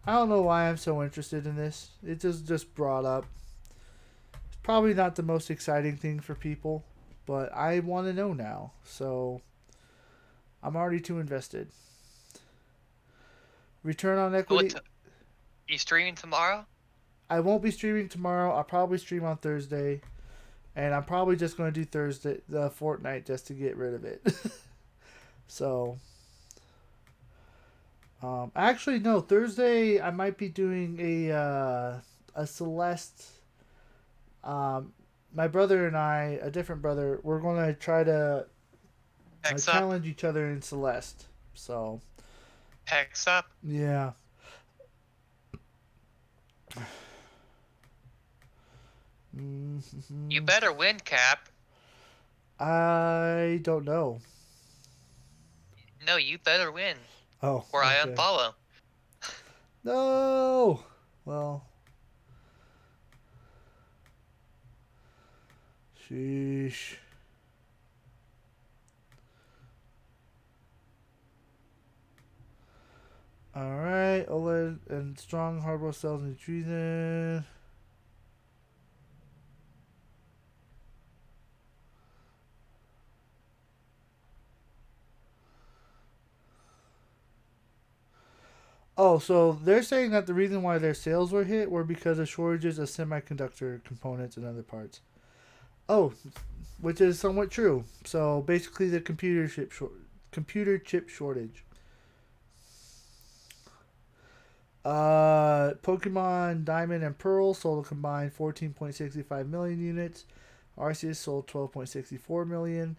I don't know why I'm so interested in this. It just brought up. It's probably not the most exciting thing for people, but I want to know now. So I'm already too invested. Return on equity. You streaming tomorrow? I won't be streaming tomorrow. I'll probably stream on Thursday. And I'm probably just going to do Thursday, the Fortnite, just to get rid of it. So, actually, no. Thursday, I might be doing a Celeste. Um, my brother and I, a different brother, we're going to try to Hex up. challenge each other in Celeste. So, Hex up. yeah. You better win, Cap. I don't know. No, you better win. Oh, or I okay. unfollow. No. Well. Sheesh. Alright, OLED and strong hardware cells and treason. Oh, so they're saying that the reason why their sales were hit were because of shortages of semiconductor components and other parts. Oh, which is somewhat true. So basically, the computer chip shortage. Pokemon Diamond and Pearl sold a combined 14.65 million units. Arceus sold 12.64 million.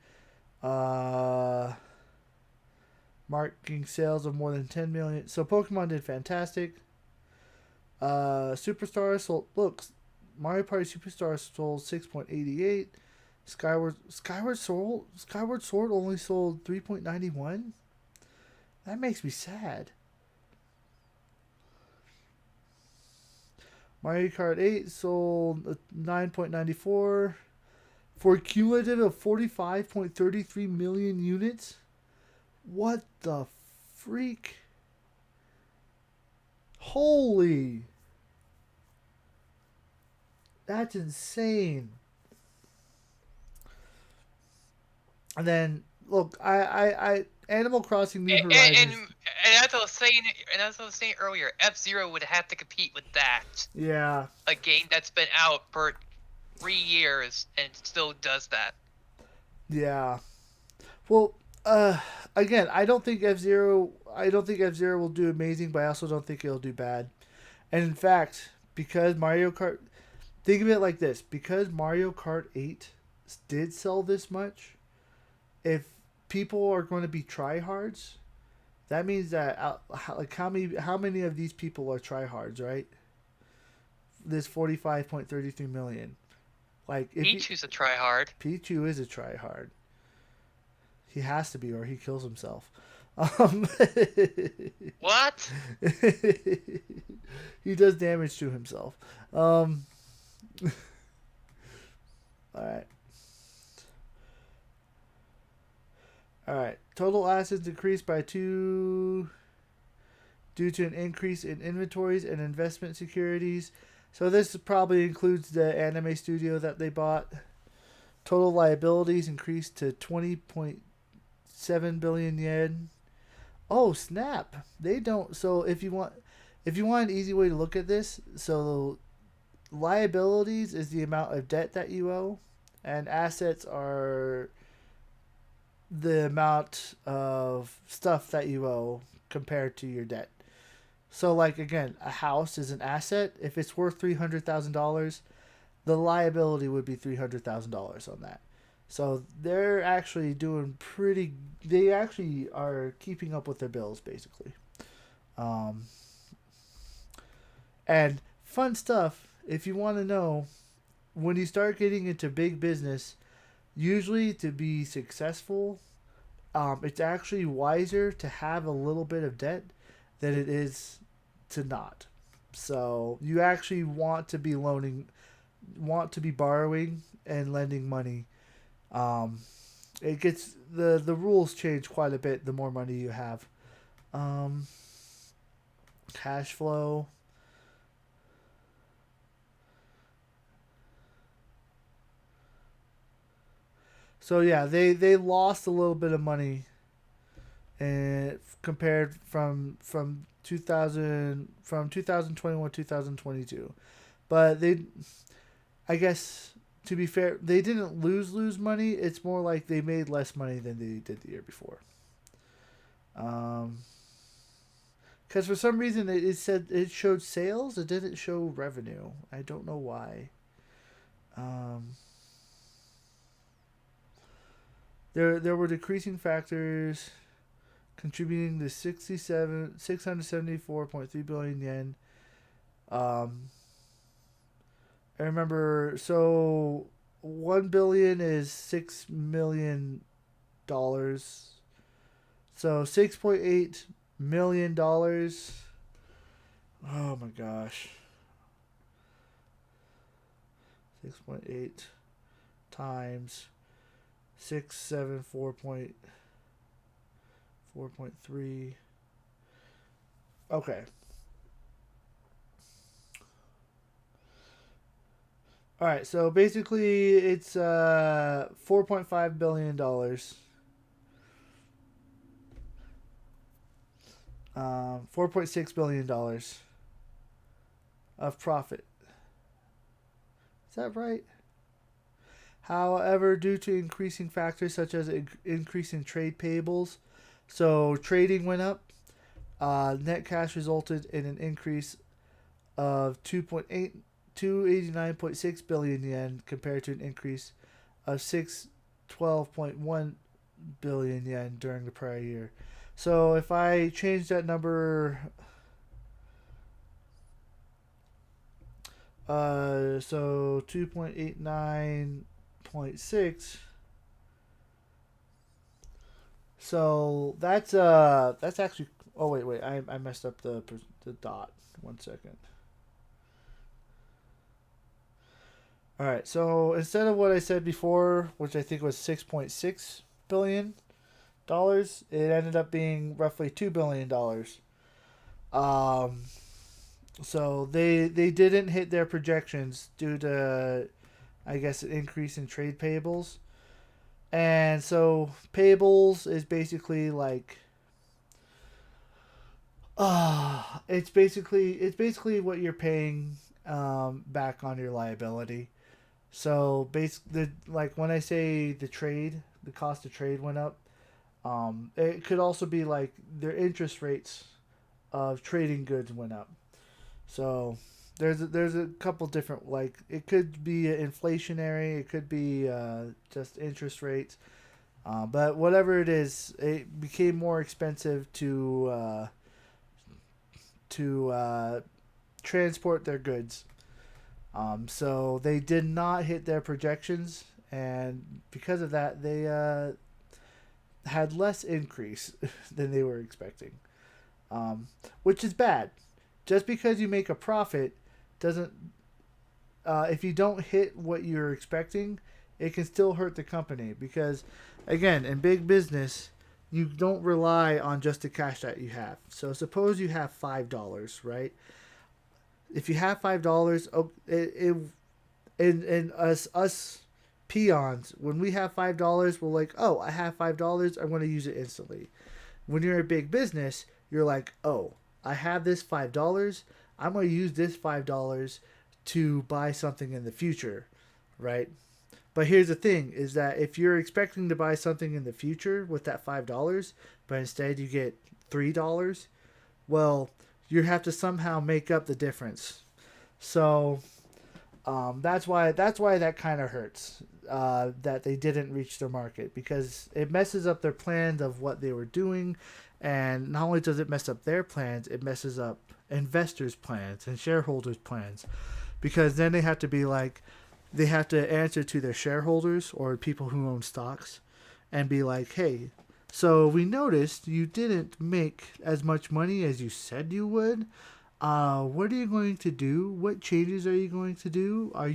Marking sales of more than 10 million. So Pokemon did fantastic. Superstars sold. Look, Mario Party Superstars sold 6.88. Skyward Sword only sold 3.91. That makes me sad. Mario Kart 8 sold 9.94 for a cumulative of 45.33 million units. What the freak? Holy. That's insane. And then look, I Animal Crossing New Horizons. And as I was saying earlier, F-Zero would have to compete with that. Yeah. A game that's been out for 3 years and still does that. Yeah. Well, again, I don't think F-Zero will do amazing, but I also don't think it'll do bad. And in fact, because Mario Kart, think of it like this: because Mario Kart 8 did sell this much, if people are going to be tryhards, that means that like how many of these people are tryhards, right? This 45.33 million. Like if Pichu's a tryhard. Pichu is a tryhard. He has to be, or he kills himself. What? He does damage to himself. All right. All right. Total assets increased by 2 due to an increase in inventories and investment securities. So this probably includes the anime studio that they bought. Total liabilities increased to 20.7 billion yen. Oh, snap. They don't so if you want an easy way to look at this, so liabilities is the amount of debt that you owe and assets are the amount of stuff that you owe compared to your debt. So, like again, a house is an asset. If it's worth $300,000, the liability would be $300,000 on that. So they're actually doing pretty. They actually are keeping up with their bills, basically. Um, and fun stuff. If you want to know, when you start getting into big business, usually to be successful, it's actually wiser to have a little bit of debt than it is to not. So you actually want to be borrowing and lending money. Um, it gets the rules change quite a bit the more money you have. Um, Cash flow. So yeah, they lost a little bit of money and compared from 2021 2022. But they I guess to be fair, they didn't lose money. It's more like they made less money than they did the year before. Um, because for some reason it said it showed sales, it didn't show revenue. I don't know why. Um, there were decreasing factors contributing to 674.3 billion yen. Um, I remember so 1 billion is $6 million. So $6.8 million. Oh my gosh. 6.8 times 674.4.3. Okay. All right, so basically it's $4.5 billion. 4.6 billion dollars of profit. Is that right? However, due to increasing factors such as increase in trade payables, so trading went up. Net cash resulted in an increase of 289.6 billion yen compared to an increase of 612.1 billion yen during the prior year. So if I change that number, so 2.89.6. So that's actually. Oh wait, I messed up the dot. 1 second. All right, so instead of what I said before, which I think was 6.6 billion dollars, it ended up being roughly $2 billion. Um, so they didn't hit their projections due to, I guess, an increase in trade payables, and so payables is basically like, it's basically what you're paying back on your liability. So like when I say the cost of trade went up. It could also be like their interest rates of trading goods went up. So there's a couple different, like it could be inflationary, it could be just interest rates. But whatever it is, it became more expensive to transport their goods. So they did not hit their projections, and because of that, they had less increase than they were expecting, which is bad. Just because you make a profit doesn't. If you don't hit what you're expecting, it can still hurt the company because, again, in big business, you don't rely on just the cash that you have. So suppose you have $5, right? If you have $5, oh, and us peons, when we have $5, we're like, oh, I have $5, I'm going to use it instantly. When you're a big business, you're like, oh, I have this $5, I'm going to use this $5 to buy something in the future, right? But here's the thing: is that if you're expecting to buy something in the future with that $5, but instead you get $3, well, you have to somehow make up the difference. So that's why that kind of hurts. That they didn't reach their market because it messes up their plans of what they were doing, and not only does it mess up their plans, it messes up investors' plans and shareholders' plans, because then they have to be like, they have to answer to their shareholders or people who own stocks, and be like, hey, so we noticed you didn't make as much money as you said you would. What are you going to do? What changes are you going to do? Are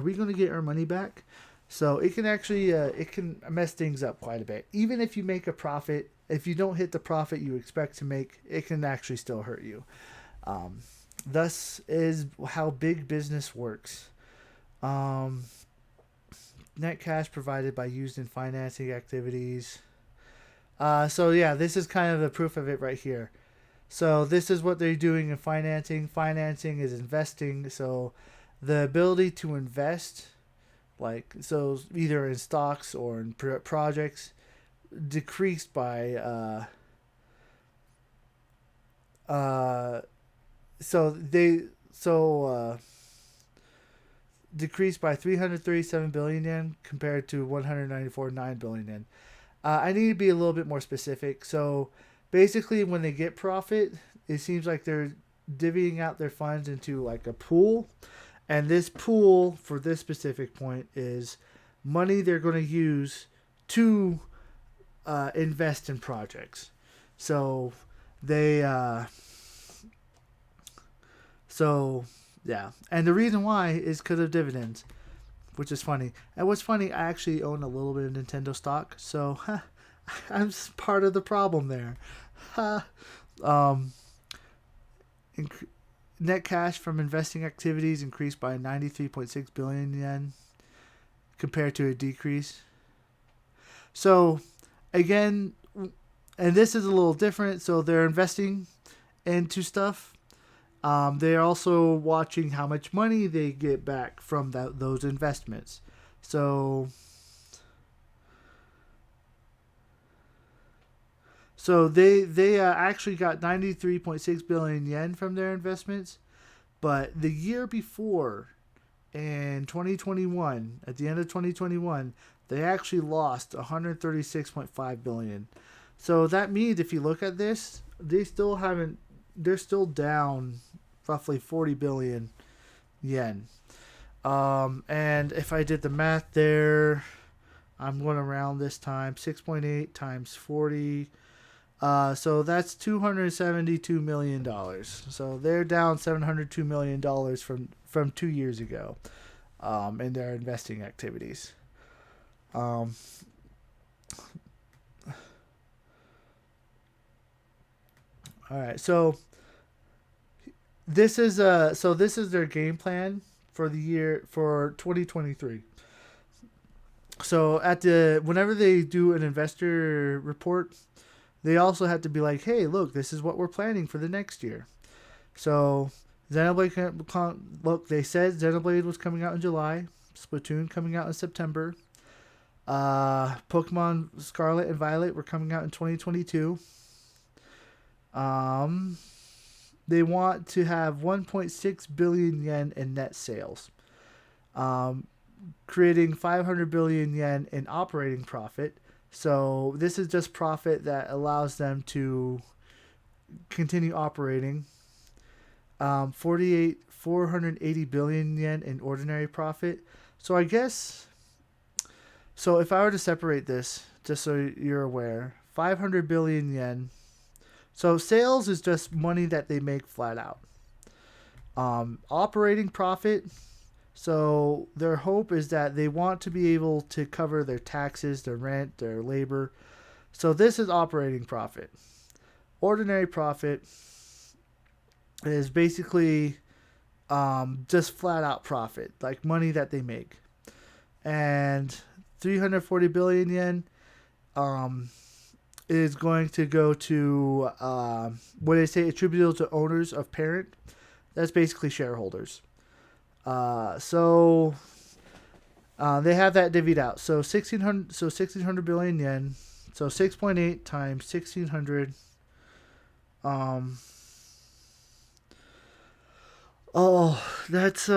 we going to get our money back? So it can actually, it can mess things up quite a bit. Even if you make a profit, if you don't hit the profit you expect to make, it can actually still hurt you. Um, Thus is how big business works. Um, Net cash provided by used in financing activities. So yeah, this is kind of the proof of it right here. So this is what they're doing in financing. Financing is investing. So the ability to invest, like so, either in stocks or in projects, decreased by uh, so they so decreased by 337 billion yen compared to 194.9 billion yen. I need to be a little bit more specific. So basically, when they get profit, it seems like they're divvying out their funds into like a pool, and this pool for this specific point is money they're going to use to invest in projects. So they so yeah, and the reason why is because of dividends, which is funny. And what's funny, I actually own a little bit of Nintendo stock, so I'm part of the problem there. um, inc- Net cash from investing activities increased by 93.6 billion yen compared to a decrease. So, again, and this is a little different. So they're investing into stuff. They're also watching how much money they get back from those investments. So, they actually got 93.6 billion yen from their investments, but the year before, in 2021, at the end of 2021, they actually lost 136.5 billion. So that means if you look at this, they still haven't. They're still down roughly 40 billion yen. And if I did the math there, I'm going around this time 6.8 times 40. So that's $272 million. So they're down $702 million from 2 years ago, in their investing activities. Um, all right, so this is their game plan for the year for 2023. So at the whenever they do an investor report, they also have to be like, hey, look, this is what we're planning for the next year. So Xenoblade, look, they said Xenoblade was coming out in July, Splatoon coming out in September, Pokemon Scarlet and Violet were coming out in 2022. Um, they want to have 1.6 billion yen in net sales, um, creating 500 billion yen in operating profit. So this is just profit that allows them to continue operating. 480 billion yen in ordinary profit. So I guess, so if I were to separate this, just so you're aware, 500 billion yen. So sales is just money that they make flat out. Operating profit. So their hope is that they want to be able to cover their taxes, their rent, their labor. So this is operating profit. Ordinary profit is basically just flat out profit, like money that they make. And 340 billion yen um, is going to go to what they say attributable to owners of parent. That's basically shareholders. So they have that divvied out. So 1600. So 1600 billion yen. So 6.8 times 1600. Um. Oh, that's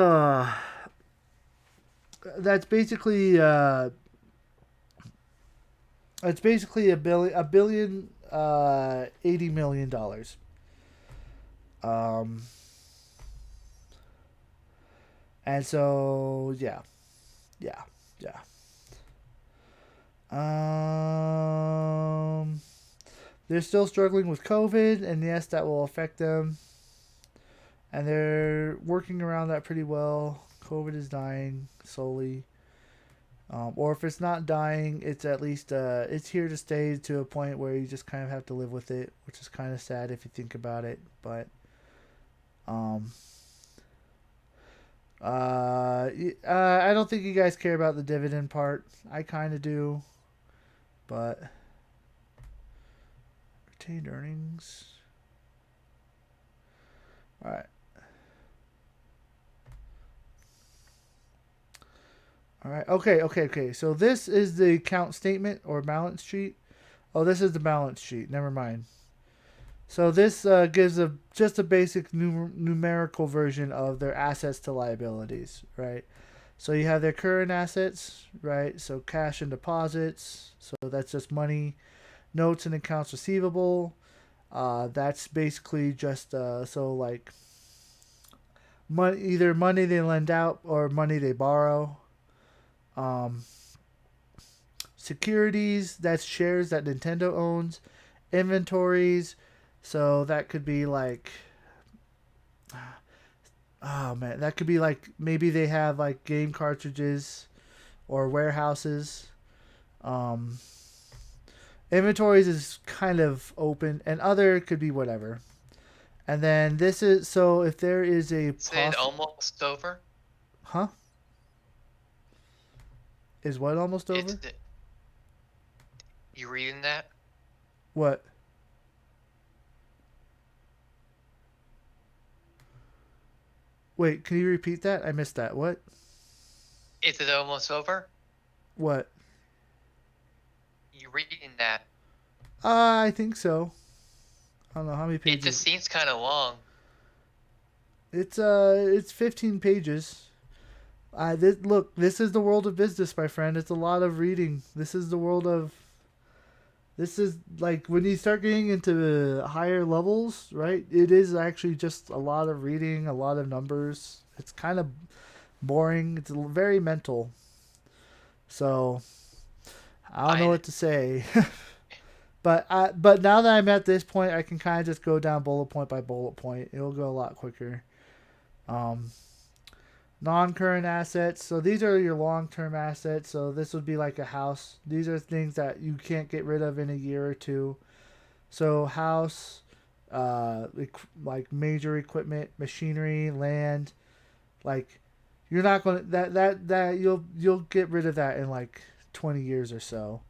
basically it's basically a billion $80 million. Um, and so yeah, yeah. Um, they're still struggling with COVID, and yes, that will affect them. And they're working around that pretty well. COVID is dying slowly, or if it's not dying, it's at least it's here to stay to a point where you just kind of have to live with it, which is kind of sad if you think about it. But um, I don't think you guys care about the dividend part. I kind of do, but retained earnings. All right. All right. Okay. So this is the account statement or balance sheet. Oh, this is the balance sheet. Never mind. So this gives just a basic numerical version of their assets to liabilities, right? So you have their current assets, right? So cash and deposits. So that's just money, notes and accounts receivable. That's basically just so like money, either money they lend out or money they borrow. Um, Securities, that's shares that Nintendo owns. Inventories, so that could be like, oh man, that could be like maybe they have like game cartridges or warehouses. Um, Inventories is kind of open, and other could be whatever. And then this is so if there is a Is it almost over? huh, is what almost It's over? you reading that? What? Wait, can you repeat that? I missed that. What? Is it almost over? What? You reading that? I think so. I don't know how many It just pages. seems kind of long. It's 15 pages. Look, this is the world of business, my friend. It's a lot of reading. This is the world of. This is like when you start getting into higher levels, right? It is actually just a lot of reading, a lot of numbers. It's kind of boring. It's very mental. So I don't know I what to say. But now that I'm at this point, I can kind of just go down bullet point by bullet point. It'll go a lot quicker. Um, Non-current assets. So these are your long-term assets. So this would be like a house. These are things that you can't get rid of in a year or two. So house, like major equipment, machinery, land. Like you're not gonna that you'll get rid of that in like 20 years or so.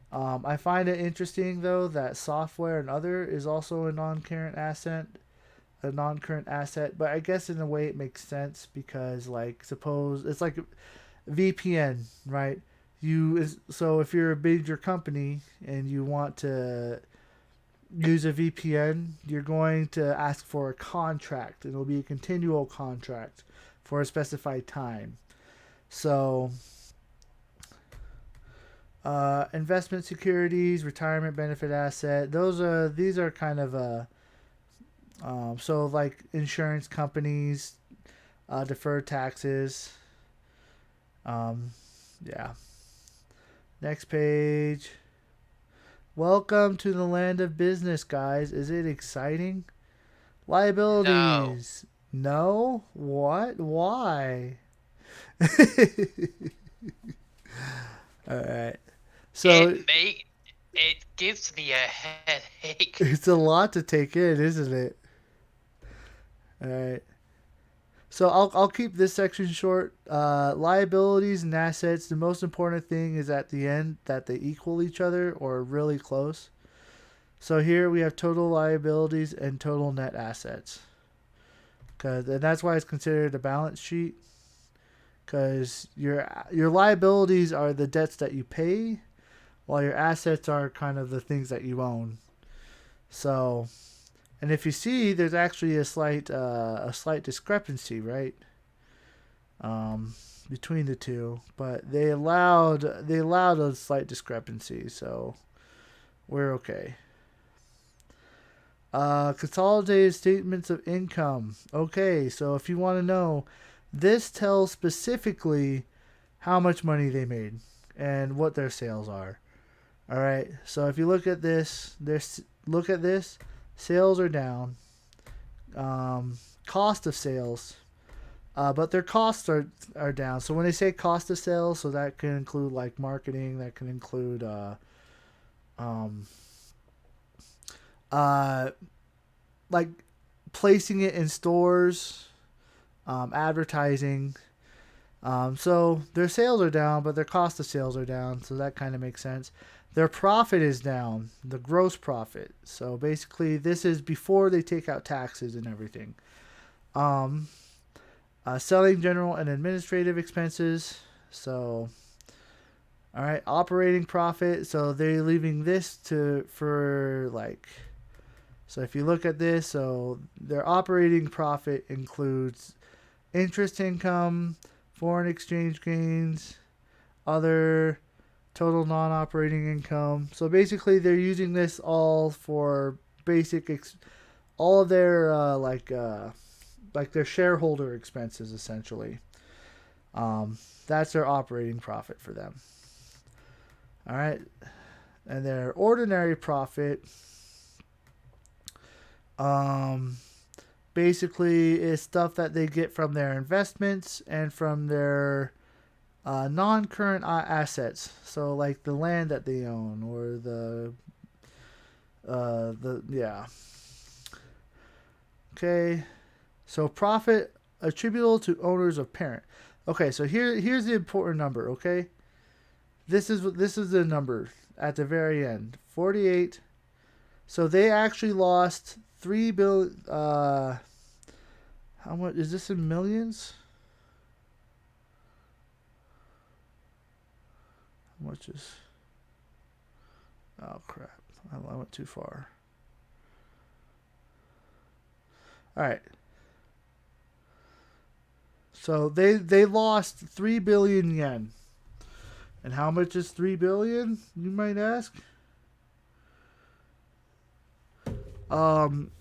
I find it interesting though that software and other is also a non-current asset, but I guess in a way it makes sense because like suppose it's like VPN, right? So if you're a major company and you want to use a VPN, you're going to ask for a contract. It'll be a continual contract for a specified time. So investment securities, retirement benefit asset. These are kind of so like insurance companies, deferred taxes. Um, yeah. Next page. Welcome to the land of business, guys. Is it exciting? no. Liabilities. No? What? Why? All right. It So may it gives me a headache. it's a lot to take in, isn't it? All right. So I'll keep this section short. Liabilities and assets. The most important thing is at the end that they equal each other or really close. So here we have total liabilities and total net assets. And that's why it's considered a balance sheet. Because your liabilities are the debts that you pay, while your assets are kind of the things that you own. So, and if you see, there's actually a slight discrepancy, right? Um, Between the two, but they allowed a slight discrepancy, so we're okay. Consolidated statements of income. Okay, so if you want to know, this tells specifically how much money they made and what their sales are. All right, so if you look at this, sales are down. Cost of sales, but their costs are down. So when they say cost of sales, so that can include like marketing, that can include um, uh, like placing it in stores, advertising. So their sales are down, but their cost of sales are down. So that kind of makes sense. Their profit is down, the gross profit. So basically, this is before they take out taxes and everything. Um, Selling, general, and administrative expenses. So, all right, operating profit. So they're leaving this to for like. So if you look at this, so their operating profit includes interest income, foreign exchange gains, other total non-operating income. So basically, they're using this all for all of their like their shareholder expenses essentially. That's their operating profit for them. All right, and their ordinary profit, um, basically is stuff that they get from their investments and from their non-current assets. So like the land that they own or the yeah. Okay, so profit attributable to owners of parent. Okay, so here's the important number. Okay, this is the number at the very end. 48. So they actually lost 3 billion. How much is this in millions? How much is? Oh crap! I went too far. All right. So they lost 3 billion yen. And how much is 3 billion? You might ask. Um,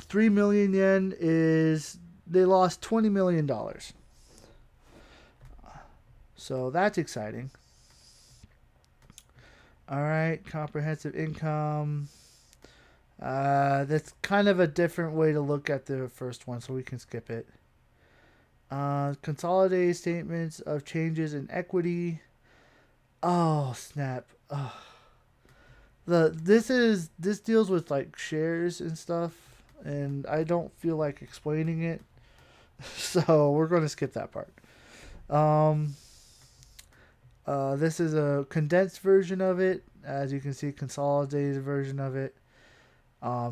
3 million yen is they lost $20 million. So that's exciting. All right, comprehensive income. That's kind of a different way to look at the first one, so we can skip it. Consolidated statements of changes in equity. Oh snap! This deals with like shares and stuff, and I don't feel like explaining it, so we're going to skip that part. Um, this is a condensed version of it, as you can see, consolidated version of it.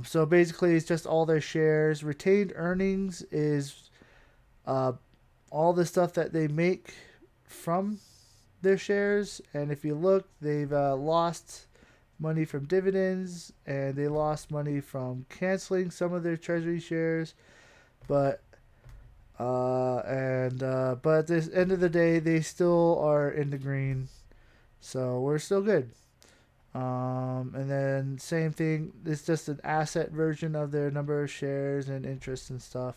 So basically, it's just all their shares. Retained earnings is uh, all the stuff that they make from their shares. And if you look, they've lost money from dividends and they lost money from canceling some of their treasury shares. But but at the end of the day, they still are in the green, so we're still good. And then same thing. It's just an asset version of their number of shares and interest and stuff.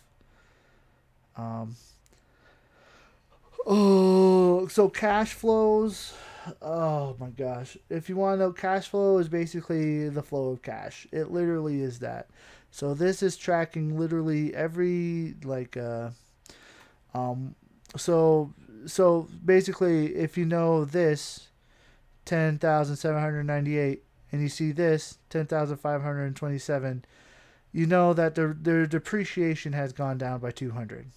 Um, oh, so cash flows. Oh my gosh! If you want to know, cash flow is basically the flow of cash. It literally is that. So this is tracking literally every um So so basically, if you know this 10,798 and you see this 10,527, you know that their depreciation has gone down by 200.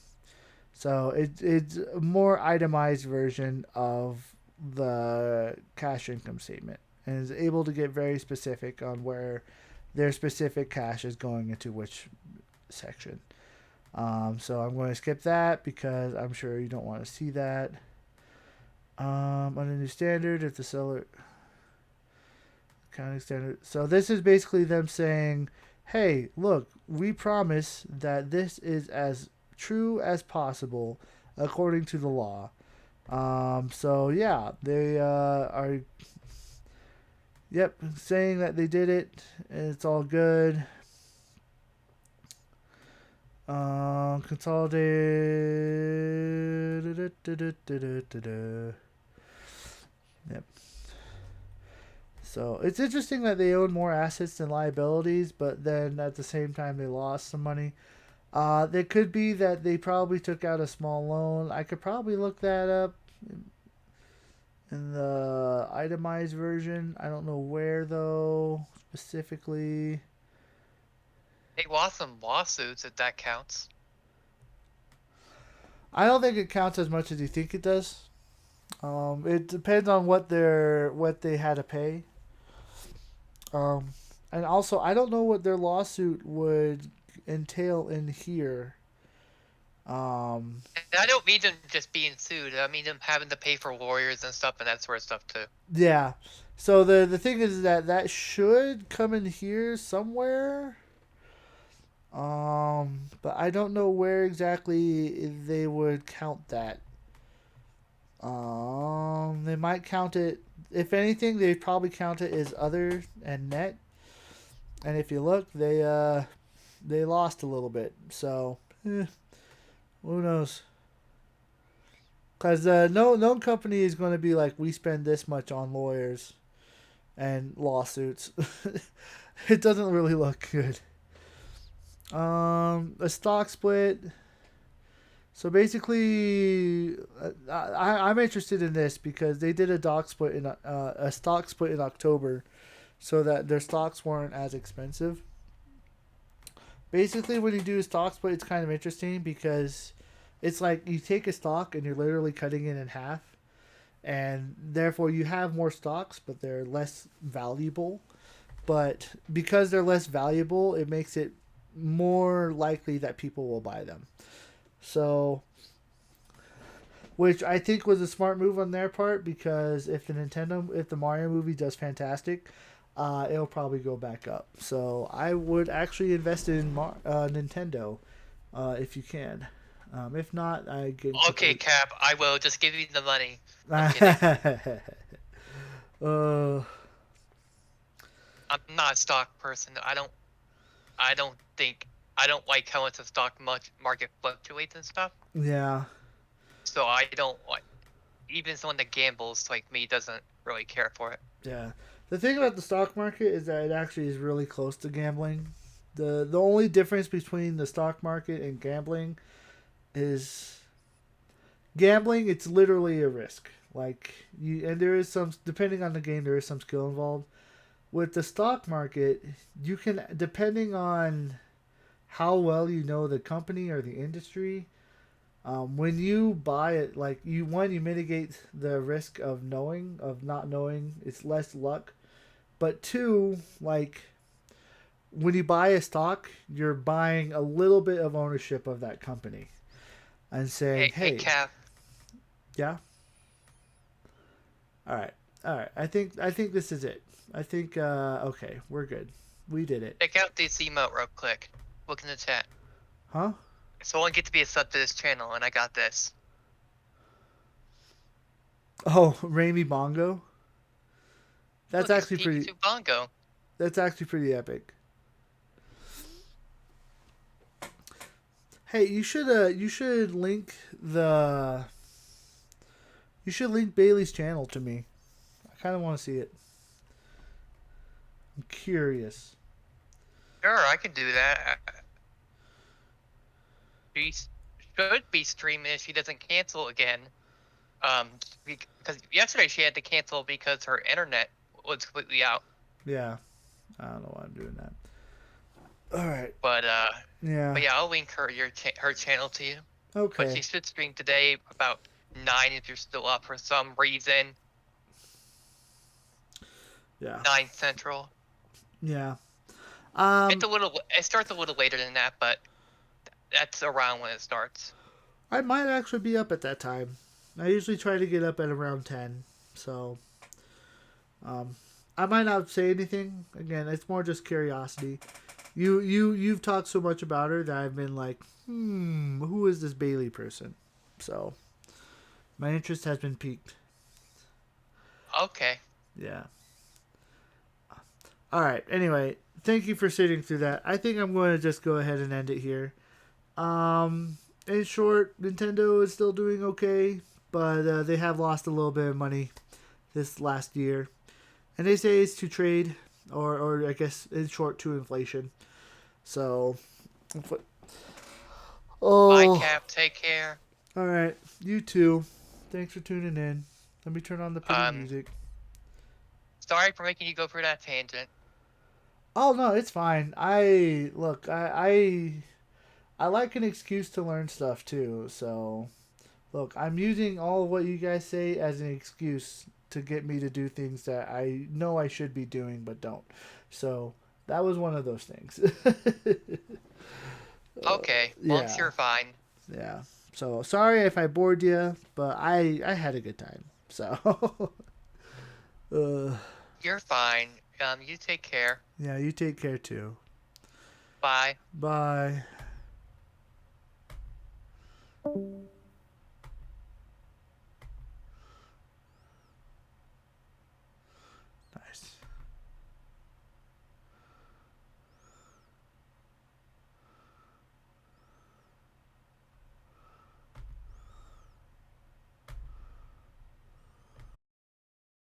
So it's a more itemized version of the cash income statement and is able to get very specific on where their specific cash is going into which section. So I'm going to skip that because I'm sure you don't want to see that. On a new standard, if the seller accounting standard. So this is basically them saying, "Hey, look, we promise that this is as true as possible according to the law." So yeah, they are, yep, saying that they did it. And it's all good. Consolidated. Yep. So it's interesting that they own more assets than liabilities, but then at the same time they lost some money. It could be that they probably took out a small loan. I could probably look that up in the itemized version. I don't know where though specifically. They lost some lawsuits if that counts. I don't think it counts as much as you think it does. It depends on what they had to pay. Um, and also I don't know what their lawsuit would entail in here. Um, And I don't mean them just being sued. I mean them having to pay for lawyers and stuff and that sort of stuff too. yeah. So the thing is that that should come in here somewhere. But I don't know where exactly they would count that. They might count it. If anything, they probably count it as other and net. And if you look, they lost a little bit. So who knows? Because no company is going to be like, we spend this much on lawyers and lawsuits. It doesn't really look good. A stock split. So basically, I'm interested in this because they did a stock split in October, so that their stocks weren't as expensive. Basically, when you do a stock split, it's kind of interesting because it's like you take a stock and you're literally cutting it in half, and therefore you have more stocks, but they're less valuable. But because they're less valuable, it makes it more likely that people will buy them. So, which I think was a smart move on their part because if the Mario movie does fantastic, it'll probably go back up. So I would actually invest in Nintendo, if you can. If not, I get Okay, complete. Cap, I will just give you the money. I'm kidding. uh, I'm not a stock person. I don't think I don't like how much the stock much market fluctuates and stuff. yeah, So I don't like even someone that gambles like me doesn't really care for it. yeah. The thing about the stock market is that it actually is really close to gambling. The only difference between the stock market and gambling is gambling. It's literally a risk. Like you, and there is some depending on the game, there is some skill involved. With the stock market, you can depending on how well you know the company or the industry. When you buy it, like you mitigate the risk of not knowing. It's less luck, but two, like when you buy a stock, you're buying a little bit of ownership of that company and saying, Hey, "Hey, Cap, yeah, all right, all right. I think this is it. I think okay, we're good. We did it, check out this emote real quick. Look in the chat. huh? Someone get to be a sub to this channel, and I got this. Oh, Raimi Bongo. That's Look, it's actually pretty. Pikachu Bongo. That's actually pretty epic. Hey, you should link Bailey's channel to me. I kind of want to see it. I'm curious. Sure, I can do that. She should be streaming if she doesn't cancel again. Because yesterday she had to cancel because her internet was completely out. Yeah, I don't know why I'm doing that. All right. But Yeah. I'll link her channel to you. But she Okay. should stream today about 9 if you're still up for some reason. Yeah. 9 Central. Yeah. It starts a little later than that, but that's around when it starts. I might actually be up at that time. I usually try to get up at around 10. So, um, I might not say anything. Again, it's more just curiosity. You've talked so much about her that I've been like, who is this Bailey person? So, my interest has been piqued. Okay. Yeah. All right. Anyway, thank you for sitting through that. I think I'm going to just go ahead and end it here. In short, Nintendo is still doing okay, but they have lost a little bit of money this last year, and they say it's to trade, or I guess in short to inflation. So, Bye, oh, Cap. Take care. all right, you too. Thanks for tuning in. Let me turn on the pretty Um, music. Sorry for making you go through that tangent. Oh no, it's fine. I look, I like an excuse to learn stuff too. So, look, I'm using all of what you guys say as an excuse to get me to do things that I know I should be doing but don't. So, that was one of those things. Okay, long as Yeah. you're fine. Yeah. So, sorry if I bored you, but I had a good time. So, uh, You're fine. You take care. yeah, you take care too. Bye. Bye.